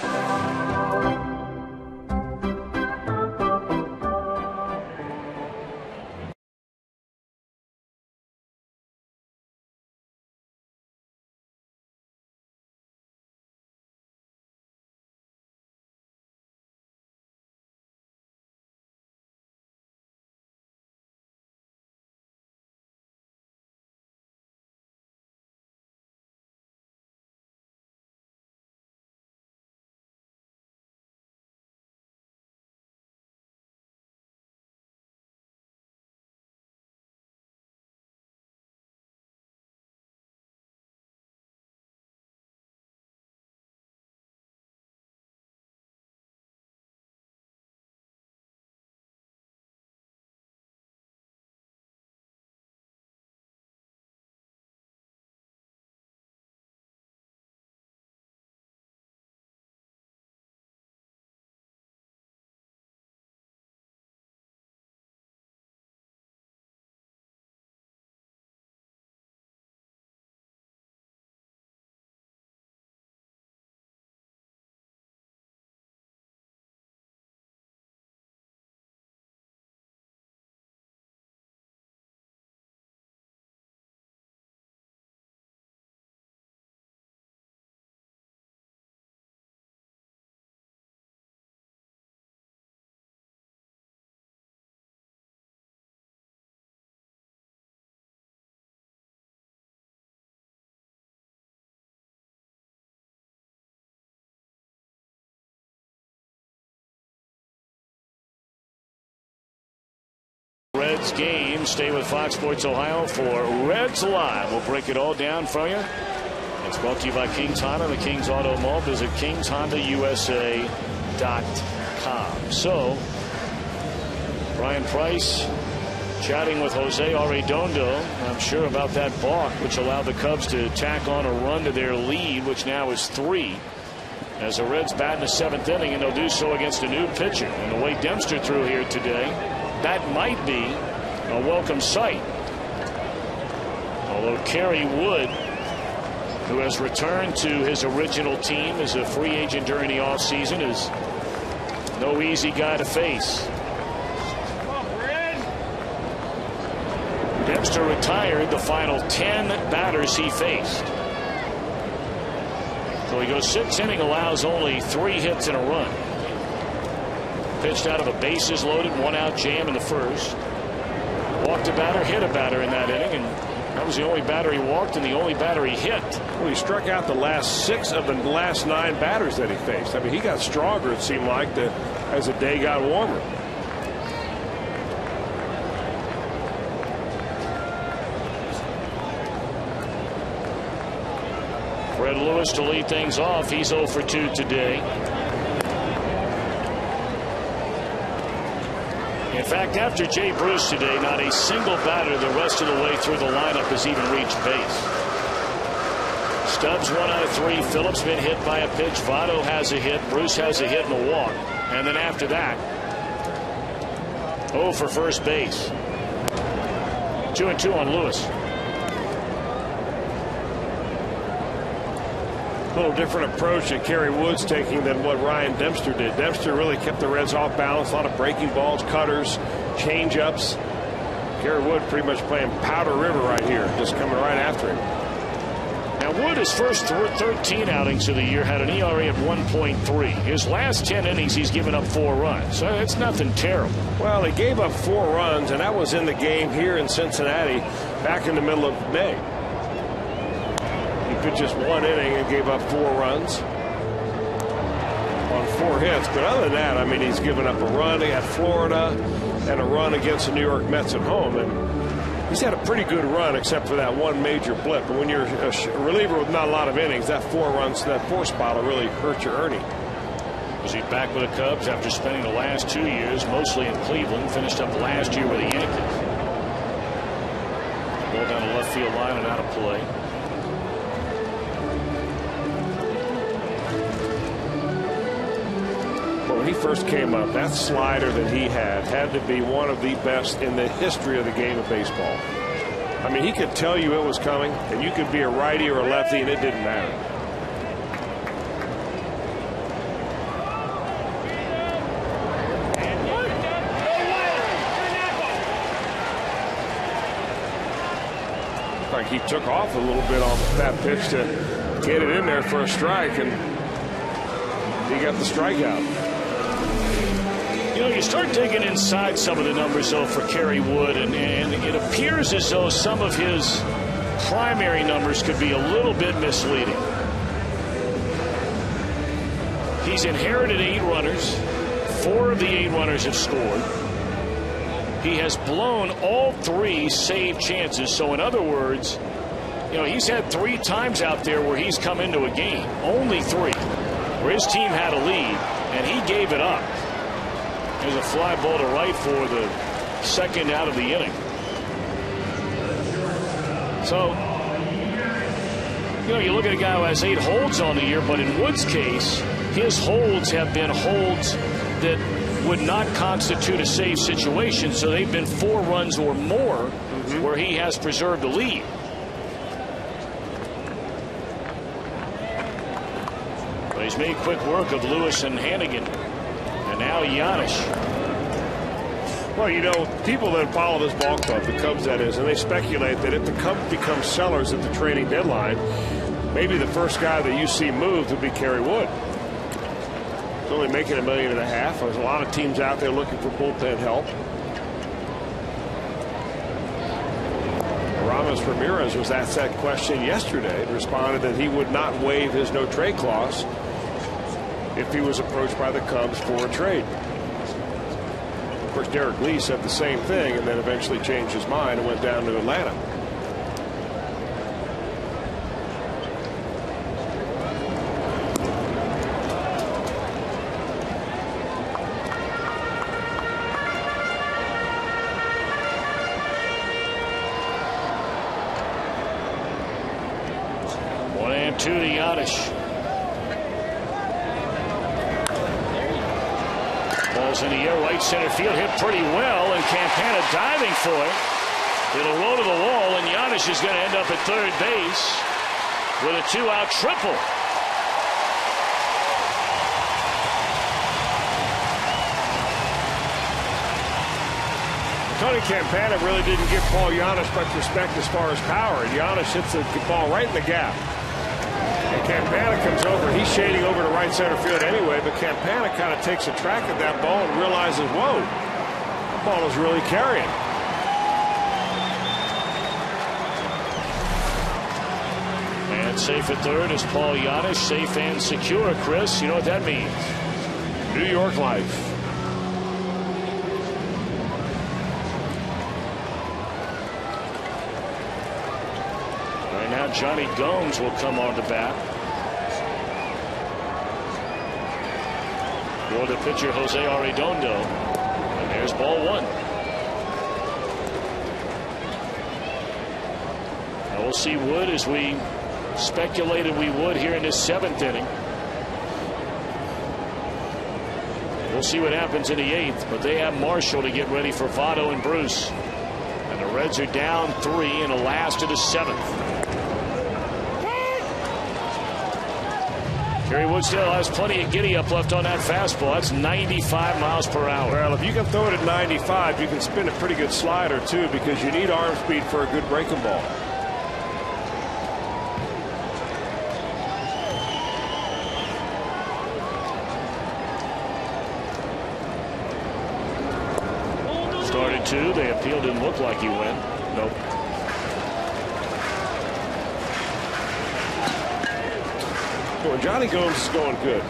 [SPEAKER 8] Reds game. Stay with Fox Sports Ohio for Reds Live. We'll break it all down for you. It's brought to you by Kings Honda, the Kings Auto Mall. Visit KingsHondaUSA.com. So, Brian Price chatting with Jose Arredondo, I'm sure, about that balk, which allowed the Cubs to tack on a run to their lead, which now is 3. As the Reds bat in the 7th inning, and they'll do so against a new pitcher. And the way Dempster threw here today, that might be a welcome sight. Although Kerry Wood, who has returned to his original team as a free agent during the offseason, is no easy guy to face. Dempster retired the final 10 batters he faced. So he goes 6 innings, allows only 3 hits and a run. Pitched out of a bases loaded, 1-out jam in the first. Walked a batter, hit a batter in that inning, and that was the only batter he walked and the only batter he hit.
[SPEAKER 2] Well, he struck out the last 6 of the last 9 batters that he faced. I mean, he got stronger, it seemed like, as the day got warmer.
[SPEAKER 8] Fred Lewis to lead things off. He's 0 for 2 today. In fact, after Jay Bruce today, not a single batter the rest of the way through the lineup has even reached base. Stubbs 1 out of 3. Phillips been hit by a pitch. Votto has a hit. Bruce has a hit and a walk. And then after that, 0 for first base. 2-2 on Lewis.
[SPEAKER 2] A little different approach that Kerry Wood's taking than what Ryan Dempster did. Dempster really kept the Reds off balance. A lot of breaking balls, cutters, change-ups. Kerry Wood pretty much playing Powder River right here, just coming right after him.
[SPEAKER 8] Now, Wood, his first 13 outings of the year, had an ERA of 1.3. His last 10 innings, he's given up 4 runs. So it's nothing terrible.
[SPEAKER 2] Well, he gave up 4 runs, and that was in the game here in Cincinnati back in the middle of May. He pitched just 1 inning and gave up 4 runs on 4 hits. But other than that, I mean, he's given up a run at Florida and a run against the New York Mets at home. And he's had a pretty good run except for that 1 major blip. But when you're a reliever with not a lot of innings, that 4 runs, that 4 spot will really hurt your earning.
[SPEAKER 8] Was he back with the Cubs after spending the last 2 years mostly in Cleveland? Finished up last year with the Yankees. Ball down the left field line and out of play.
[SPEAKER 2] when he first came up, that slider that he had to be one of the best in the history of the game of baseball. I mean, he could tell you it was coming, and you could be a righty or a lefty, and it didn't matter. Like he took off a little bit on that pitch to get it in there for a strike, and he got the strikeout.
[SPEAKER 8] You know, you start digging inside some of the numbers, though, for Kerry Wood, and it appears as though some of his primary numbers could be a little bit misleading. He's inherited 8 runners. 4 of the 8 runners have scored. He has blown all 3 save chances. So in other words, you know, he's had 3 times out there where he's come into a game, only 3, where his team had a lead and he gave it up. There's a fly ball to right for the second out of the inning. So, you know, you look at a guy who has 8 holds on the year, but in Wood's case, his holds have been holds that would not constitute a save situation, so they've been 4 runs or more where he has preserved the lead. But he's made quick work of Lewis and Hannigan, and now Giannis.
[SPEAKER 2] Well, you know, people that follow this ball club, the Cubs that is, and they speculate that if the Cubs become sellers at the trading deadline, maybe the first guy that you see moved would be Kerry Wood. He's only making $1.5 million. There's a lot of teams out there looking for bullpen help. Ramos Ramirez was asked that question yesterday and responded that he would not waive his no-trade clause if he was approached by the Cubs for a trade. Of course, Derek Lee said the same thing and then eventually changed his mind and went down to Atlanta.
[SPEAKER 8] To Giannis. Ball's in the air, right center field, hit pretty well, and Campana diving for it. It'll roll to the wall, and Giannis is going to end up at third base with a 2-out triple.
[SPEAKER 2] Tony Campana really didn't give Paul Giannis much respect as far as power, and Giannis hits the ball right in the gap. And Campana comes over. He's shading over to right center field anyway, but Campana kind of takes a track at that ball and realizes, whoa, that ball is really carrying.
[SPEAKER 8] And safe at third is Paul Giannis. Safe and secure, Chris. You know what that means.
[SPEAKER 2] New York life.
[SPEAKER 8] Now Johnny Gomes will come on the bat. For the pitcher, Jose Arredondo. And there's ball 1. Now we'll see Wood as we speculated we would here in this 7th inning. We'll see what happens in the 8th, but they have Marshall to get ready for Votto and Bruce. And the Reds are down 3 in the last of the 7th. Kerry Wood still has plenty of giddy-up left on that fastball. That's 95 miles per hour.
[SPEAKER 2] Well, if you can throw it at 95, you can spin a pretty good slider, too, because you need arm speed for a good breaking ball.
[SPEAKER 8] Started 2. They appealed. Didn't look like he went. Nope.
[SPEAKER 2] When Johnny Gomes is going good,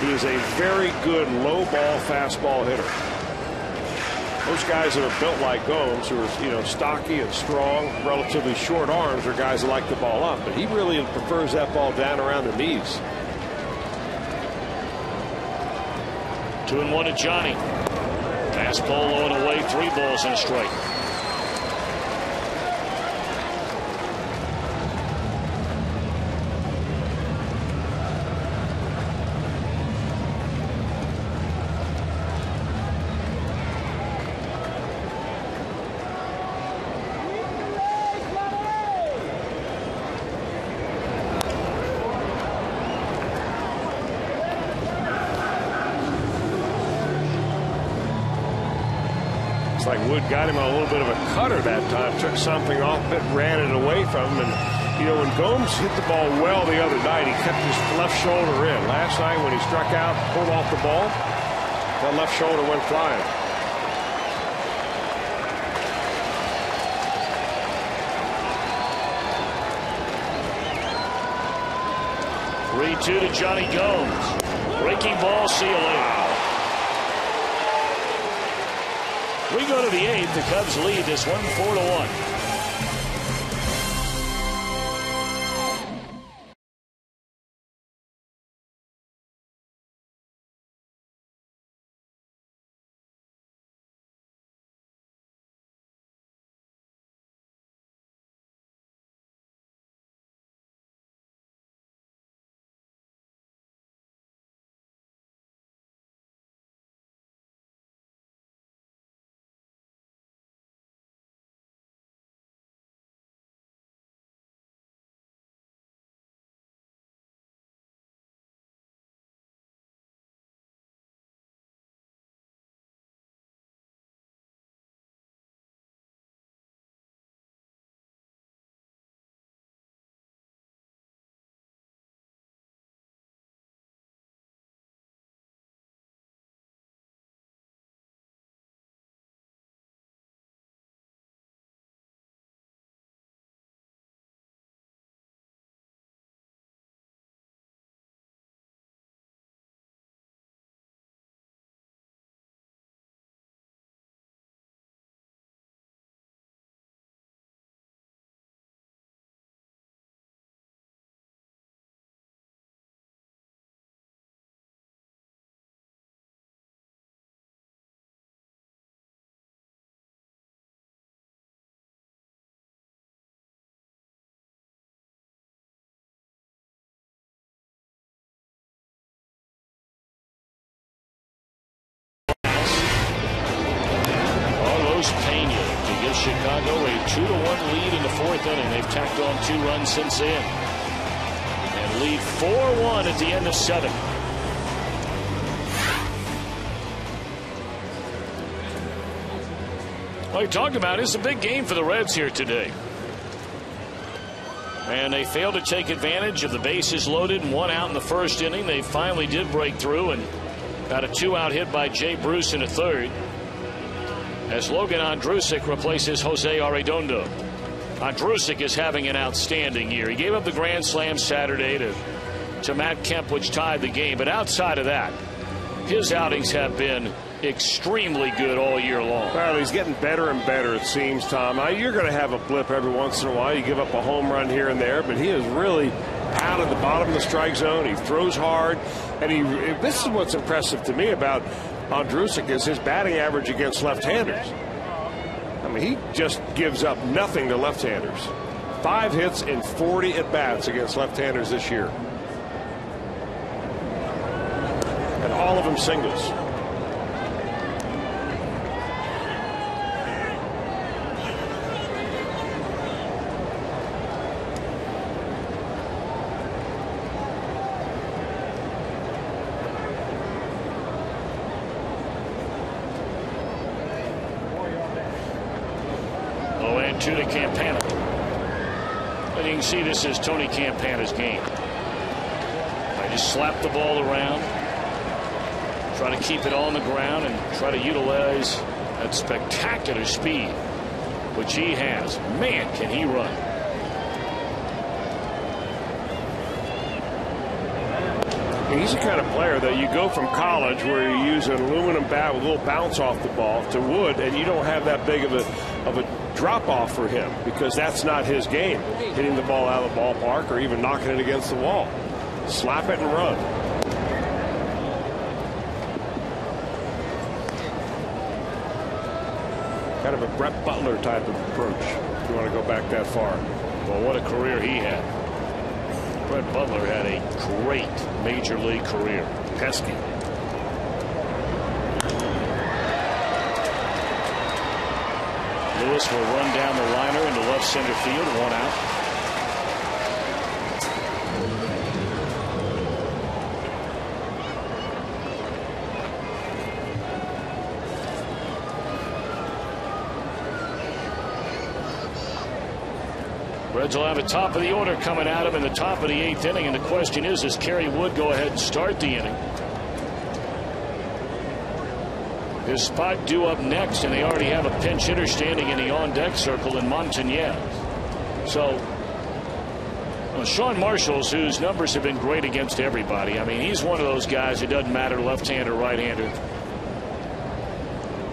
[SPEAKER 2] he is a very good low ball fastball hitter. Most guys that are built like Gomes, who are, you know, stocky and strong, relatively short arms, are guys that like the ball up, but he really prefers that ball down around the knees.
[SPEAKER 8] 2-1 to Johnny. Fastball low and away, 3 balls and a strike.
[SPEAKER 2] Looks like Wood got him on a little bit of a cutter that time. Took something off it, ran it away from him. And, you know, when Gomes hit the ball well the other night, he kept his left shoulder in. Last night when he struck out, pulled off the ball, the left shoulder went flying.
[SPEAKER 8] Three-two to Johnny Gomes. Breaking ball, see you later. We go to the 8th. The Cubs lead this one 4-1. Chicago a 2-1 lead in the 4th inning. They've tacked on 2 runs since then and lead 4-1 at the end of 7. Well, you talked about it's a big game for the Reds here today. And they failed to take advantage of the bases loaded and 1 out in the 1st inning. They finally did break through and got a 2-out hit by Jay Bruce in the 3rd. As Logan Andrusik replaces Jose Arredondo. Andrusik is having an outstanding year. He gave up the grand slam Saturday to Matt Kemp, which tied the game. But outside of that, his outings have been extremely good all year long.
[SPEAKER 2] Well, he's getting better and better, it seems, Tom. Now, you're going to have a blip every once in a while. You give up a home run here and there, but he is really pounded the bottom of the strike zone. He throws hard. And this is what's impressive to me about Andrusik is his batting average against left-handers. I mean, he just gives up nothing to left-handers. 5 hits and 40 at-bats against left-handers this year. And all of them singles.
[SPEAKER 8] To Campana. And you can see this is Tony Campana's game. I just slap the ball around, try to keep it on the ground, and try to utilize that spectacular speed, which he has. Man, can he run.
[SPEAKER 2] He's the kind of player that you go from college where you use an aluminum bat with a little bounce off the ball to wood, and you don't have that big of a drop off for him because that's not his game. Hitting the ball out of the ballpark or even knocking it against the wall. Slap it and run. Kind of a Brett Butler type of approach if you want to go back that far.
[SPEAKER 8] Well, what a career he had. Brett Butler had a great major league career.
[SPEAKER 2] Pesky.
[SPEAKER 8] Lewis will run down the liner into left center field. 1 out. Reds will have a top of the order coming at him in the top of the 8th inning, and the question is, does Kerry Wood go ahead and start the inning? His spot due up next, and they already have a pinch hitter standing in the on-deck circle in Montañez. So, well, Sean Marshall's, whose numbers have been great against everybody. I mean, he's one of those guys. It doesn't matter left-hander or right-hander.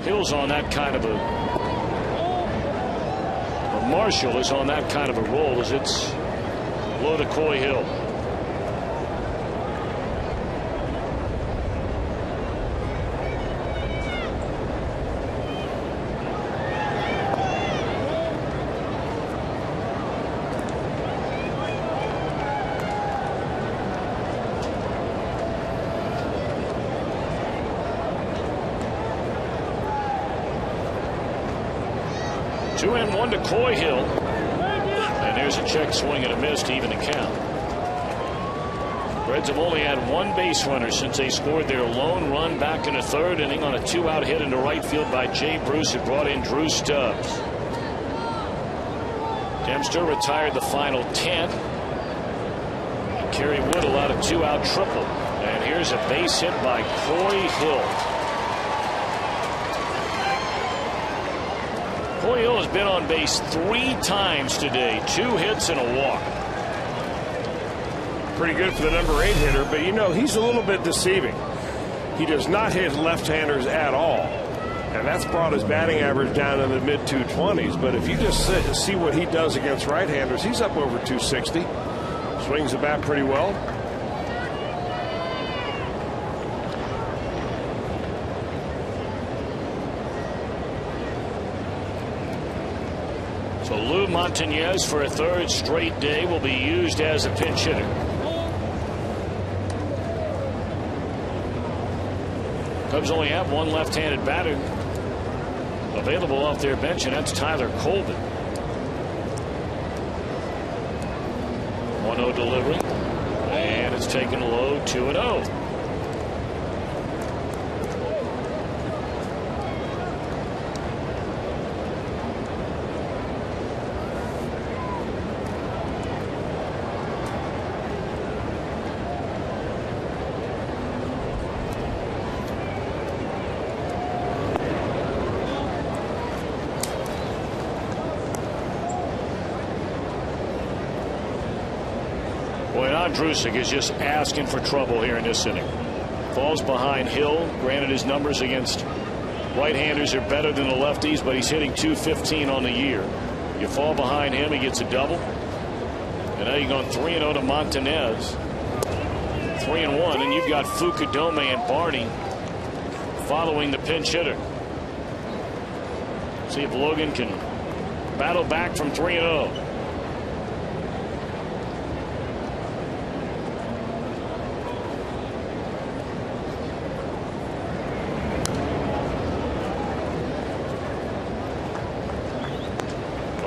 [SPEAKER 8] Hill's on that kind of a. Marshall is on that kind of a roll as it's low to Coy Hill. Two and one to Coy Hill, and there's a check swing and a miss to even the count. Reds have only had one base runner since they scored their lone run back in the 3rd inning on a 2-out hit into right field by Jay Bruce, who brought in Drew Stubbs. Dempster retired the final 10. And Kerry Wood allowed a 2-out triple, and here's a base hit by Coy Hill. Coy Hill has been on base 3 times today, 2 hits and a walk.
[SPEAKER 2] Pretty good for the number 8 hitter, but you know, he's a little bit deceiving. He does not hit left-handers at all, and that's brought his batting average down in the mid-220s. But if you just see what he does against right-handers, he's up over 260. Swings the bat pretty well.
[SPEAKER 8] So Lou Montañez, for a 3rd straight day, will be used as a pinch hitter. Cubs only have one left-handed batter available off their bench, and that's Tyler Colvin. 1-0 delivery, and it's taken low, 2-0. Andrusik is just asking for trouble here in this inning. Falls behind Hill. Granted, his numbers against right-handers are better than the lefties, but he's hitting .215 on the year. You fall behind him, he gets a double. And now you're going 3-0 to Montañez. 3-1, and you've got Fukudome and Barney following the pinch hitter. See if Logan can battle back from 3-0.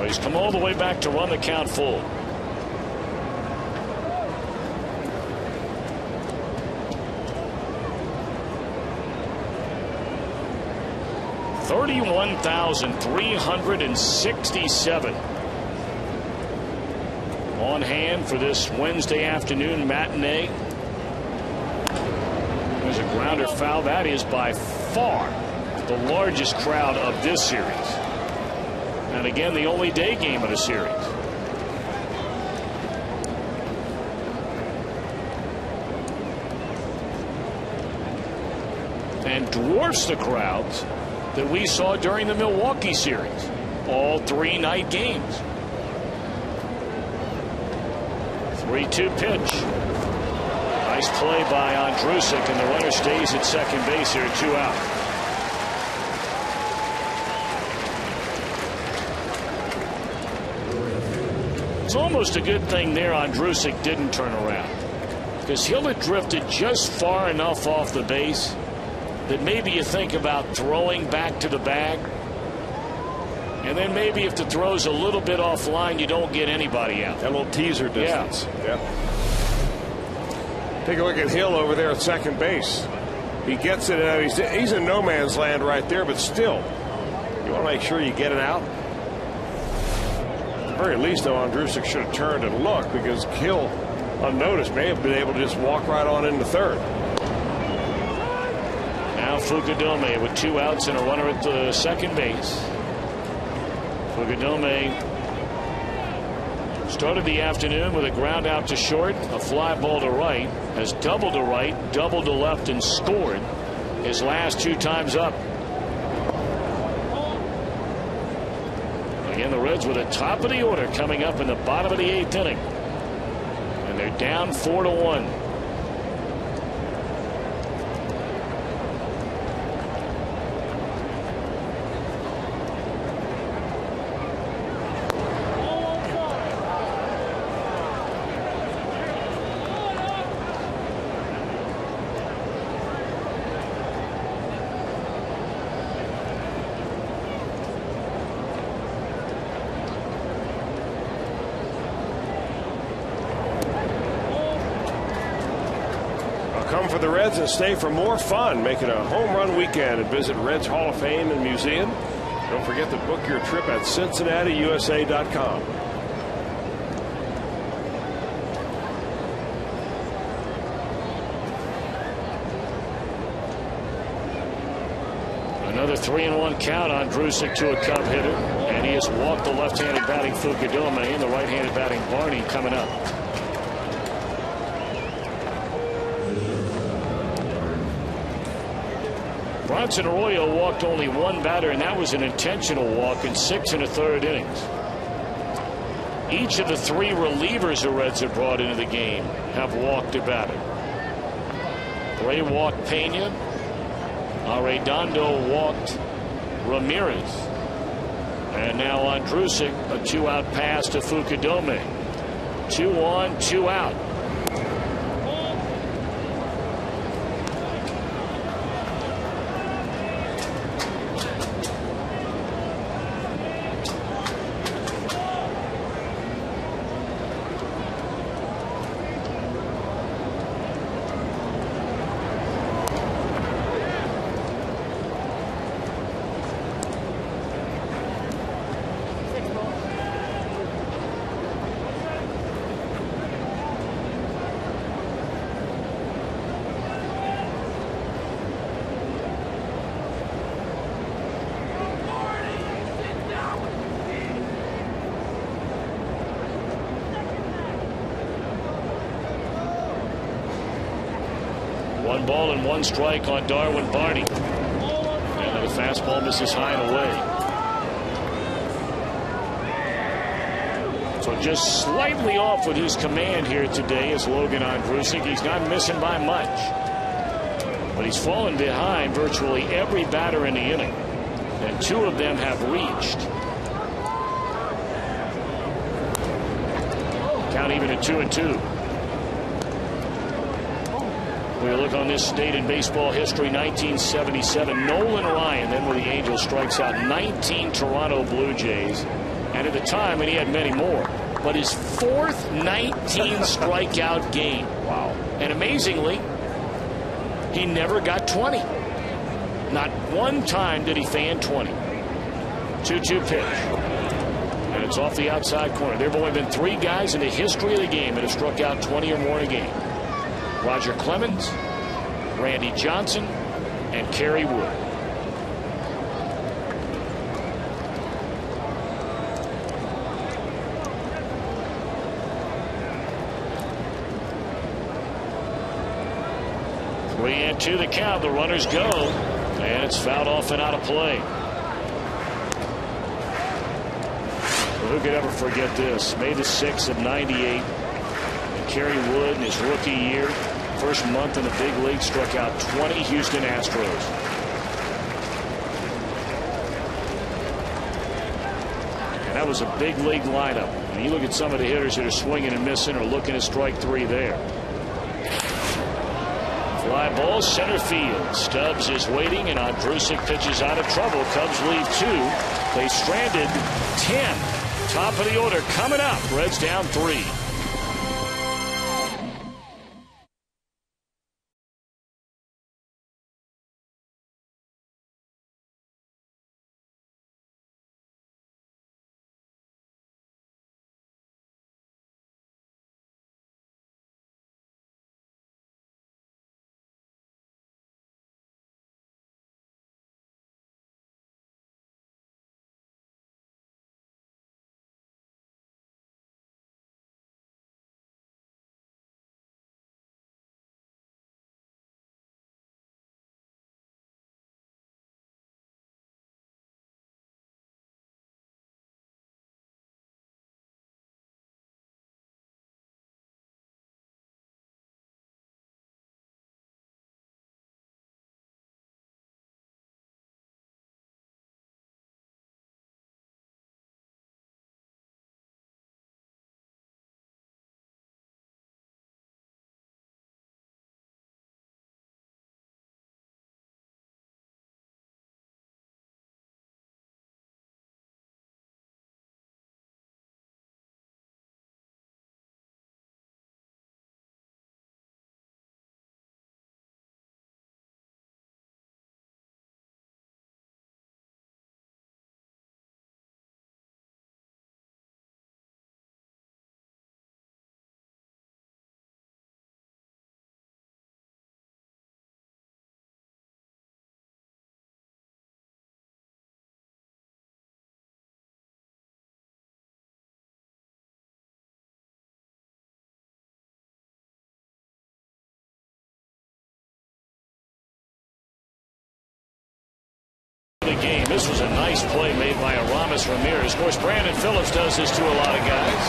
[SPEAKER 8] He's come all the way back to run the count full. $31,367 on hand for this Wednesday afternoon matinee. There's a grounder foul. That is by far the largest crowd of this series. And again, the only day game of the series. And dwarfs the crowds that we saw during the Milwaukee series. All 3 night games. 3-2 pitch. Nice play by Andrusik, and the runner stays at second base here, 2 out. It's almost a good thing there Andrusik didn't turn around, because Hill had drifted just far enough off the base that maybe you think about throwing back to the bag, and then maybe if the throw's a little bit offline, you don't get anybody out.
[SPEAKER 2] That little teaser distance. Yeah. Take a look at Hill over there at second base. He gets it out. He's in no man's land right there, but still, you want to make sure you get it out. very least, though, Andrusic should have turned and looked, because Hill, unnoticed, may have been able to just walk right on into third.
[SPEAKER 8] Now Fukudome with 2 outs and a runner at the second base. Fukudome started the afternoon with a ground out to short, a fly ball to right, has doubled to right, doubled to left, and scored his last 2 times up. Again, the Reds with a top of the order coming up in the bottom of the 8th inning. And they're down 4-1.
[SPEAKER 2] Come for the Reds and stay for more fun. Make it a home run weekend and visit Reds Hall of Fame and Museum. Don't forget to book your trip at CincinnatiUSA.com.
[SPEAKER 8] Another 3-1 count on Andrusic to a Cub hitter, and he has walked the left-handed batting Fukudome and the right-handed batting Barney coming up. Bronson Arroyo walked only 1 batter, and that was an intentional walk in 6 1/3 innings. Each of the 3 relievers the Reds have brought into the game have walked a batter. Ray walked Pena. Arredondo walked Ramirez. And now Andrusic, a 2-out pass to Fukudome. 2 on, 2 out. One ball and 1 strike on Darwin Barney. And the fastball misses high and away. So just slightly off with his command here today is Logan Andrusic. He's not missing by much, but he's fallen behind virtually every batter in the inning, and 2 of them have reached. Count even at 2-2. We look on this date in baseball history, 1977. Nolan Ryan, then with the Angels, strikes out 19 Toronto Blue Jays. And at the time, and he had many more, but his 4th 19 strikeout game. Wow. And amazingly, he never got 20. Not one time did he fan 20. 2-2 pitch. And it's off the outside corner. There have only been 3 guys in the history of the game that have struck out 20 or more in a game. Roger Clemens, Randy Johnson, and Kerry Wood. Three and 2 the count. The runners go, and it's fouled off and out of play. Well, who could ever forget this? May the 6th of '98. Kerry Wood in his rookie year, first month in the big league, struck out 20 Houston Astros. And that was a big league lineup. And you look at some of the hitters that are swinging and missing or looking at strike 3 there. Fly ball center field. Stubbs is waiting, and Andrusic pitches out of trouble. Cubs lead 2. They stranded 10. Top of the order coming up. Reds down 3. This was a nice play made by Aramis Ramirez. Of course, Brandon Phillips does this to a lot of guys.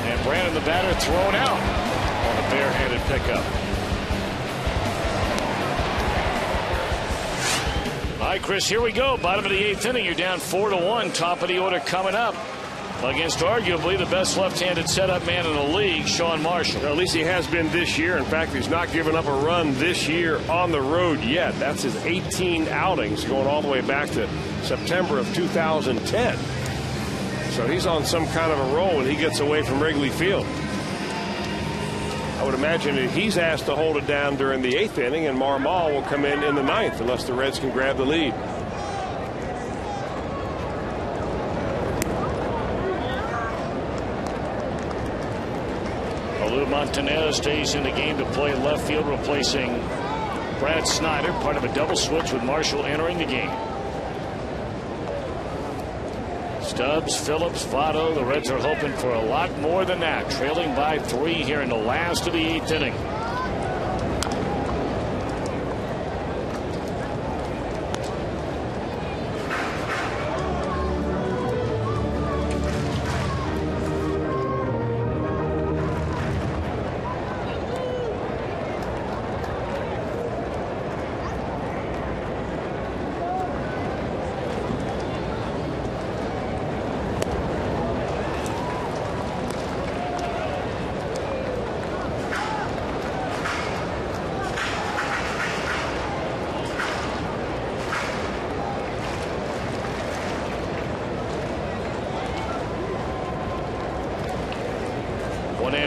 [SPEAKER 8] And Brandon, the batter, thrown out on a barehanded pickup. All right, Chris, here we go. Bottom of the 8th inning. You're down 4-1. Top of the order coming up against arguably the best left-handed setup man in the league, Sean Marshall.
[SPEAKER 2] Well, at least he has been this year. In fact, he's not given up a run this year on the road yet. That's his 18 outings going all the way back to September of 2010. So he's on some kind of a roll when he gets away from Wrigley Field. I would imagine that he's asked to hold it down during the 8th inning, and Marmol will come in the 9th unless the Reds can grab the lead.
[SPEAKER 8] Montanez stays in the game to play left field, replacing Brad Snyder, part of a double switch with Marshall entering the game. Stubbs, Phillips, Votto. The Reds are hoping for a lot more than that, trailing by 3 here in the last of the 8th inning.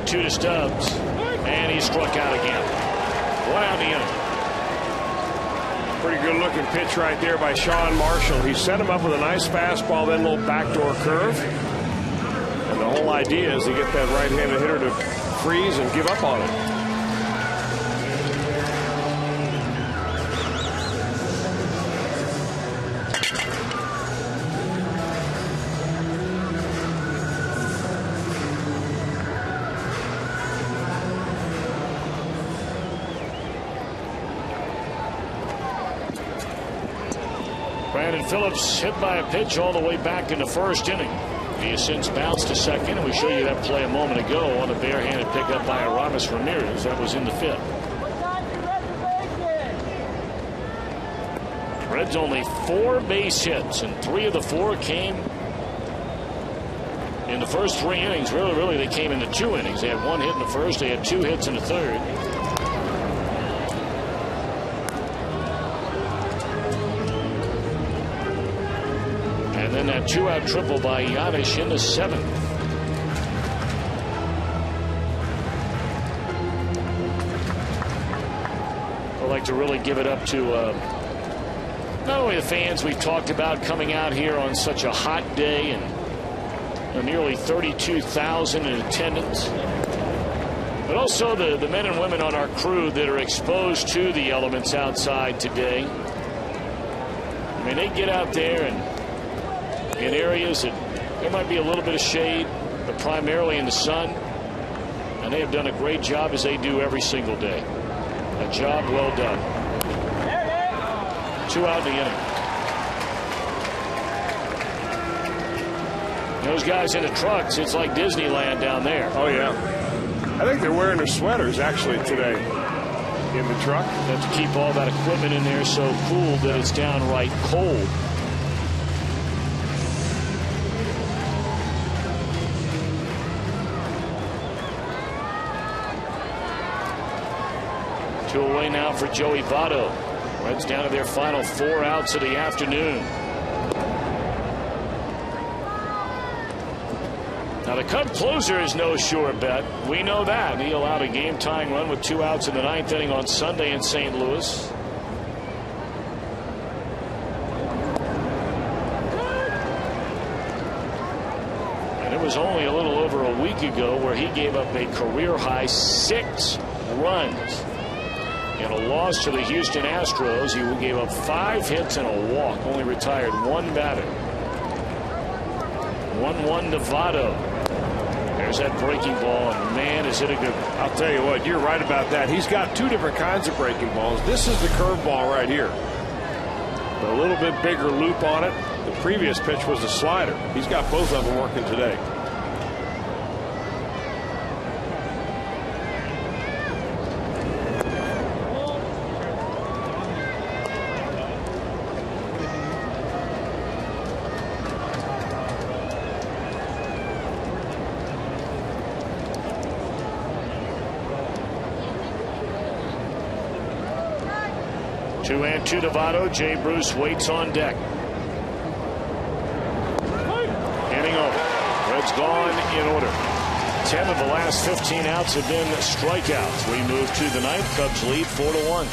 [SPEAKER 8] Two to Stubbs, and he struck out again. 1 out in the inning.
[SPEAKER 2] Pretty good looking pitch right there by Sean Marshall. He set him up with a nice fastball, then a little backdoor curve. And the whole idea is to get that right-handed hitter to freeze and give up on it.
[SPEAKER 8] Phillips hit by a pitch all the way back in the 1st inning. He has since bounced to 2nd, and we showed you that play a moment ago on a barehanded pickup by Aramis Ramirez. That was in the 5th. Reds only 4 base hits, and 3 of the 4 came in the first 3 innings. Really, they came in the 2 innings. They had 1 hit in the 1st. They had 2 hits in the 3rd. And that 2-out triple by Giannis in the 7th. I'd like to really give it up to not only the fans we've talked about coming out here on such a hot day and nearly 32,000 in attendance, but also the men and women on our crew that are exposed to the elements outside today. I mean, they get out there and in areas that there might be a little bit of shade, but primarily in the sun. And they have done a great job, as they do every single day. A job well done. 2 out in the inning. Those guys in the trucks, it's like Disneyland down there.
[SPEAKER 2] Oh, yeah. I think they're wearing their sweaters, actually, today in the truck.
[SPEAKER 8] They have to keep all that equipment in there so cool that it's downright cold. Two away now for Joey Votto. Reds down to their final 4 outs of the afternoon. Now the Cub closer is no sure bet. We know that. He allowed a game-tying run with 2 outs in the 9th inning on Sunday in St. Louis. And it was only a little over a week ago where he gave up a career-high 6 runs. In a loss to the Houston Astros, he gave up 5 hits and a walk. Only retired 1 batter. 1-1 to Votto. There's that breaking ball, and man, is it a good one.
[SPEAKER 2] I'll tell you what, you're right about that. He's got 2 different kinds of breaking balls. This is the curveball right here. a little bit bigger loop on it. The previous pitch was a slider. He's got both of them working today.
[SPEAKER 8] Two and two to Votto. Jay Bruce waits on deck. Inning over. Reds gone in order. 10 of the last 15 outs have been strikeouts. We move to the ninth. Cubs lead 4-1.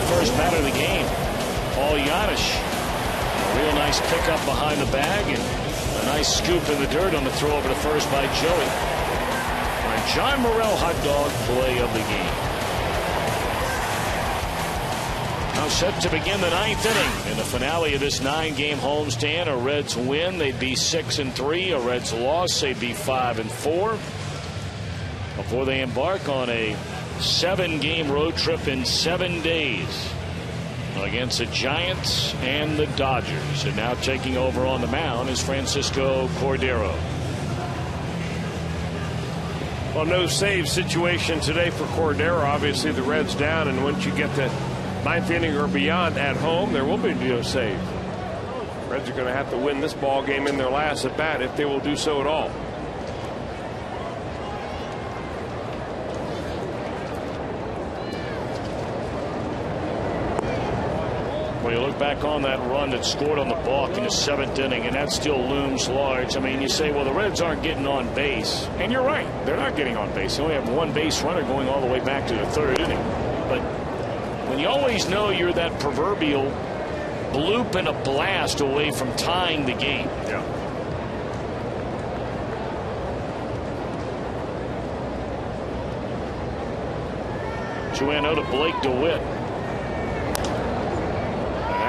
[SPEAKER 8] First batter of the game, Paul Giannis. A real nice pickup behind the bag and a nice scoop in the dirt on the throw over to first by Joey. Our John Morrell hot dog play of the game. Now set to begin the ninth inning. In the finale of this 9-game homestand, a Reds win, they'd be 6-3. A Reds loss, they'd be 5-4. Before they embark on a 7-game road trip in 7 days against the Giants and the Dodgers. And now taking over on the mound is Francisco Cordero.
[SPEAKER 2] Well, no save situation today for Cordero. Obviously the Reds down, and once you get to 9th inning or beyond at home, there will be no save. Reds are going to have to win this ball game in their last at bat if they will do so at all.
[SPEAKER 8] Well, you look back on that run that scored on the balk in the 7th inning, and that still looms large. I mean, you say, well, the Reds aren't getting on base. And you're right. They're not getting on base. They only have one base runner going all the way back to the 3rd inning. But when you always know you're that proverbial bloop and a blast away from tying the game.
[SPEAKER 2] Yeah.
[SPEAKER 8] Two and oh to Blake DeWitt.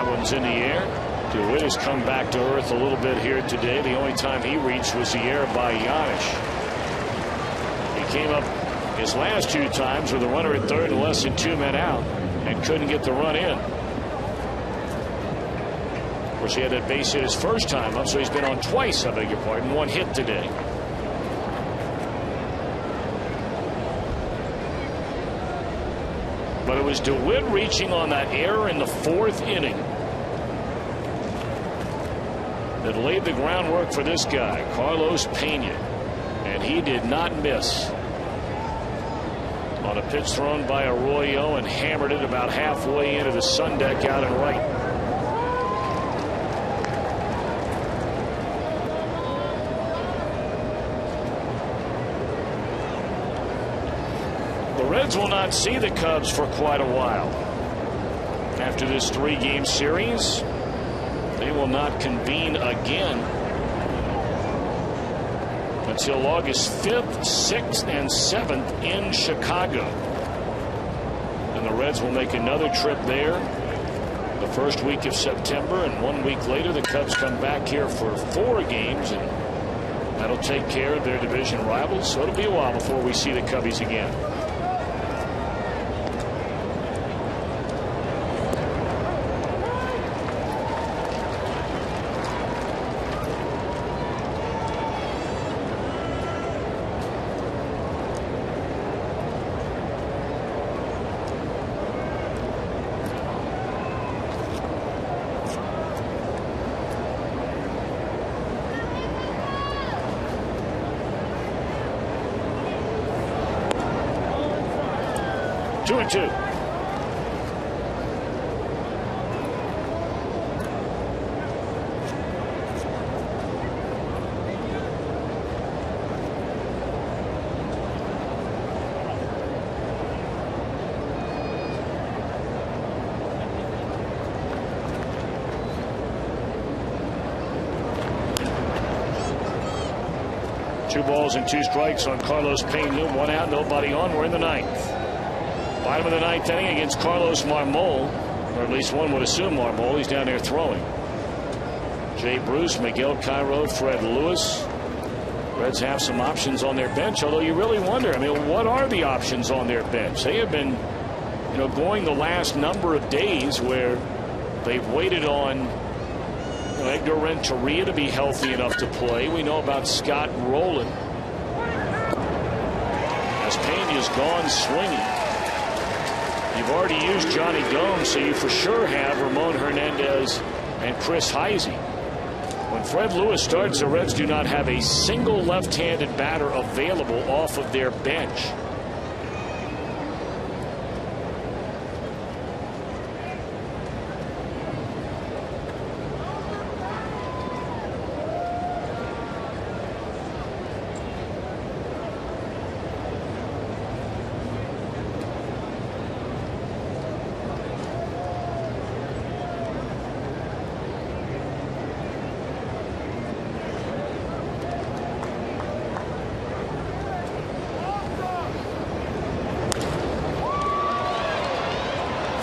[SPEAKER 8] One's in the air. DeWitt has come back to earth a little bit here today. The only time he reached was the air by Giannis. He came up his last 2 times with a runner at 3rd and less than 2 men out and couldn't get the run in. Of course, he had that base hit his first time up, so he's been on twice, I beg your pardon, 1 hit today. But it was DeWitt reaching on that error in the 4th inning that laid the groundwork for this guy, Carlos Pena. And he did not miss on a pitch thrown by Arroyo and hammered it about halfway into the sun deck out and right. The Reds will not see the Cubs for quite a while. After this 3-game series, they will not convene again until August 5th, 6th, and 7th in Chicago. And the Reds will make another trip there the first week of September, and 1 week later the Cubs come back here for 4 games, and that'll take care of their division rivals. So it'll be a while before we see the Cubbies again. Two and two. Two balls and 2 strikes on Carlos Pena. 1 out, nobody on. We're in the 9th. Bottom of the 9th inning against Carlos Marmol, or at least one would assume Marmol. He's down there throwing. Jay Bruce, Miguel Cairo, Fred Lewis. Reds have some options on their bench, although you really wonder, I mean, what are the options on their bench? They have been, going the last number of days where they've waited on Edgar Renteria to be healthy enough to play. We know about Scott Rowland. As Pena's gone swinging. You've already used Johnny Gomes, so you for sure have Ramon Hernandez and Chris Heisey. When Fred Lewis starts, the Reds do not have a single left-handed batter available off of their bench.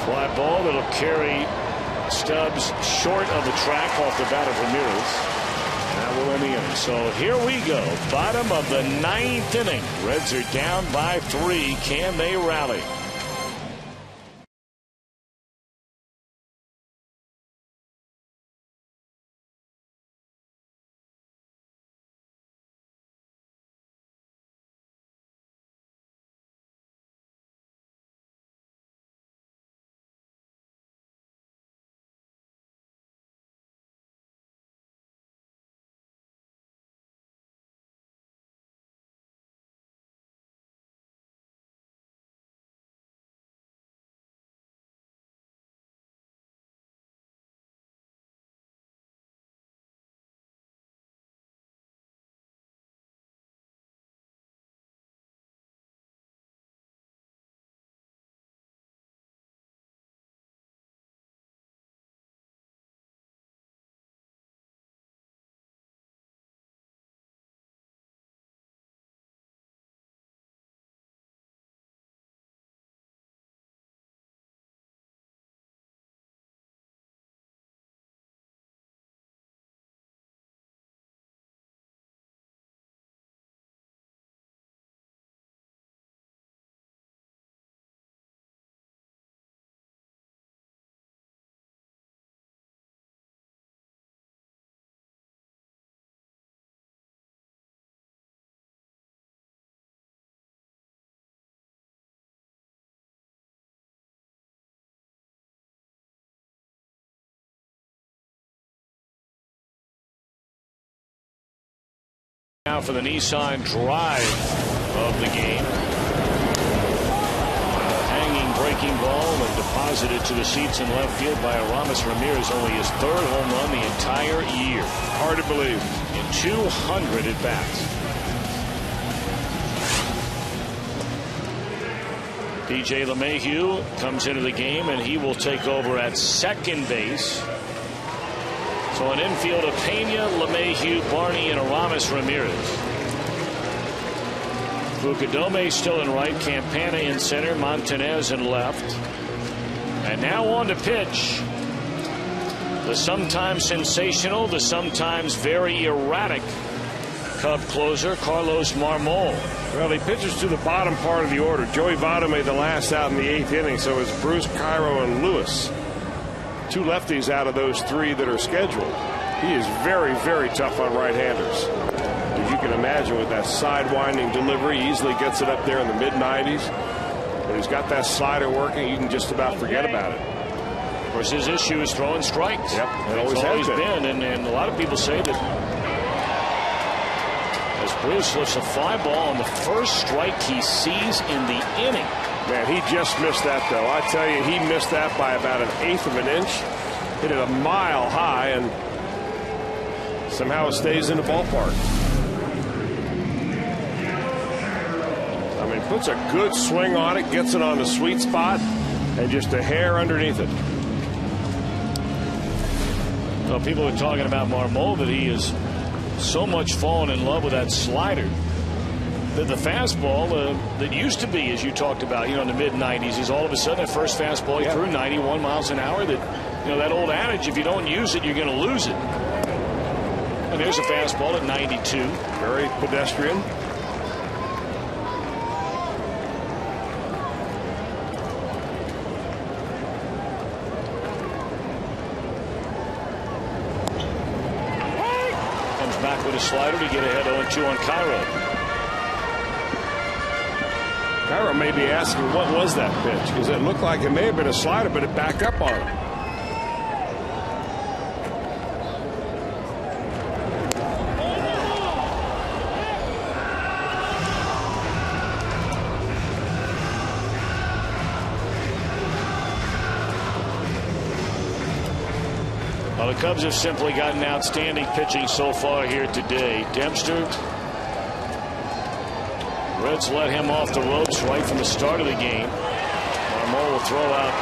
[SPEAKER 8] Fly ball that'll carry Stubbs short of the track off the bat of Ramirez. That will end the inning. So here we go. Bottom of the 9th inning. Reds are down by 3. Can they rally? Now for the Nissan drive of the game. Hanging breaking ball and deposited to the seats in left field by Aramis Ramirez. Only his 3rd home run the entire year.
[SPEAKER 2] Hard to believe.
[SPEAKER 8] In 200 at bats. DJ LeMahieu comes into the game, and he will take over at second base. So an infield of Pena, LeMahieu, Barney, and Aramis Ramirez. Bucadome still in right, Campana in center, Montanez in left. And now on to pitch. The sometimes sensational, the sometimes very erratic Cub closer, Carlos Marmol.
[SPEAKER 2] Well, he pitches to the bottom part of the order. Joey Votto made the last out in the 8th inning, so it's Bruce, Cairo, and Lewis. 2 lefties out of those 3 that are scheduled. He is very, very tough on right-handers. As you can imagine, with that side-winding delivery, he easily gets it up there in the mid-90s. When he's got that slider working, you can just about forget about it.
[SPEAKER 8] Of course, his issue is throwing strikes.
[SPEAKER 2] Yep, it always has
[SPEAKER 8] been. And a lot of people say that as Bruce lifts a fly ball on the first strike he sees in the inning.
[SPEAKER 2] Man, he just missed that, though. I tell you, he missed that by about 1/8 of an inch. Hit it a mile high, and somehow it stays in the ballpark. I mean, puts a good swing on it, gets it on the sweet spot, and just a hair underneath it.
[SPEAKER 8] Well, people are talking about Marmol, that he is so much fallen in love with that slider that the fastball that used to be, as you talked about, in the mid-90s, is all of a sudden that first fastball he threw 91 miles an hour. That old adage, if you don't use it, you're going to lose it. And there's a fastball at 92.
[SPEAKER 2] Very pedestrian.
[SPEAKER 8] Back with a slider to get ahead 0-2 on Cairo.
[SPEAKER 2] Cairo may be asking, what was that pitch? Because it looked like it may have been a slider, but it backed up on him.
[SPEAKER 8] Well, the Cubs have simply gotten outstanding pitching so far here today. Dempster, Reds let him off the ropes right from the start of the game. Marmol will throw out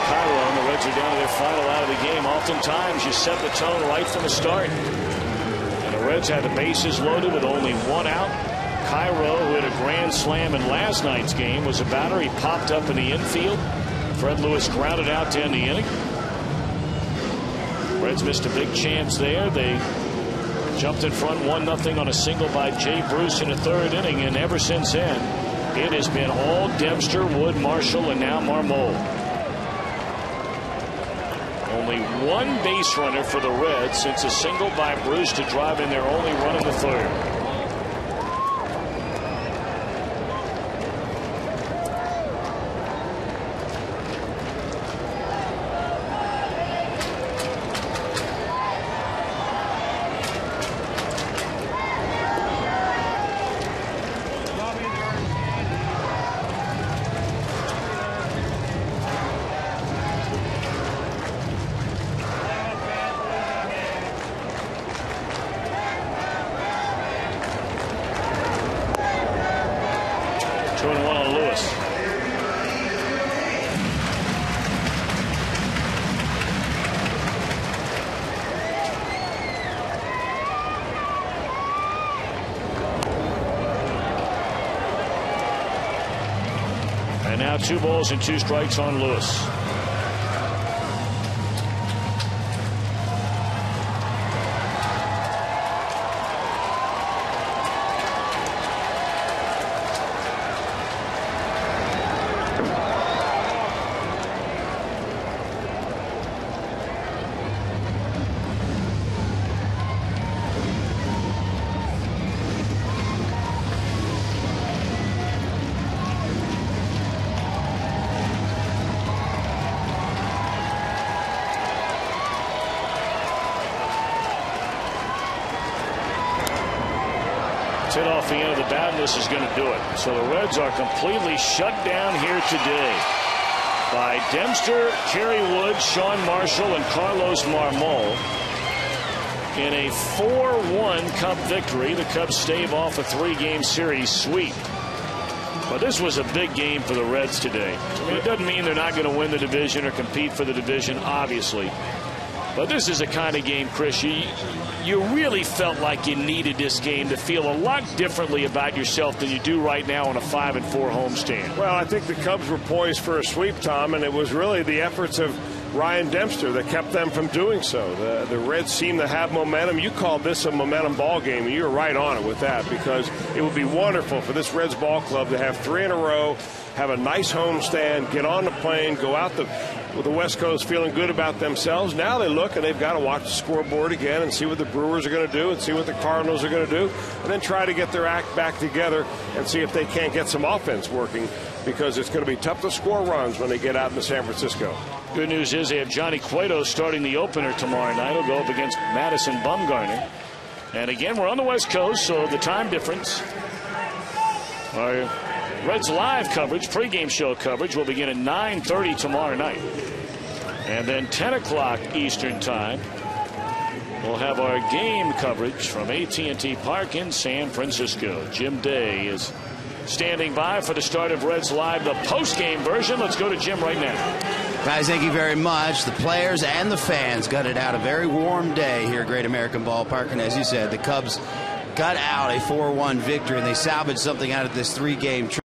[SPEAKER 8] Cairo, and the Reds are down to their final out of the game. Oftentimes you set the tone right from the start. And the Reds had the bases loaded with only 1 out. Cairo, who hit a grand slam in last night's game, was a batter. He popped up in the infield. Fred Lewis grounded out to end the inning. Reds missed a big chance there. They jumped in front 1-0 on a single by Jay Bruce in the 3rd inning, and ever since then it has been all Dempster, Wood, Marshall, and now Marmol. Only 1 base runner for the Reds since a single by Bruce to drive in their only run in the 3rd. And now 2 balls and 2 strikes on Lewis. Hit off the end of the bat, and this is going to do it. So the Reds are completely shut down here today by Dempster, Kerry Wood, Sean Marshall, and Carlos Marmol. In a 4-1 Cub victory, the Cubs stave off a 3-game series sweep. But this was a big game for the Reds today. I mean, it doesn't mean they're not going to win the division or compete for the division, obviously. But this is a kind of game, Chris, you really felt like you needed this game to feel a lot differently about yourself than you do right now on a 5-4 homestand.
[SPEAKER 2] Well, I think the Cubs were poised for a sweep, Tom, and it was really the efforts of Ryan Dempster that kept them from doing so. The Reds seem to have momentum. You called this a momentum ball game, and you're right on it with that, because it would be wonderful for this Reds ball club to have 3 in a row, have a nice homestand, get on the plane, go out with the West Coast feeling good about themselves. Now they look and they've got to watch the scoreboard again and see what the Brewers are going to do and see what the Cardinals are going to do, and then try to get their act back together and see if they can't get some offense working, because it's going to be tough to score runs when they get out into San Francisco.
[SPEAKER 8] Good news is they have Johnny Cueto starting the opener tomorrow night. He'll go up against Madison Bumgarner. And again, we're on the West Coast, so the time difference. Our Reds live coverage, pregame show coverage, will begin at 9:30 tomorrow night. And then 10 o'clock Eastern time, we'll have our game coverage from AT&T Park in San Francisco. Jim Day is standing by for the start of Reds Live, the post-game version. Let's go to Jim right now.
[SPEAKER 7] Guys, thank you very much. The players and the fans gutted out a very warm day here at Great American Ballpark. And as you said, the Cubs got out a 4-1 victory, and they salvaged something out of this 3-game trip.